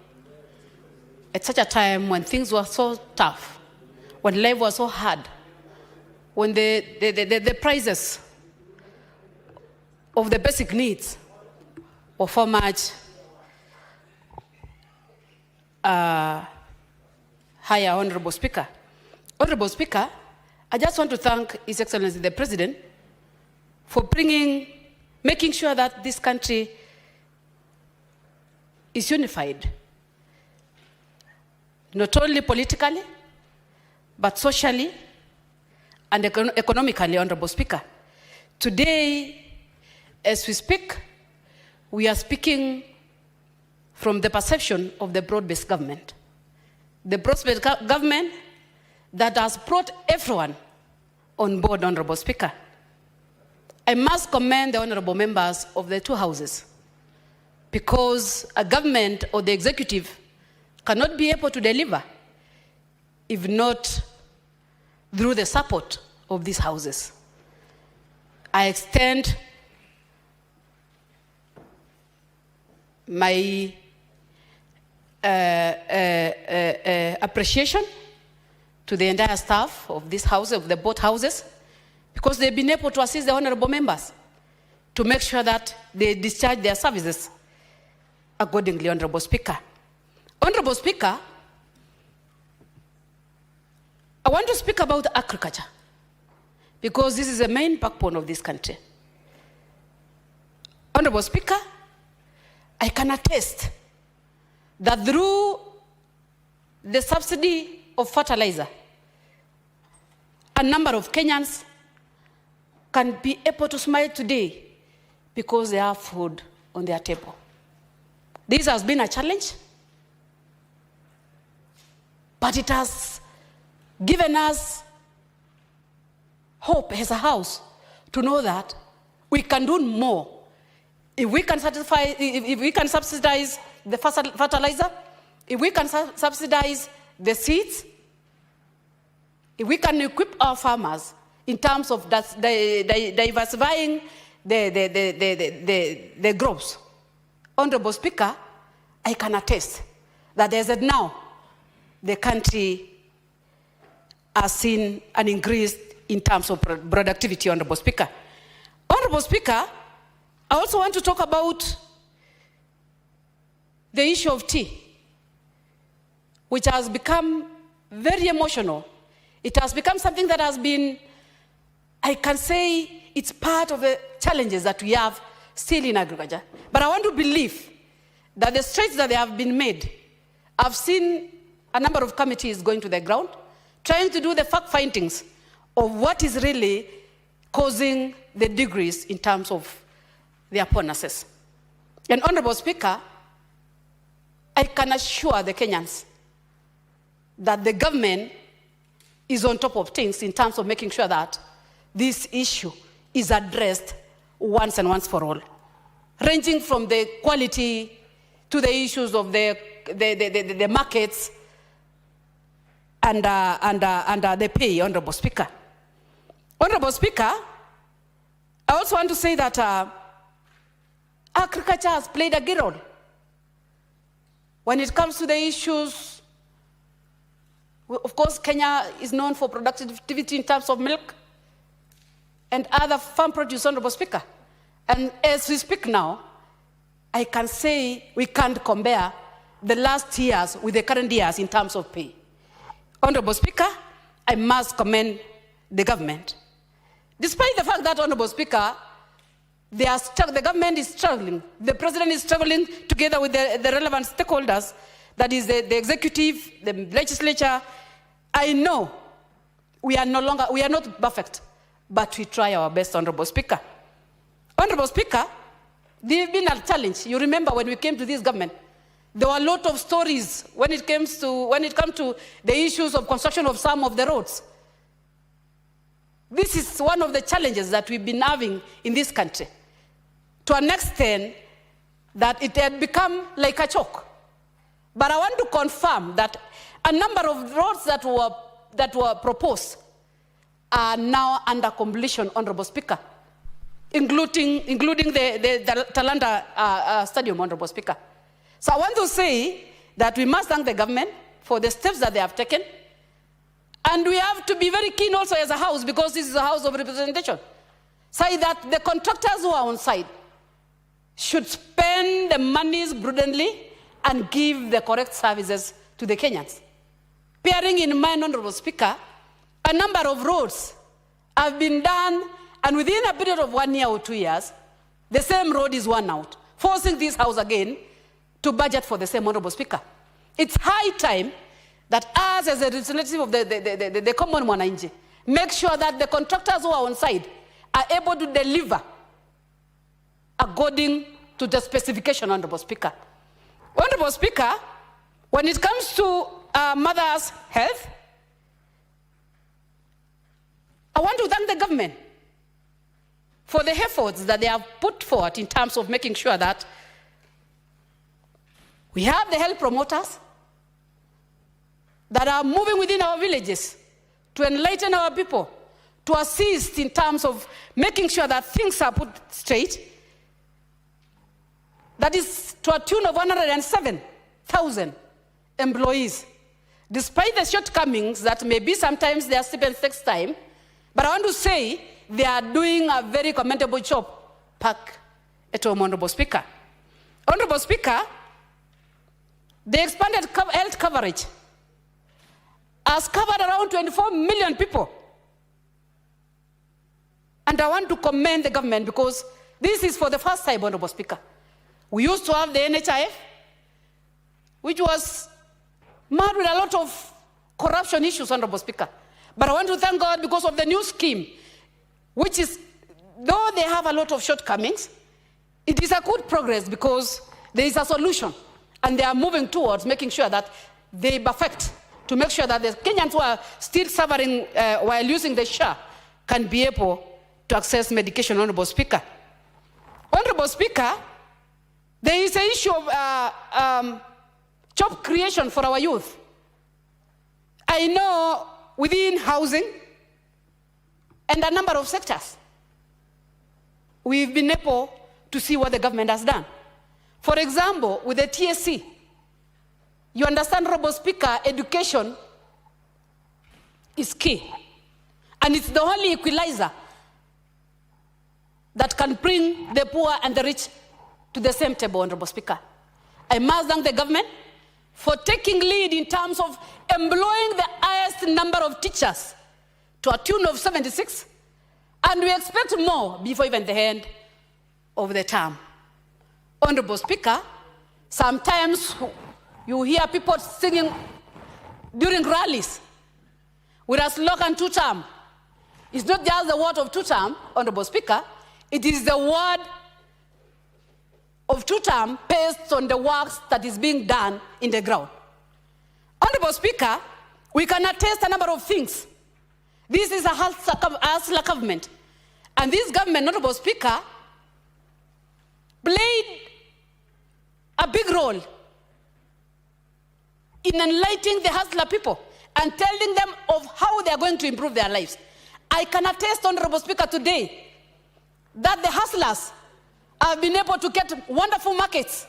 at such a time when things were so tough, when life was so hard, when the prices of the basic needs were so much higher. Honorable Speaker. Honorable Speaker, I just want to thank His Excellency the President for making sure that this country is unified, not only politically, but socially and economically, Honorable Speaker. Today, as we speak, we are speaking from the perception of the broad-based government. The broad-based government that has brought everyone on board, Honorable Speaker. I must commend the honorable members of the two houses, because a government or the executive cannot be able to deliver if not through the support of these houses. I extend my appreciation to the entire staff of this house, of the both houses, because they've been able to assist the honorable members to make sure that they discharge their services accordingly, Honorable Speaker. Honorable Speaker, I want to speak about agriculture, because this is the main backbone of this country. Honorable Speaker, I can attest that through the subsidy of fertilizer, a number of Kenyans can be able to smile today because they have food on their table. This has been a challenge, but it has given us hope as a house to know that we can do more. If we can if we can subsidize the fertilizer, if we can subsidize the seeds, if we can equip our farmers in terms of diversifying the crops. Honorable Speaker, I can attest that as of now, the country has seen an increase in terms of productivity, Honorable Speaker. Honorable Speaker, I also want to talk about the issue of tea, which has become very emotional. It has become something that has been, I can say, it's part of the challenges that we have still in agriculture. But I want to believe that the strides that they have been made, I've seen a number of committees going to the ground, trying to do the fact findings of what is really causing the decrease in terms of their bonuses. And Honorable Speaker, I can assure the Kenyans that the government is on top of things in terms of making sure that this issue is addressed once and once for all, ranging from the quality to the issues of the markets and the pay, Honorable Speaker. Honorable Speaker, I also want to say that agriculture has played a key role when it comes to the issues. Of course, Kenya is known for productivity in terms of milk and other farm produce, Honorable Speaker. And as we speak now, I can say we can't compare the last years with the current years in terms of pay. Honorable Speaker, I must commend the government. Despite the fact that, Honorable Speaker, the government is struggling, the president is struggling together with the relevant stakeholders, that is the executive, the legislature. I know we are not perfect, but we try our best, Honorable Speaker. Honorable Speaker, there have been a challenge. You remember when we came to this government, there were a lot of stories when it comes to the issues of construction of some of the roads. This is one of the challenges that we've been having in this country, to an extent that it had become like a joke. But I want to confirm that a number of roads that were proposed are now under completion, Honorable Speaker, including the Talanta Stadium, Honorable Speaker. So I want to say that we must thank the government for the steps that they have taken. And we have to be very keen also as a house, because this is a house of representation, say that the contractors who are on site should spend the monies prudently and give the correct services to the Kenyans. Bearing in mind, Honorable Speaker, a number of roads have been done, and within a period of 1 year or 2 years, the same road is worn out, forcing this house again to budget for the same, Honorable Speaker. It's high time that us as a representative of the common mwananchi, make sure that the contractors who are on site are able to deliver according to the specification, Honorable Speaker. Honorable Speaker, when it comes to mothers' health, I want to thank the government for the efforts that they have put forth in terms of making sure that we have the health promoters that are moving within our villages to enlighten our people, to assist in terms of making sure that things are put straight. That is to a tune of 107,000 employees. Despite the shortcomings that maybe sometimes their stipend takes time, but I want to say they are doing a very commendable job back at home, Honorable Speaker. Honorable Speaker, the expanded health coverage has covered around 24 million people. And I want to commend the government because this is for the first time, Honorable Speaker. We used to have the NHIF, which was marred with a lot of corruption issues, Honorable Speaker. But I want to thank God because of the new scheme, which is, though they have a lot of shortcomings, it is a good progress because there is a solution. And they are moving towards making sure that they perfect to make sure that the Kenyans who are still suffering while using the SHA can be able to access medication, Honorable Speaker. Honorable Speaker, there is an issue of job creation for our youth. I know within housing and a number of sectors, we've been able to see what the government has done. For example, with the TSC, you understand, Honorable Speaker, education is key. And it's the only equalizer that can bring the poor and the rich to the same table, Honorable Speaker. I must thank the government for taking lead in terms of employing the highest number of teachers to a tune of 76. And we expect more before even the end of the term. Honorable Speaker, sometimes you hear people singing during rallies, whereas slogan two-term is not just the word of two-term, Honorable Speaker, it is the word of two-term based on the works that is being done in the ground. Honorable Speaker, we can attest a number of things. This is a hustler government. And this government, Honorable Speaker, played a big role in enlightening the hustler people and telling them of how they are going to improve their lives. I can attest, Honorable Speaker, today that the hustlers have been able to get wonderful markets.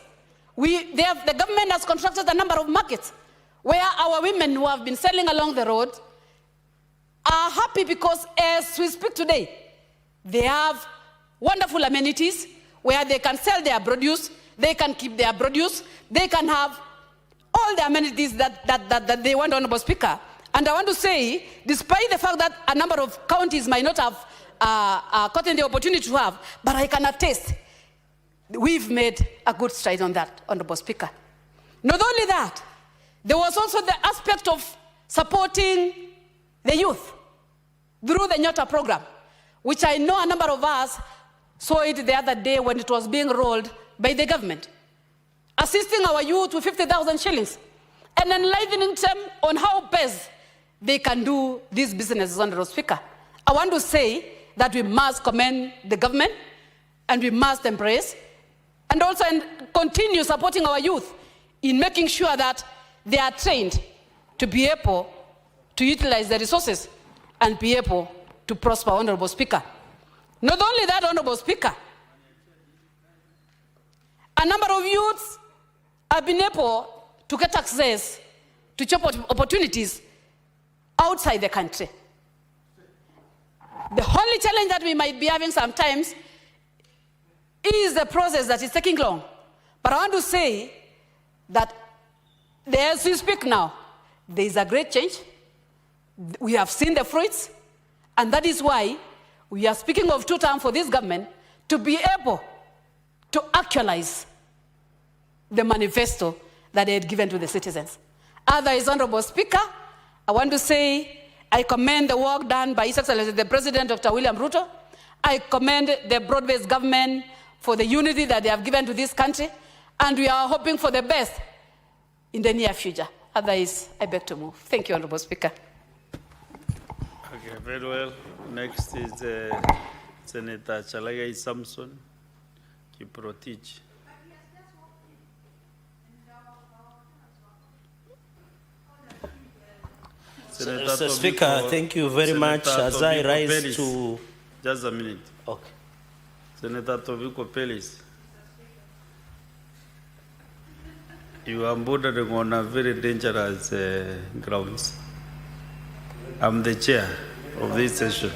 The government has constructed a number of markets where our women who have been selling along the road are happy because as we speak today, they have wonderful amenities where they can sell their produce, they can keep their produce, they can have all the amenities that they want, Honorable Speaker. And I want to say, despite the fact that a number of counties might not have gotten the opportunity to have, but I can attest, we've made a good stride on that, Honorable Speaker. Not only that, there was also the aspect of supporting the youth through the Nyota program, which I know a number of us saw it the other day when it was being rolled by the government, assisting our youth with 50,000 shillings and enlightening them on how best they can do these businesses, Honorable Speaker. I want to say that we must commend the government and we must embrace and also continue supporting our youth in making sure that they are trained to be able to utilize the resources and be able to prosper, Honorable Speaker. Not only that, Honorable Speaker, a number of youths have been able to get access to job opportunities outside the country. The only challenge that we might be having sometimes is the process that is taking long. But I want to say that as we speak now, there is a great change. We have seen the fruits, and that is why we are speaking of two-term for this government to be able to actualize the manifesto that they had given to the citizens. Otherwise, Honorable Speaker, I want to say I commend the work done by His Excellency the President, Dr. William Ruto. I commend the broad-based government for the unity that they have given to this country, and we are hoping for the best in the near future. Otherwise, I beg to move. Thank you, Honorable Speaker. Okay, very well. Next is Senator Chalagai Samson Kiprotich. Mr. Speaker, thank you very much. As I rise to... Just a minute. Okay. Senator Toviko Pelis. You are bordering on a very dangerous grounds. I'm the chair of this session.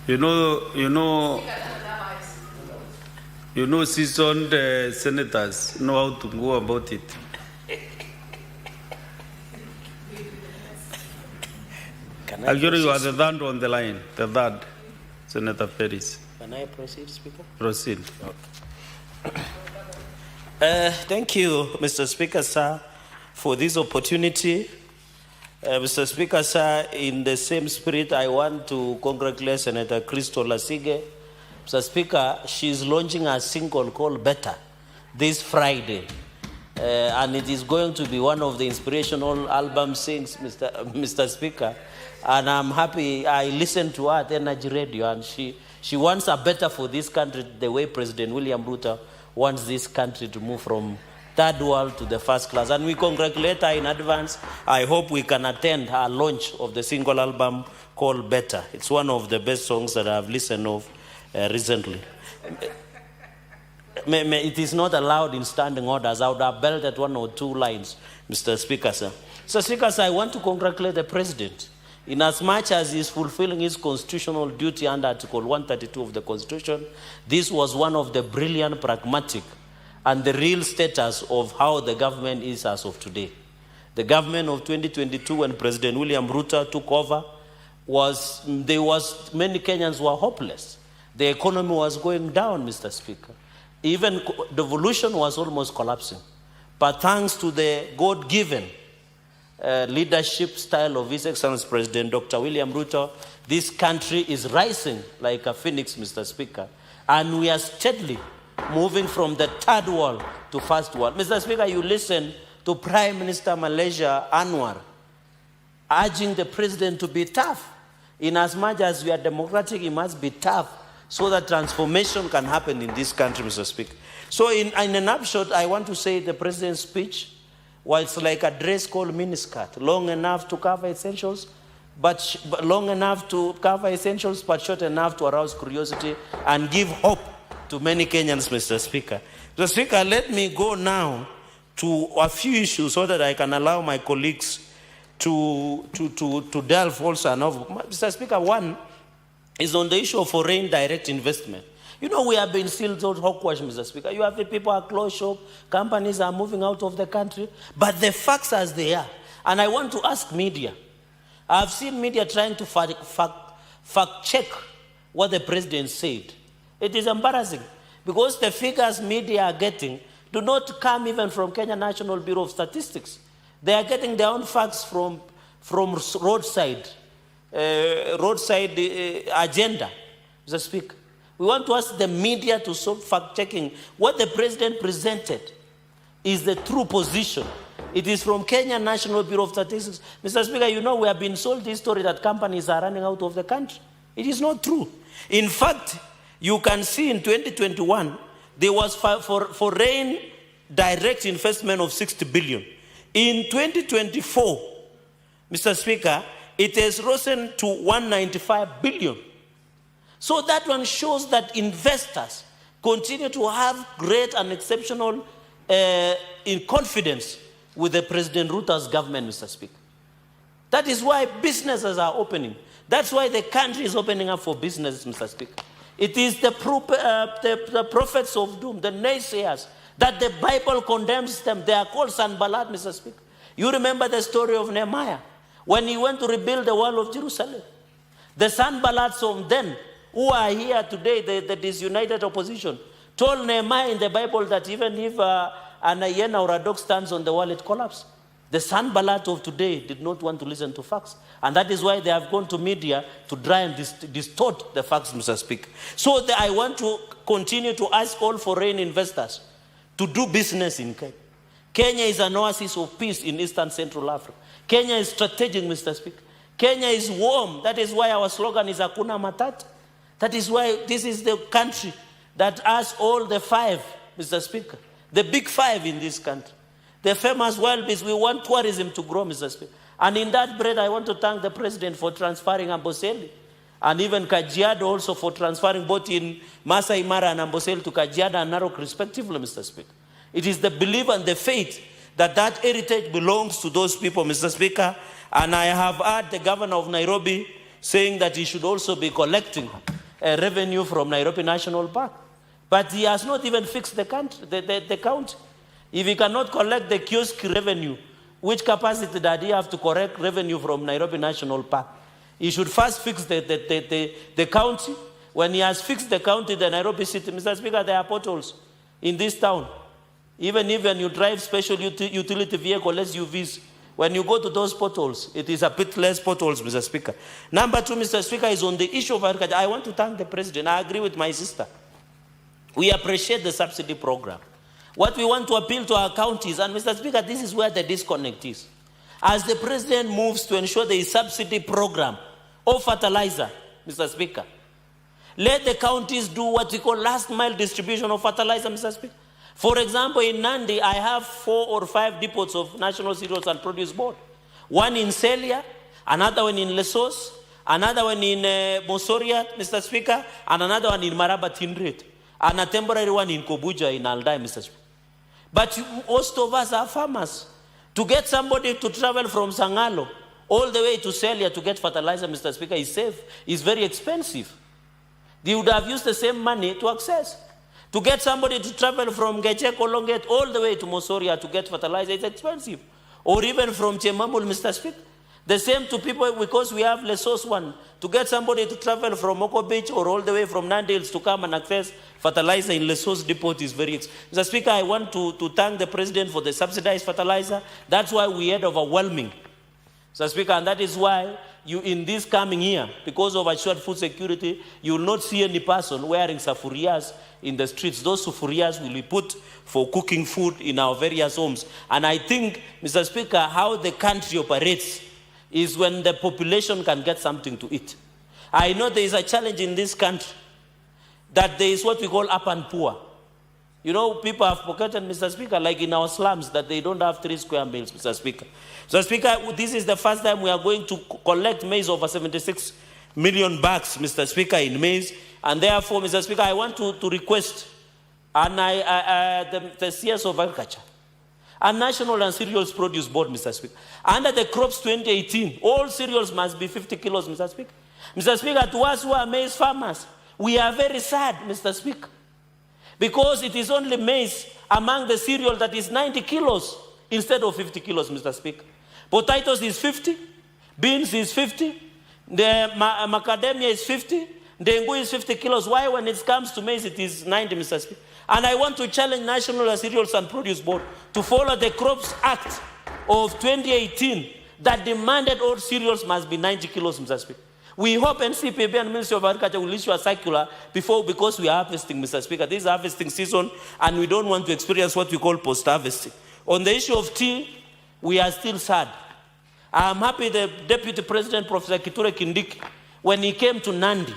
You know, seasoned senators know how to go about it. Actually, you are the third on the line, the third, Senator Peris. Can I proceed, Speaker? Proceed. Okay. Thank you, Mr. Speaker, sir, for this opportunity. Mr. Speaker, sir, in the same spirit, I want to congratulate Senator Crystal Lasige. Mr. Speaker, she's launching a single called Better this Friday. And it is going to be one of the inspirational album sings, Mr. Speaker. And I'm happy I listened to her at Energy Radio, and she wants a better for this country the way President William Ruto wants this country to move from third world to the first class. And we congratulate her in advance. I hope we can attend her launch of the single album called Better. It's one of the best songs that I've listened of recently. It is not allowed in standing orders. I would have belted one or two lines, Mr. Speaker, sir. So, Speaker, sir, I want to congratulate the President. In as much as he is fulfilling his constitutional duty under Article 132 of the Constitution, this was one of the brilliant, pragmatic, and the real status of how the government is as of today. The government of 2022, when President William Ruto took over, many Kenyans were hopeless. The economy was going down, Mr. Speaker. Even devolution was almost collapsing. But thanks to the God-given leadership style of His Excellency President Dr. William Ruto, this country is rising like a phoenix, Mr. Speaker. And we are steadily moving from the third world to first world. Mr. Speaker, you listen to Prime Minister Malaysia Anwar urging the president to be tough. In as much as we are democratic, he must be tough so that transformation can happen in this country, Mr. Speaker. So in a nutshell, I want to say the president's speech, while it's like a dress called miniskirt, long enough to cover essentials, but short enough to arouse curiosity and give hope to many Kenyans, Mr. Speaker. Mr. Speaker, let me go now to a few issues so that I can allow my colleagues to delve also. Mr. Speaker, one is on the issue of foreign direct investment. You know, we have been still told hawkwash, Mr. Speaker. You have the people are closed shop, companies are moving out of the country, but the facts as they are. And I want to ask media. I've seen media trying to fact check what the president said. It is embarrassing because the figures media are getting do not come even from Kenya National Bureau of Statistics. They are getting their own facts from roadside agenda, Mr. Speaker. We want to ask the media to stop fact-checking. What the president presented is the true position. It is from Kenya National Bureau of Statistics. Mr. Speaker, you know we have been sold this story that companies are running out of the country. It is not true. In fact, you can see in 2021, there was foreign direct investment of 60 billion. In 2024, Mr. Speaker, it has risen to 195 billion. So that one shows that investors continue to have great and exceptional confidence with the President Ruto's government, Mr. Speaker. That is why businesses are opening. That's why the country is opening up for business, Mr. Speaker. It is the prophets of doom, the naysayers, that the Bible condemns them. They are called Sanballat, Mr. Speaker. You remember the story of Nehemiah when he went to rebuild the wall of Jerusalem. The Sanballats from then, who are here today, the disunited opposition, told Nehemiah in the Bible that even if and a yen or a dog stands on the wall, it collapses. The Sanballat of today did not want to listen to facts. And that is why they have gone to media to try and distort the facts, Mr. Speaker. So I want to continue to ask all foreign investors to do business in Kenya. Kenya is an oasis of peace in Eastern Central Africa. Kenya is strategic, Mr. Speaker. Kenya is warm. That is why our slogan is Hakuna Matata. That is why this is the country that has all the five, Mr. Speaker. The big five in this country. The famous wild beasts, we want tourism to grow, Mr. Speaker. And in that bread, I want to thank the President for transferring Amboseli. And even Kajiado also for transferring both in Masai Mara and Amboseli to Kajiado and Narok respectively, Mr. Speaker. It is the belief and the faith that that heritage belongs to those people, Mr. Speaker. And I have heard the governor of Nairobi saying that he should also be collecting revenue from Nairobi National Park. But he has not even fixed the county. If he cannot collect the kiosk revenue, which capacity does he have to collect revenue from Nairobi National Park? He should first fix the county. When he has fixed the county, the Nairobi city, Mr. Speaker, there are potholes in this town. Even when you drive special utility vehicle, SUVs, when you go to those potholes, it is a bit less potholes, Mr. Speaker. Number two, Mr. Speaker, is on the issue of agriculture. I want to thank the President. I agree with my sister. We appreciate the subsidy program. What we want to appeal to our counties, and Mr. Speaker, this is where the disconnect is. As the President moves to ensure there is subsidy program of fertilizer, Mr. Speaker, let the counties do what we call last mile distribution of fertilizer, Mr. Speaker. For example, in Nandi, I have 4 or 5 depots of National Cereals and Produce Board. One in Celia, another one in Lesos, another one in Mosoria, Mr. Speaker, and another one in Maraba Tindret, and a temporary one in Kobuja in Aldai, Mr. Speaker. But most of us are farmers. To get somebody to travel from Sangalo all the way to Celia to get fertilizer, Mr. Speaker, is very expensive. They would have used the same money to access. To get somebody to travel from Gecheko Longet all the way to Mosoria to get fertilizer is expensive. Or even from Chemamul, Mr. Speaker. The same to people, because we have Lesos one. To get somebody to travel from Moko Beach or all the way from Nandales to come and access fertilizer in Lesos depot is very expensive. Mr. Speaker, I want to thank the President for the subsidized fertilizer. That's why we had overwhelming. Mr. Speaker, and that is why you, in this coming year, because of assured food security, you will not see any person wearing safurias in the streets. Those safurias will be put for cooking food in our various homes. And I think, Mr. Speaker, how the country operates is when the population can get something to eat. I know there is a challenge in this country that there is what we call up and poor. You know, people have forgotten, Mr. Speaker, like in our slums, that they don't have 3 square meals, Mr. Speaker. So, Speaker, this is the first time we are going to collect maize over 76 million bags, Mr. Speaker, in maize. And therefore, Mr. Speaker, I want to request the CS of Agriculture, a National and Cereals Produce Board, Mr. Speaker. Under the crops 2018, all cereals must be 50 kilos, Mr. Speaker. Mr. Speaker, to us who are maize farmers, we are very sad, Mr. Speaker, because it is only maize among the cereal that is 90 kilos instead of 50 kilos, Mr. Speaker. Potatoes is 50, beans is 50, the macadamia is 50, dengu is 50 kilos. Why, when it comes to maize, it is 90, Mr. Speaker? And I want to challenge National Cereals and Produce Board to follow the Crops Act of 2018 that demanded all cereals must be 90 kilos, Mr. Speaker. We hope NCPB and Ministry of Agriculture will issue a circular because we are harvesting, Mr. Speaker. This is harvesting season, and we don't want to experience what we call post-harvesting. On the issue of tea, we are still sad. I'm happy the Deputy President, Professor Kithure Kindiki, when he came to Nandi,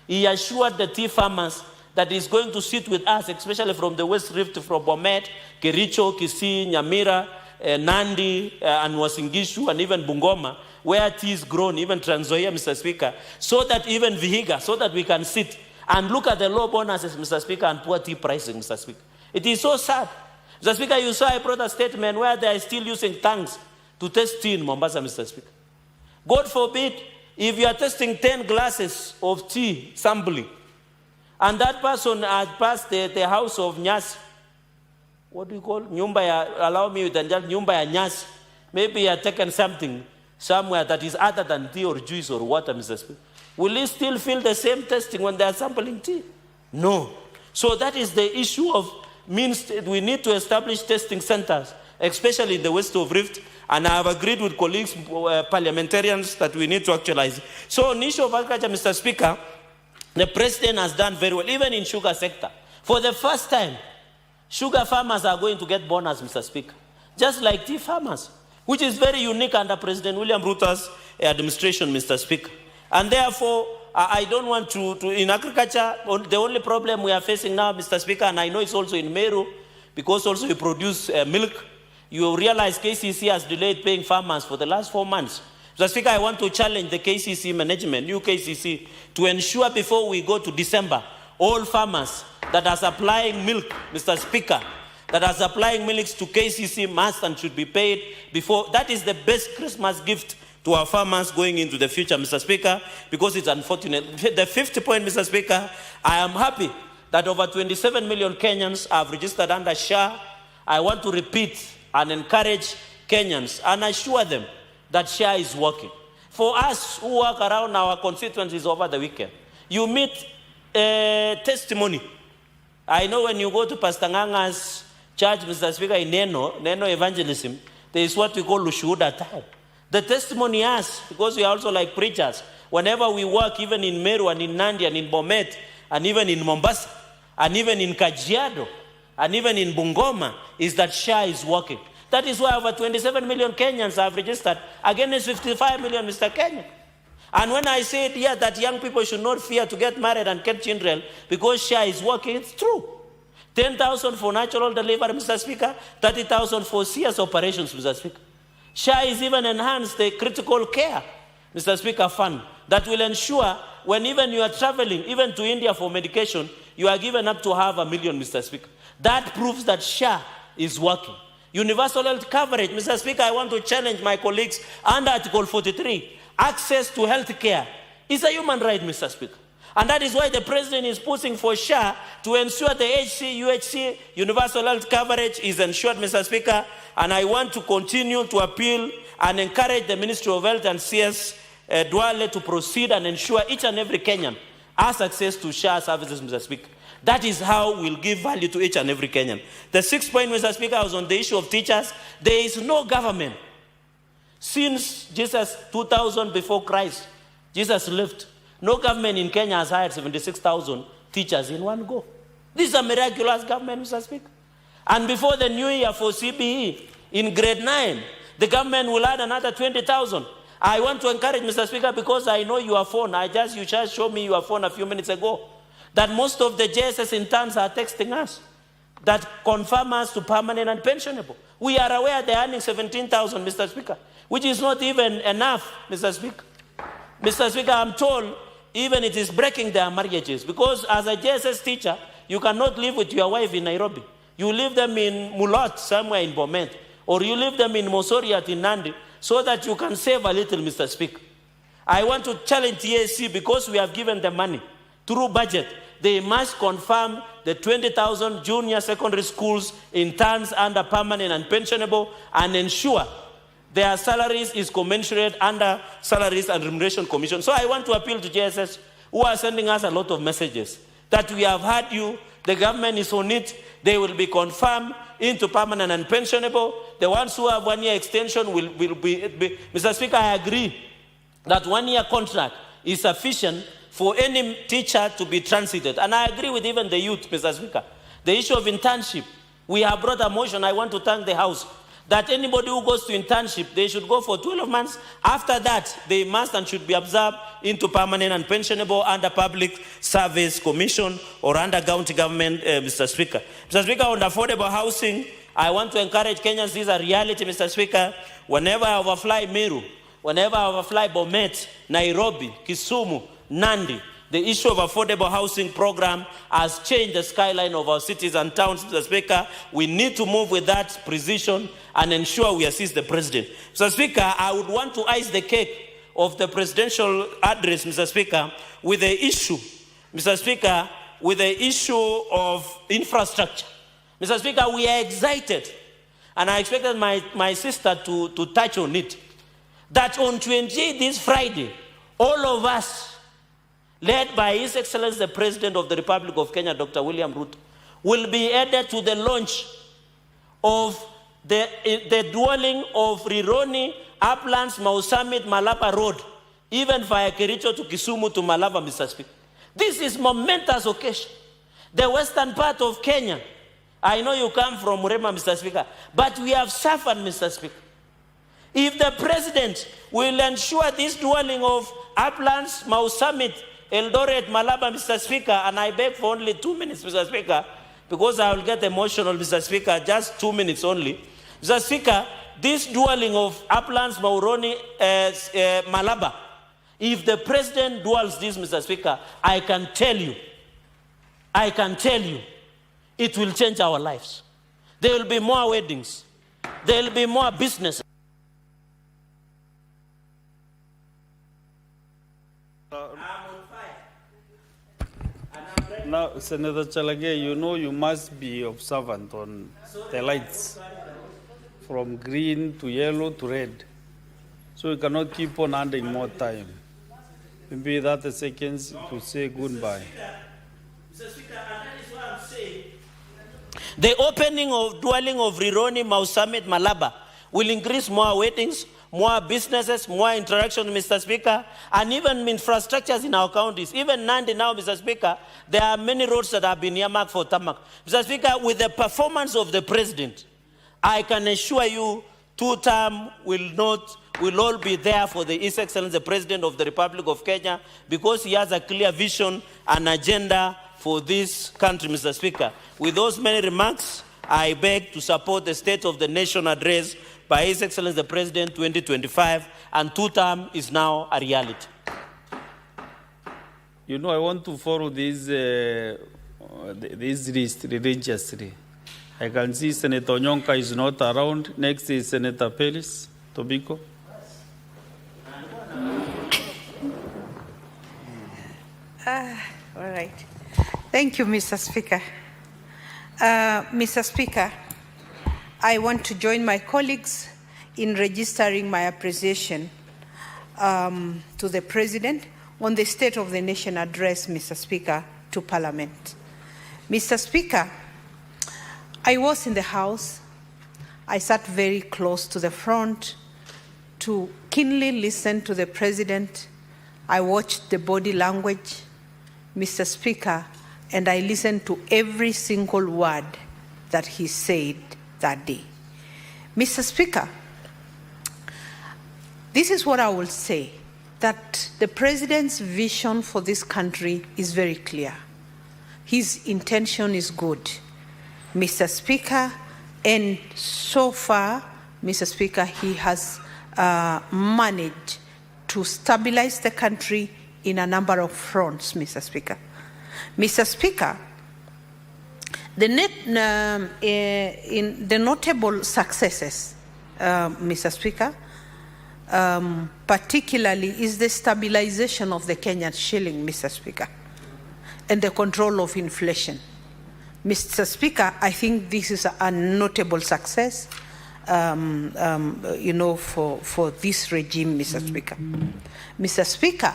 he assured the tea farmers that he's going to sit with us, especially from the West Rift, from Bomet, Kericho, Kisii, Nyamira, Nandi, and Wasingishu, and even Bungoma, where tea is grown, even Trans Nzoia, Mr. Speaker, so that even Vihiga, so that we can sit and look at the low bonuses, Mr. Speaker, and poor tea pricing, Mr. Speaker. It is so sad. Mr. Speaker, you saw I brought a statement where they are still using tanks to test tea in Mombasa, Mr. Speaker. God forbid, if you are testing 10 glasses of tea sampling, and that person has passed the house of Nyasi, what do you call Nyumba ya, allow me with Nyumba ya Nyasi, maybe you have taken something somewhere that is other than tea or juice or water, Mr. Speaker. Will he still feel the same testing when they are sampling tea? No. So that is the issue of means we need to establish testing centers, especially in the west of Rift, and I have agreed with colleagues, parliamentarians, that we need to actualize. So on the issue of agriculture, Mr. Speaker, the President has done very well, even in sugar sector. For the first time, sugar farmers are going to get bonus, Mr. Speaker, just like tea farmers, which is very unique under President William Ruto's administration, Mr. Speaker. And therefore, I don't want to, in agriculture, the only problem we are facing now, Mr. Speaker, and I know it's also in Meru, because also we produce milk, you realize KCC has delayed paying farmers for the last 4 months. Mr. Speaker, I want to challenge the KCC management, new KCC, to ensure before we go to December, all farmers that are supplying milk, Mr. Speaker, that are supplying milk to KCC must and should be paid before. That is the best Christmas gift to our farmers going into the future, Mr. Speaker, because it's unfortunate. The 50th point, Mr. Speaker, I am happy that over 27 million Kenyans have registered under SHA. I want to repeat and encourage Kenyans and assure them that SHA is working. For us who work around our constituencies over the weekend, you meet testimony. I know when you go to Pastor Nganga's church, Mr. Speaker, in Neno evangelism, there is what we call Lushuhuda time. The testimony has, because we are also like preachers, whenever we work, even in Meru and in Nandi and in Bomet, and even in Mombasa, and even in Kajiado, and even in Bungoma, is that SHA is working. That is why over 27 million Kenyans have registered against 55 million, Mr. Kenya. And when I said here that young people should not fear to get married and get children because SHA is working, it's true. 10,000 for natural delivery, Mr. Speaker, 30,000 for CS operations, Mr. Speaker. SHA is even enhanced the critical care, Mr. Speaker, fund that will ensure when even you are traveling, even to India for medication, you are given up to $500,000, Mr. Speaker. That proves that SHA is working. Universal health coverage, Mr. Speaker, I want to challenge my colleagues under Article 43. Access to health care is a human right, Mr. Speaker. And that is why the President is pushing for SHA to ensure the HC, UHC, universal health coverage is ensured, Mr. Speaker. And I want to continue to appeal and encourage the Ministry of Health and CS Duale to proceed and ensure each and every Kenyan has access to SHA services, Mr. Speaker. That is how we'll give value to each and every Kenyan. The 6th point, Mr. Speaker, was on the issue of teachers. There is no government since Jesus 2000 before Christ, Jesus lived. No government in Kenya has hired 76,000 teachers in one go. This is a miraculous government, Mr. Speaker. And before the new year for CBE, in grade 9, the government will add another 20,000. I want to encourage, Mr. Speaker, because I know your phone. You just showed me your phone a few minutes ago, that most of the JSS interns are texting us that confirm us to permanent and pensionable. We are aware they are earning 17,000, Mr. Speaker, which is not even enough, Mr. Speaker. Mr. Speaker, I'm told even it is breaking their marriages, because as a JSS teacher, you cannot live with your wife in Nairobi. You leave them in Mulot, somewhere in Bomet, or you leave them in Mosoriat in Nandi, so that you can save a little, Mr. Speaker. I want to challenge TAC, because we have given them money through budget. They must confirm the 20,000 junior secondary schools interns under permanent and pensionable and ensure their salaries is commensurate under Salaries and Remuneration Commission. So I want to appeal to JSS, who are sending us a lot of messages, that we have heard you, the government is on it, they will be confirmed into permanent and pensionable. The ones who have 1 year extension will be. Mr. Speaker, I agree that 1 year contract is sufficient for any teacher to be transited. And I agree with even the youth, Mr. Speaker. The issue of internship, we have brought a motion, I want to thank the House, that anybody who goes to internship, they should go for 12 months. After that, they must and should be absorbed into permanent and pensionable under Public Service Commission or under county government, Mr. Speaker. Mr. Speaker, on affordable housing, I want to encourage Kenyans, this is a reality, Mr. Speaker. Whenever I overfly Meru, whenever I overfly Bomet, Nairobi, Kisumu, Nandi, the issue of affordable housing program has changed the skyline of our cities and towns, Mr. Speaker. We need to move with that precision and ensure we assist the President. Mr. Speaker, I would want to ice the cake of the presidential address, Mr. Speaker, with the issue, Mr. Speaker, with the issue of infrastructure. Mr. Speaker, we are excited, and I expected my sister to touch on it, that on 28 this Friday, all of us, led by His Excellency the President of the Republic of Kenya, Dr. William Ruto, will be added to the launch of the dwelling of Rironi, Uplands, Mau Summit, Malaba Road, even via Kericho to Kisumu to Malava, Mr. Speaker. This is momentous occasion. The western part of Kenya, I know you come from Murema, Mr. Speaker, but we have suffered, Mr. Speaker. If the president will ensure this dwelling of Uplands, Mau Summit, Eldoret, Malaba, Mr. Speaker, and I beg for only 2 minutes, Mr. Speaker, because I will get emotional, Mr. Speaker, just 2 minutes only. Mr. Speaker, this dwelling of Uplands, Mauroni, Malaba, if the president dwells this, Mr. Speaker, I can tell you, it will change our lives. There will be more weddings. There will be more business. Now, Senator Chalage, you know you must be observant on the lights from green to yellow to red. So you cannot keep on adding more time. Maybe 30 seconds to say goodbye. Mr. Speaker, and that is what I'm saying. The opening of dwelling of Rironi, Mau Summit, Malaba will increase more weddings, more businesses, more interaction, Mr. Speaker, and even infrastructures in our counties. Even Nandi now, Mr. Speaker, there are many roads that have been earmarked for tarmac. Mr. Speaker, with the performance of the president, I can assure you 2-term will all be there for the His Excellency, the President of the Republic of Kenya, because he has a clear vision and agenda for this country, Mr. Speaker. With those many remarks, I beg to support the State of the Nation address by His Excellency the President 2025, and 2-term is now a reality. You know, I want to follow this list religiously. I can see Senator Nyonka is not around. Next is Senator Pelis Tobiko. All right. Thank you, Mr. Speaker. Mr. Speaker, I want to join my colleagues in registering my appreciation to the President on the State of the Nation address, Mr. Speaker, to Parliament. Mr. Speaker, I was in the House. I sat very close to the front to keenly listen to the President. I watched the body language, Mr. Speaker, and I listened to every single word that he said that day. Mr. Speaker, this is what I will say, that the President's vision for this country is very clear. His intention is good, Mr. Speaker, and so far, Mr. Speaker, he has managed to stabilize the country in a number of fronts, Mr. Speaker. Mr. Speaker, in the notable successes, Mr. Speaker, particularly is the stabilization of the Kenyan shilling, Mr. Speaker, and the control of inflation. Mr. Speaker, I think this is a notable success, you know, for this regime, Mr. Speaker. Mr. Speaker,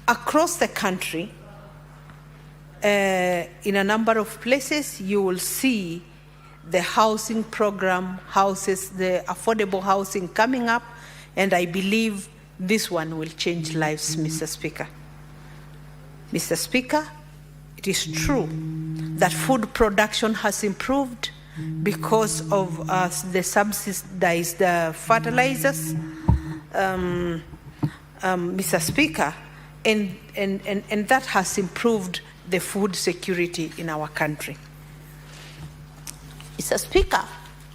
across the country, in a number of places, you will see the housing program, the affordable housing coming up, and I believe this one will change lives, Mr. Speaker. Mr. Speaker, it is true that food production has improved because of the subsidized fertilizers, Mr. Speaker, and that has improved the food security in our country. Mr. Speaker,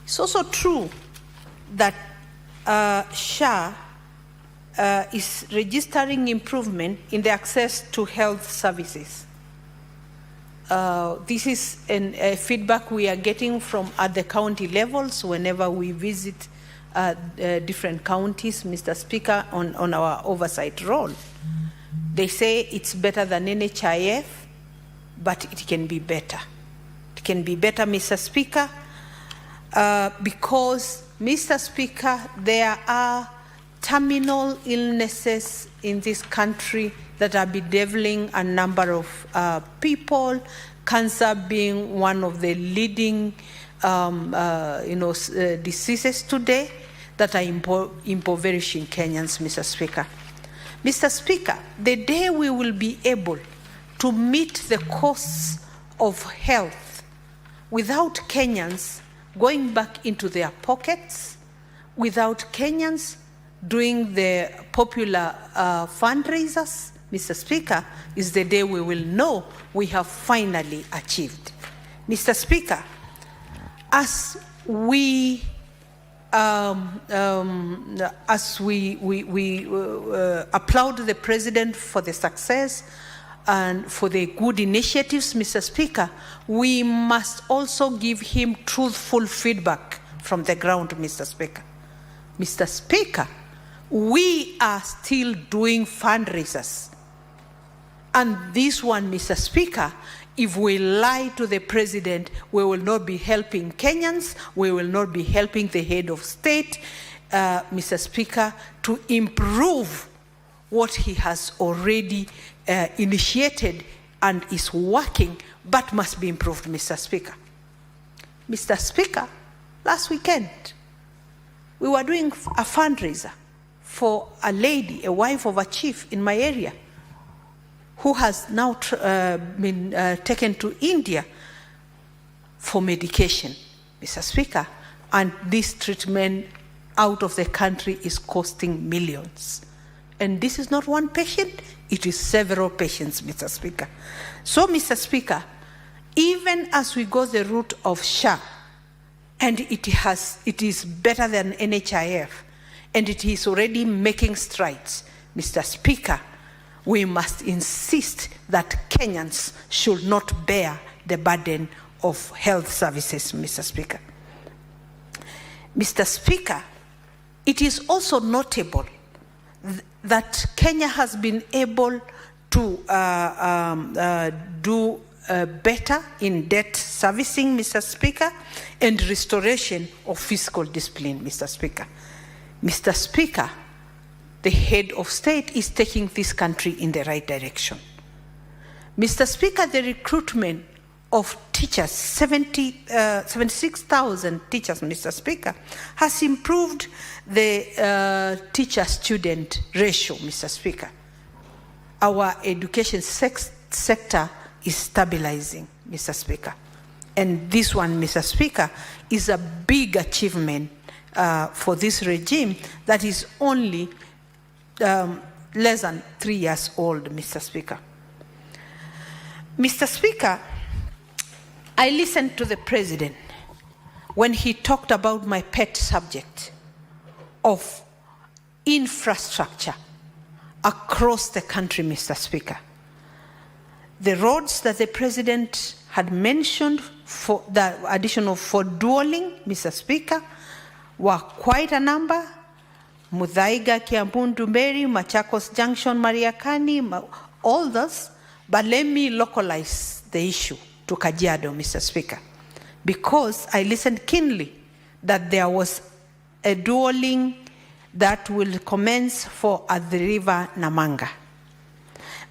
it's also true that SHA is registering improvement in the access to health services. This is a feedback we are getting from at the county levels whenever we visit different counties, Mr. Speaker, on our oversight role. They say it's better than NHIF, but it can be better. It can be better, Mr. Speaker, because, Mr. Speaker, there are terminal illnesses in this country that are bedeviling a number of people, cancer being one of the leading diseases today that are impoverishing Kenyans, Mr. Speaker. Mr. Speaker, the day we will be able to meet the costs of health without Kenyans going back into their pockets, without Kenyans doing the popular fundraisers, Mr. Speaker, is the day we will know we have finally achieved. Mr. Speaker, as we applaud the President for the success and for the good initiatives, Mr. Speaker, we must also give him truthful feedback from the ground, Mr. Speaker. Mr. Speaker, we are still doing fundraisers. And this one, Mr. Speaker, if we lie to the President, we will not be helping Kenyans, we will not be helping the head of state, Mr. Speaker, to improve what he has already initiated and is working, but must be improved, Mr. Speaker. Mr. Speaker, last weekend, we were doing a fundraiser for a lady, a wife of a chief in my area, who has now been taken to India for medication, Mr. Speaker, and this treatment out of the country is costing millions. And this is not one patient, it is several patients, Mr. Speaker. So, Mr. Speaker, even as we go the route of SHA, and it is better than NHIF, and it is already making strides, Mr. Speaker, we must insist that Kenyans should not bear the burden of health services, Mr. Speaker. Mr. Speaker, it is also notable that Kenya has been able to do better in debt servicing, Mr. Speaker, and restoration of fiscal discipline, Mr. Speaker. Mr. Speaker, the head of state is taking this country in the right direction. Mr. Speaker, the recruitment of teachers, 76,000 teachers, Mr. Speaker, has improved the teacher-student ratio, Mr. Speaker. Our education sector is stabilizing, Mr. Speaker. And this one, Mr. Speaker, is a big achievement for this regime that is only less than 3 years old, Mr. Speaker. Mr. Speaker, I listened to the President when he talked about my pet subject of infrastructure across the country, Mr. Speaker. The roads that the President had mentioned for the addition of for dualing, Mr. Speaker, were quite a number. Muthaiga, Kiambu, Ndumberi, Machakos Junction, Mariakani, all those. But let me localize the issue to Kajiado, Mr. Speaker, because I listened keenly that there was a dualing that will commence for at the river Namanga.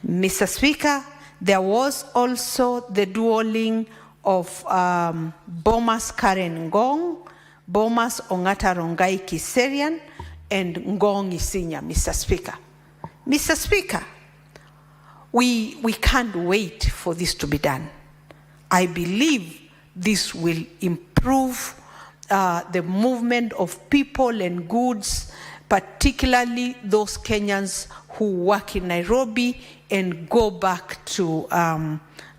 Mr. Speaker, there was also the dualing of Bomas Karen Ngong, Bomas Ongata Rongai Kiserian, and Ngong Isinya, Mr. Speaker. Mr. Speaker, we can't wait for this to be done. I believe this will improve the movement of people and goods, particularly those Kenyans who work in Nairobi and go back to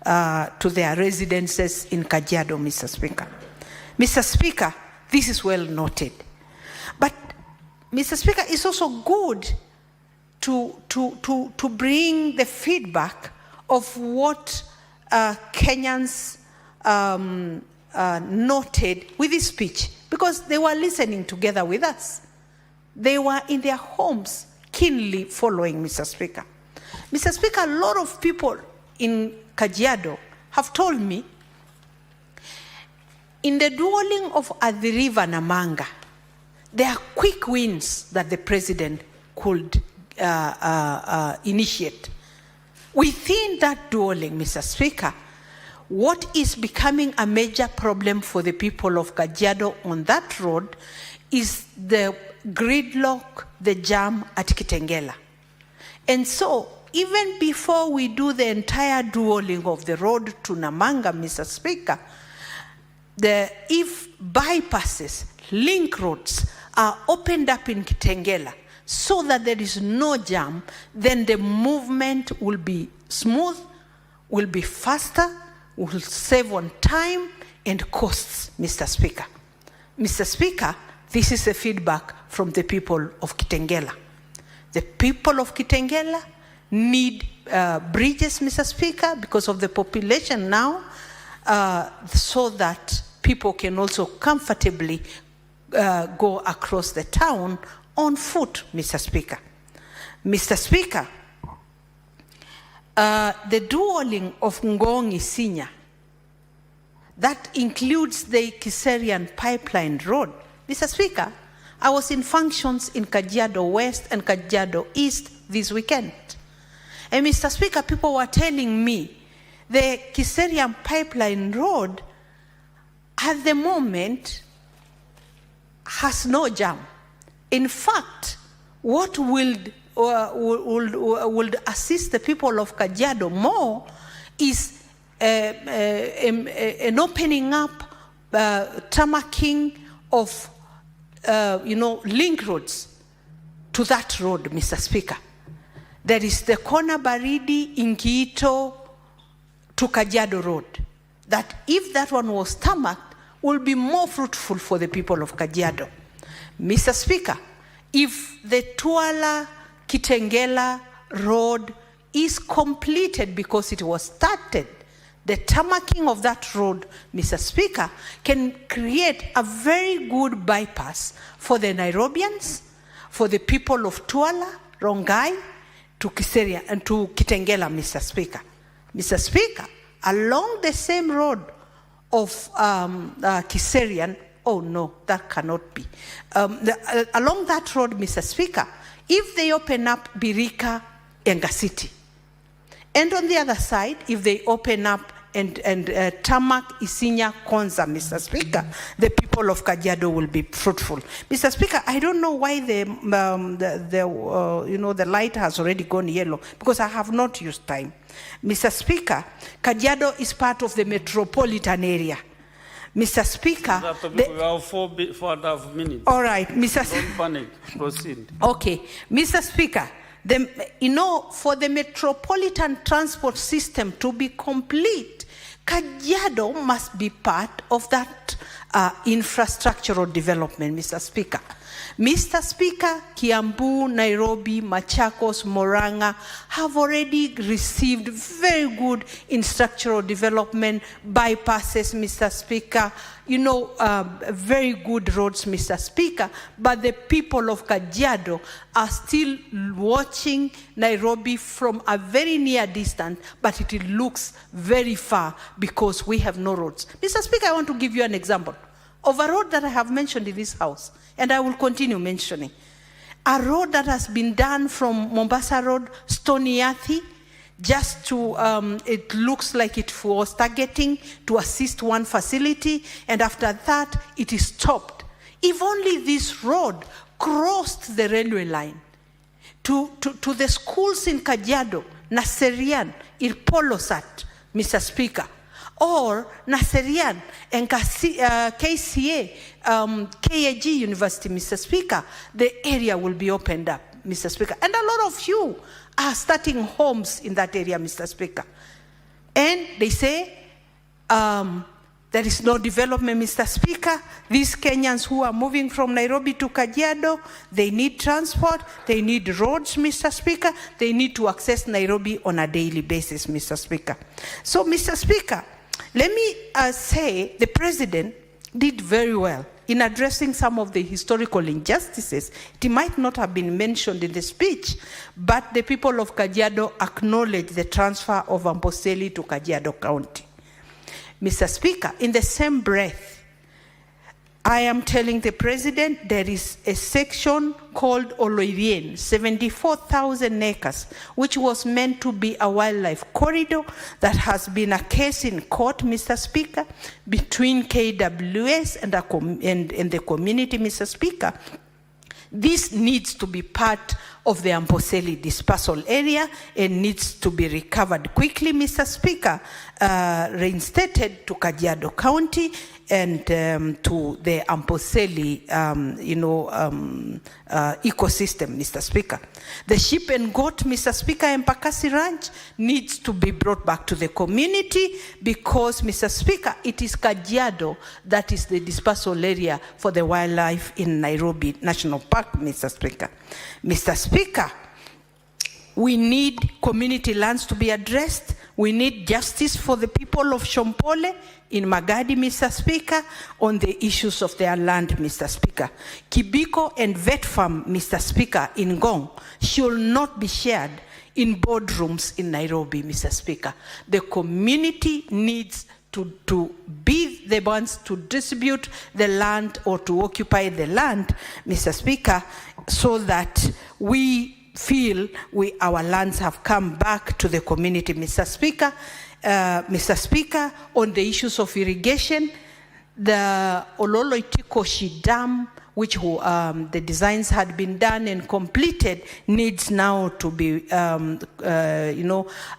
their residences in Kajiado, Mr. Speaker. Mr. Speaker, this is well noted. But, Mr. Speaker, it's also good to bring the feedback of what Kenyans noted with this speech, because they were listening together with us. They were in their homes keenly following, Mr. Speaker. Mr. Speaker, a lot of people in Kajiado have told me in the dueling of at the river Namanga, there are quick wins that the President could initiate. Within that dueling, Mr. Speaker, What is becoming a major problem for the people of Kajiado on that road is the gridlock, the jam at Kitengela. And so, even before we do the entire dualling of the road to Namanga, Mr. Speaker, if bypasses, link roads are opened up in Kitengela so that there is no jam, then the movement will be smooth, will be faster, will save on time and costs, Mr. Speaker. Mr. Speaker, this is a feedback from the people of Kitengela. The people of Kitengela need bridges, Mr. Speaker, because of the population now, so that people can also comfortably go across the town on foot, Mr. Speaker. Mr. Speaker, the dualling of Ngong Isinya, that includes the Kiserian Pipeline Road. Mr. Speaker, I was in functions in Kajiado West and Kajiado East this weekend. And Mr. Speaker, people were telling me the Kiserian Pipeline Road at the moment has no jam. In fact, what will assist the people of Kajiado more is an opening up, tarmacking of link roads to that road, Mr. Speaker. There is the corner Baridi, Inkiito to Kajiado Road. That if that one was tarmacked, will be more fruitful for the people of Kajiado. Mr. Speaker, if the Tuala Kitengela Road is completed because it was started, the tarmacking of that road, Mr. Speaker, can create a very good bypass for the Nairobians, for the people of Tuala, Rongai, to Kiseria, and to Kitengela, Mr. Speaker. Mr. Speaker, along the same road of Kiserian, oh no, that cannot be. Along that road, Mr. Speaker, if they open up Birika, Enga City, and on the other side, if they open up and tarmac Isinya Konza, Mr. Speaker, the people of Kajiado will be fruitful. Mr. Speaker, I don't know why the light has already gone yellow, because I have not used time. Mr. Speaker, Kajiado is part of the metropolitan area. Mr. Speaker, we have 4.5 minutes. All right, Mr. Don't panic. Proceed. Okay, Mr. Speaker, for the metropolitan transport system to be complete, Kajiado must be part of that infrastructural development, Mr. Speaker. Mr. Speaker, Kiambu, Nairobi, Machakos, Moranga have already received very good infrastructural development, bypasses, Mr. Speaker, very good roads, Mr. Speaker, but the people of Kajiado are still watching Nairobi from a very near distance, but it looks very far because we have no roads. Mr. Speaker, I want to give you an example of a road that I have mentioned in this house, and I will continue mentioning. A road that has been done from Mombasa Road, Stoniathi, just to, it looks like it was targeting to assist one facility, and after that, it is stopped. If only this road crossed the railway line to the schools in Kajiado, Naserian, Irpolosat, Mr. Speaker, or Naserian and KCA, KAG University, Mr. Speaker, the area will be opened up, Mr. Speaker. And a lot of you are starting homes in that area, Mr. Speaker. And they say there is no development, Mr. Speaker. These Kenyans who are moving from Nairobi to Kajiado, they need transport, they need roads, Mr. Speaker. They need to access Nairobi on a daily basis, Mr. Speaker. So, Mr. Speaker, let me say the President did very well in addressing some of the historical injustices. It might not have been mentioned in the speech, but the people of Kajiado acknowledge the transfer of Amboseli to Kajiado County. Mr. Speaker, in the same breath, I am telling the president there is a section called Oloirien, 74,000 acres, which was meant to be a wildlife corridor that has been a case in court, Mr. Speaker, between KWS and the community, Mr. Speaker. This needs to be part of the Amboseli dispersal area and needs to be recovered quickly, Mr. Speaker, reinstated to Kajiado County and to the Amboseli, ecosystem, Mr. Speaker. The sheep and goat, Mr. Speaker, and Pakasi Ranch needs to be brought back to the community because, Mr. Speaker, it is Kajiado that is the dispersal area for the wildlife in Nairobi National Park, Mr. Speaker. Mr. Speaker, we need community lands to be addressed. We need justice for the people of Shompole in Magadi, Mr. Speaker, on the issues of their land, Mr. Speaker. Kibiko and Vet Farm, Mr. Speaker, in Ngong should not be shared in boardrooms in Nairobi, Mr. Speaker. The community needs to be the ones to distribute the land or to occupy the land, Mr. Speaker, so that we feel our lands have come back to the community, Mr. Speaker. Mr. Speaker, on the issues of irrigation, the Ololo-Itikoshi Dam, which the designs had been done and completed, needs now to be,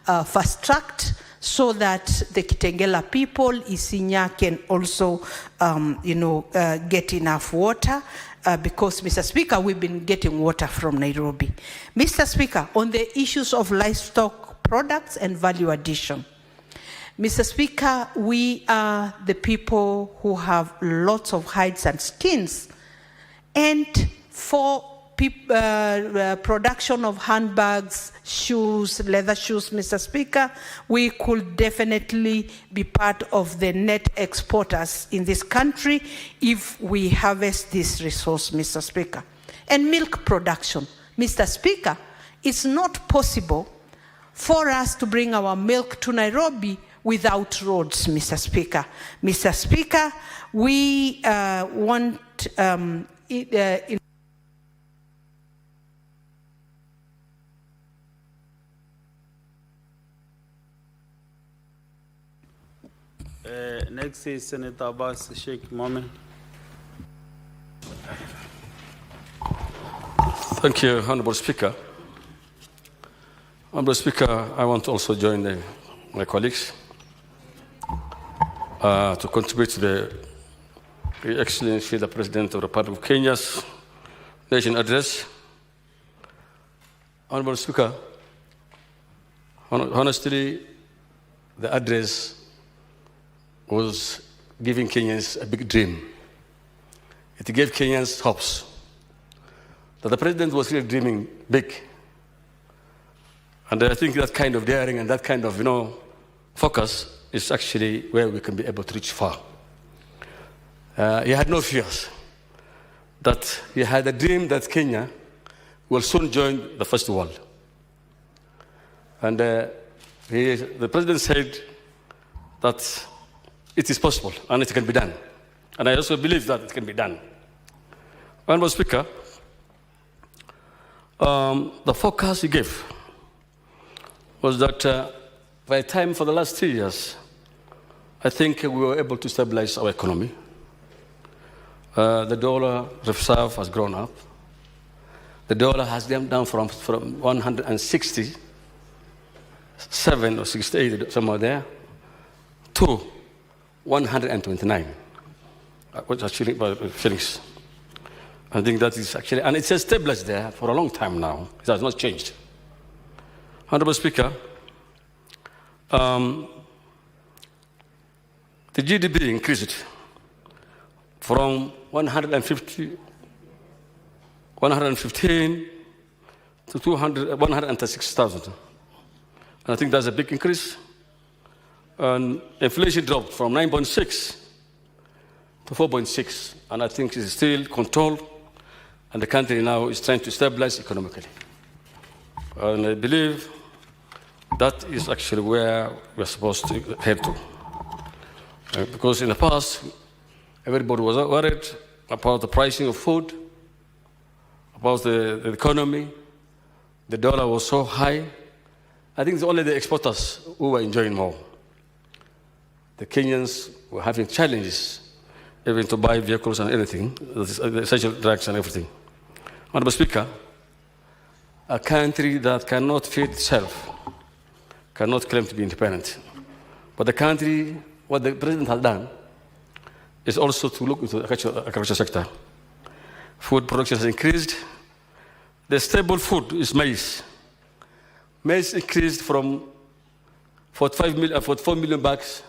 fast-tracked so that the Kitengela people, Isinya, can also, get enough water. Because, Mr. Speaker, we've been getting water from Nairobi. Mr. Speaker, on the issues of livestock products and value addition, Mr. Speaker, we are the people who have lots of hides and skins. And for production of handbags, shoes, leather shoes, Mr. Speaker, we could definitely be part of the net exporters in this country if we harvest this resource, Mr. Speaker. And milk production, Mr. Speaker, it's not possible for us to bring our milk to Nairobi without roads, Mr. Speaker. Mr. Speaker, we want next is Senator Abbas Sheikh Mohammed. Thank you, Honorable Speaker. Honorable Speaker, I want to also join my colleagues to contribute to the Excellency, the President of the Republic of Kenya's Nation Address. Honorable Speaker, honestly, the address was giving Kenyans a big dream. It gave Kenyans hopes that the President was really dreaming big. And I think that kind of daring and that kind of, focus is actually where we can be able to reach far. He had no fears. That he had a dream that Kenya will soon join the first world. And the President said that it is possible and it can be done. And I also believe that it can be done. Honorable Speaker, the focus he gave was that by the time for the last 3 years, I think we were able to stabilize our economy. The dollar reserve has grown up. The dollar has come down from 167 or 68, somewhere there, to 129, which actually shillings. I think that is actually, and it's stabilized there for a long time now. It has not changed. Honorable Speaker, the GDP increased from 115 to 136,000. And I think that's a big increase. And inflation dropped from 9.6 to 4.6. And I think it's still controlled. And the country now is trying to stabilize economically. And I believe that is actually where we're supposed to head to. Because in the past, Everybody was worried about the pricing of food, about the economy. The dollar was so high. I think it's only the exporters who were enjoying more. The Kenyans were having challenges even to buy vehicles and anything, essential drugs and everything. Honorable Speaker, a country that cannot feed itself cannot claim to be independent. But the country, what the president has done, is also to look into the agriculture sector. Food production has increased. The staple food is maize. Maize increased from 44 million bags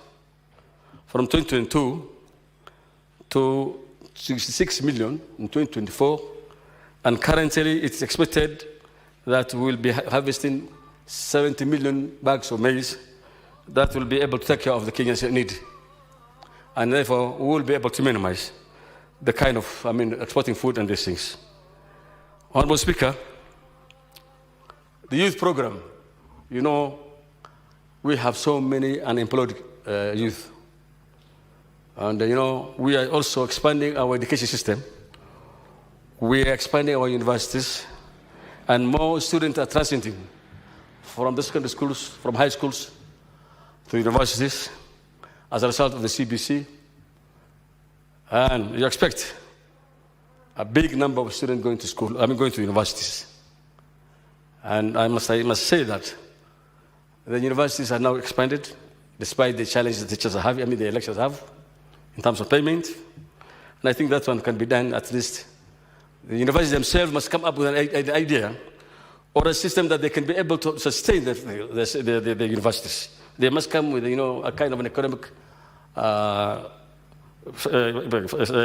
from 2022 to 66 million in 2024. And currently it's expected that we will be harvesting 70 million bags of maize that will be able to take care of the Kenyans' need. And therefore, we will be able to minimize the kind of, exporting food and these things. Honorable Speaker, the youth program, we have so many unemployed youth. And, we are also expanding our education system. We are expanding our universities, and more students are transiting from the secondary schools, from high schools to universities as a result of the KBC. And you expect a big number of students going to school, going to universities. And I must say that the universities are now expanded, despite the challenges the teachers have, the lecturers have, in terms of payment. And I think that one can be done at least. The universities themselves must come up with an idea or a system that they can be able to sustain the universities. They must come with, a kind of an economic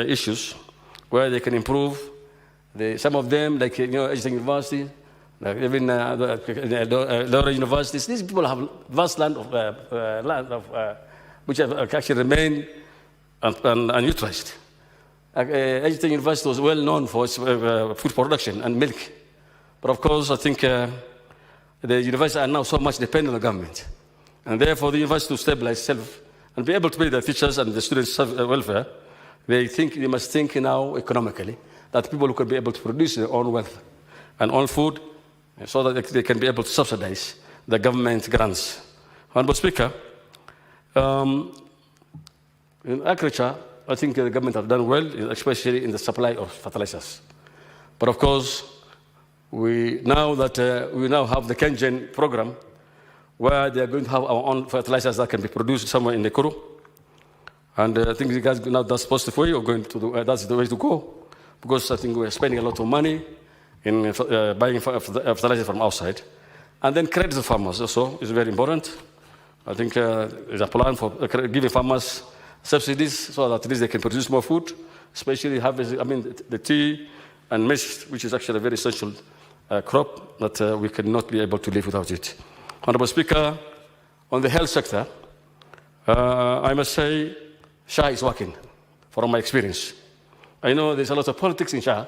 issues where they can improve. Some of them, like, Edison University, like even lower universities, these people have vast land which have actually remained unutilized. Edison University was well known for its food production and milk. But of course, I think the universities are now so much dependent on the government. And therefore, the university to stabilize itself and be able to pay the teachers and the students' welfare, they must think now economically that people could be able to produce their own wealth and own food so that they can be able to subsidize the government grants. Honorable Speaker, in agriculture, I think the government have done well, especially in the supply of fertilizers. But of course, we now have the KenGen program, where they are going to have our own fertilizers that can be produced somewhere in Nakuru. And I think you guys now that's positive way of going to do, that's the way to go, because I think we're spending a lot of money in buying fertilizer from outside. And then credit to farmers also is very important. I think there's a plan for giving farmers subsidies so that at least they can produce more food, especially the tea and maize, which is actually a very essential crop that we cannot be able to live without it. Honorable Speaker, on the health sector, I must say SHA is working, from my experience. I know there's a lot of politics in SHA,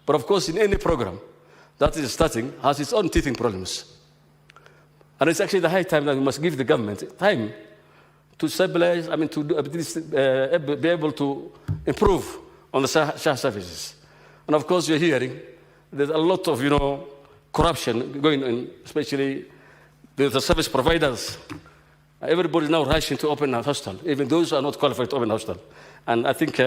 but of course in any program that is starting has its own teething problems. And it's actually the high time that we must give the government time to stabilize, to be able to improve on the SHA services. And of course, you're hearing there's a lot of, corruption going on, especially the service providers. Everybody is now rushing to open a hospital, even those who are not qualified to open a hospital. And I think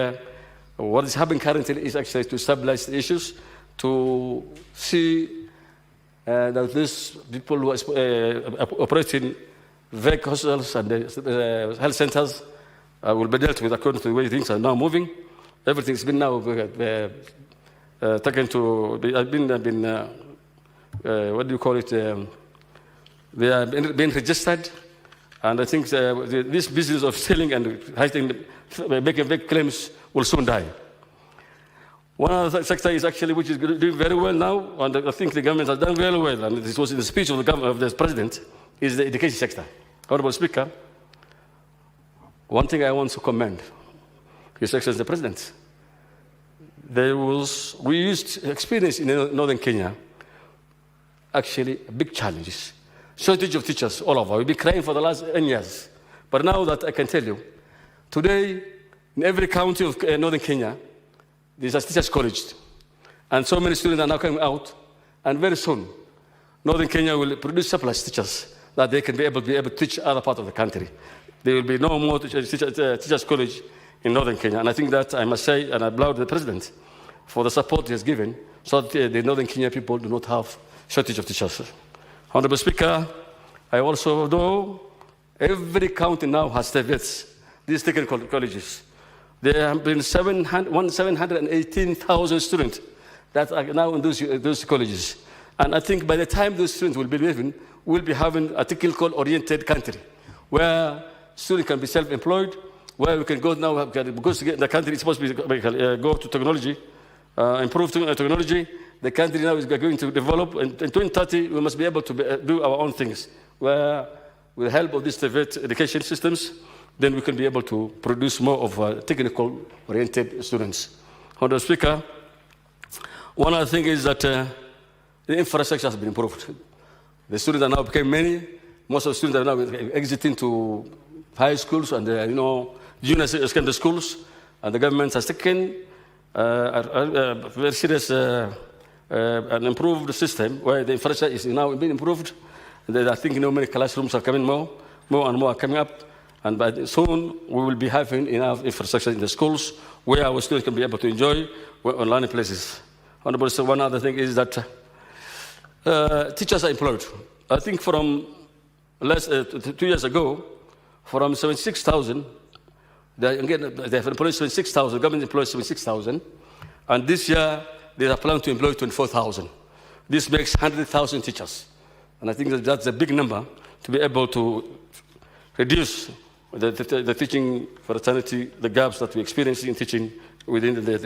what is happening currently is actually to stabilize the issues, to see that these people who are operating VEC hospitals and health centers will be dealt with according to the way things are now moving. Everything's been now taken to, what do you call it? They are being registered. And I think this business of selling and making big claims will soon die. One other sector is actually, which is doing very well now, and I think the government has done very well, and this was in the speech of the president, is the education sector. Honorable Speaker, one thing I want to commend His Excellency the President. We used to experience in northern Kenya, actually big challenges. Shortage of teachers all over. We've been crying for the last 10 years. But now that I can tell you, today In every county of northern Kenya, there's a teachers' college. And so many students are now coming out. And very soon, northern Kenya will produce surplus teachers that they can be able to teach other parts of the country. There will be no more teachers' college in northern Kenya. And I think that I must say, and I applaud the president for the support he has given, so that the northern Kenya people do not have shortage of teachers. Honorable Speaker, I also know every county now has TVETs, these technical colleges. There have been 718,000 students that are now in those colleges. And I think by the time those students will be leaving, we'll be having a technical-oriented country where students can be self-employed, where we can go now, because the country is supposed to go to technology, improve technology. The country now is going to develop. And in 2030, we must be able to do our own things, where with the help of these TVET education systems, then we can be able to produce more of technical-oriented students. Honorable Speaker, one other thing is that the infrastructure has been improved. The students are now becoming many. Most of the students are now exiting to high schools and junior secondary schools. And the government has taken a very serious and improved system where the infrastructure is now being improved. And I think many classrooms are coming more and more are coming up. And by soon, we will be having enough infrastructure in the schools where our students can be able to enjoy learning places. Honorable, so one other thing is that teachers are employed. I think from 2 years ago, from 76,000, they have employed 76,000, government employs 76,000, and this year they are planning to employ 24,000. This makes 100,000 teachers. And I think that's a big number to be able to reduce the teaching fraternity, the gaps that we experience in teaching within the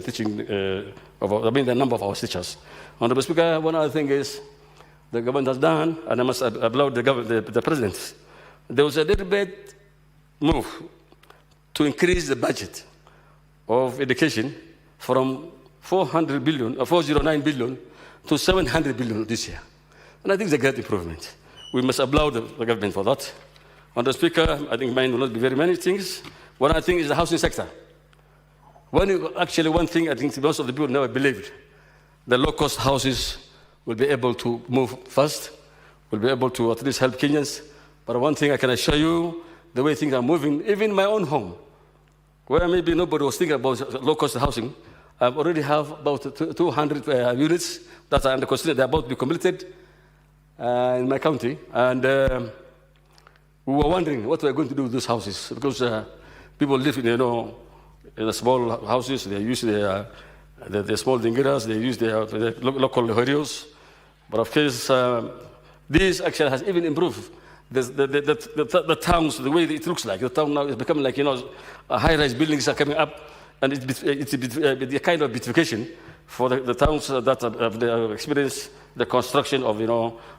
teaching the number of our teachers. Honorable Speaker, one other thing is the government has done, and I must applaud the president. There was a little bit move to increase the budget of education from 409 billion to 700 billion this year. And I think it's a great improvement. We must applaud the government for that. Honorable Speaker, I think mine will not be very many things. One other thing is the housing sector. One thing I think most of the people never believed, the low-cost houses will be able to move fast, will be able to at least help Kenyans. But one thing I can assure you, the way things are moving, even in my own home, where maybe nobody was thinking about low-cost housing, I already have about 200 units that are under construction. They're about to be completed in my county. And we were wondering what we're going to do with those houses, because people live in, in the small houses. They use the small dingiras. They use their local herios. But of course, this actually has even improved the towns, the way it looks like. The town now is becoming like, high-rise buildings are coming up, and it's a kind of beautification for the towns that have experienced the construction of,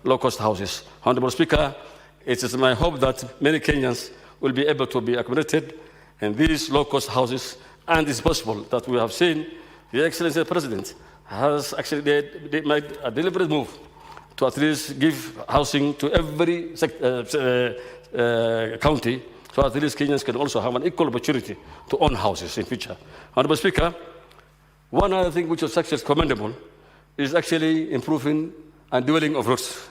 low-cost houses. Honorable Speaker, it is my hope that many Kenyans will be able to be accommodated in these low-cost houses, and it's possible that we have seen the Excellency of the President has actually made a deliberate move to at least give housing to every county, so at least Kenyans can also have an equal opportunity to own houses in future. Honorable Speaker, one other thing which was actually commendable is actually improving and dwelling of roads.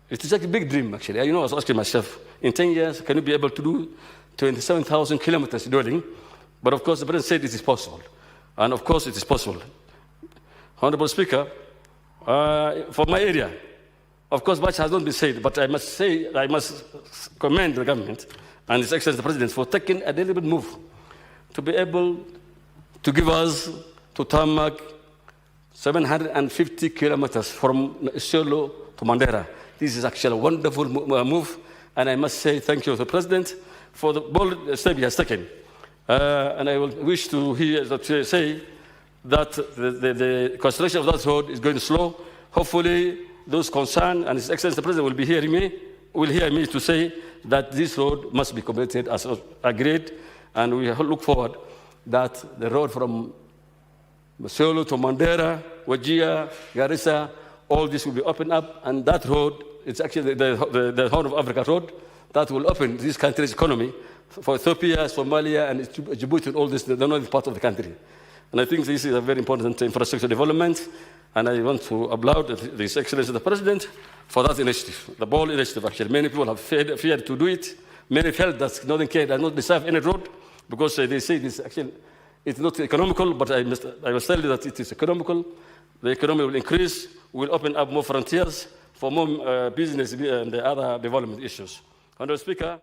It is like a big dream, actually. I was asking myself, in 10 years, can you be able to do 27,000 kilometers dwelling? But of course, the President said it is possible. And of course, it is possible. Honorable Speaker, for my area, of course, much has not been said, but I must commend the government and His Excellency the President for taking a deliberate move to be able to give us to tarmac 750 kilometers from Isiolo to Mandera. This is actually a wonderful move, and I must say thank you to the President for the bold step he has taken. And I will wish to say that the construction of that road is going slow. Hopefully, those concerned and His Excellency the President will hear me to say that this road must be completed as agreed, and we look forward that the road from Isiolo to Mandera, Wajir, Garissa, all this will be opened up, and that road, it's actually the Horn of Africa road, that will open this country's economy for Ethiopia, Somalia, and Djibouti, and all this, they're not part of the country. And I think this is a very important infrastructure development, and I want to applaud His Excellency the President for that initiative, the bold initiative, actually. Many people have feared to do it. Many felt that Northern Kenya does not deserve any road because they say this actually it's not economical, but I must tell you that it is economical. The economy will increase, will open up more frontiers for more business and the other development issues. Honourable Speaker.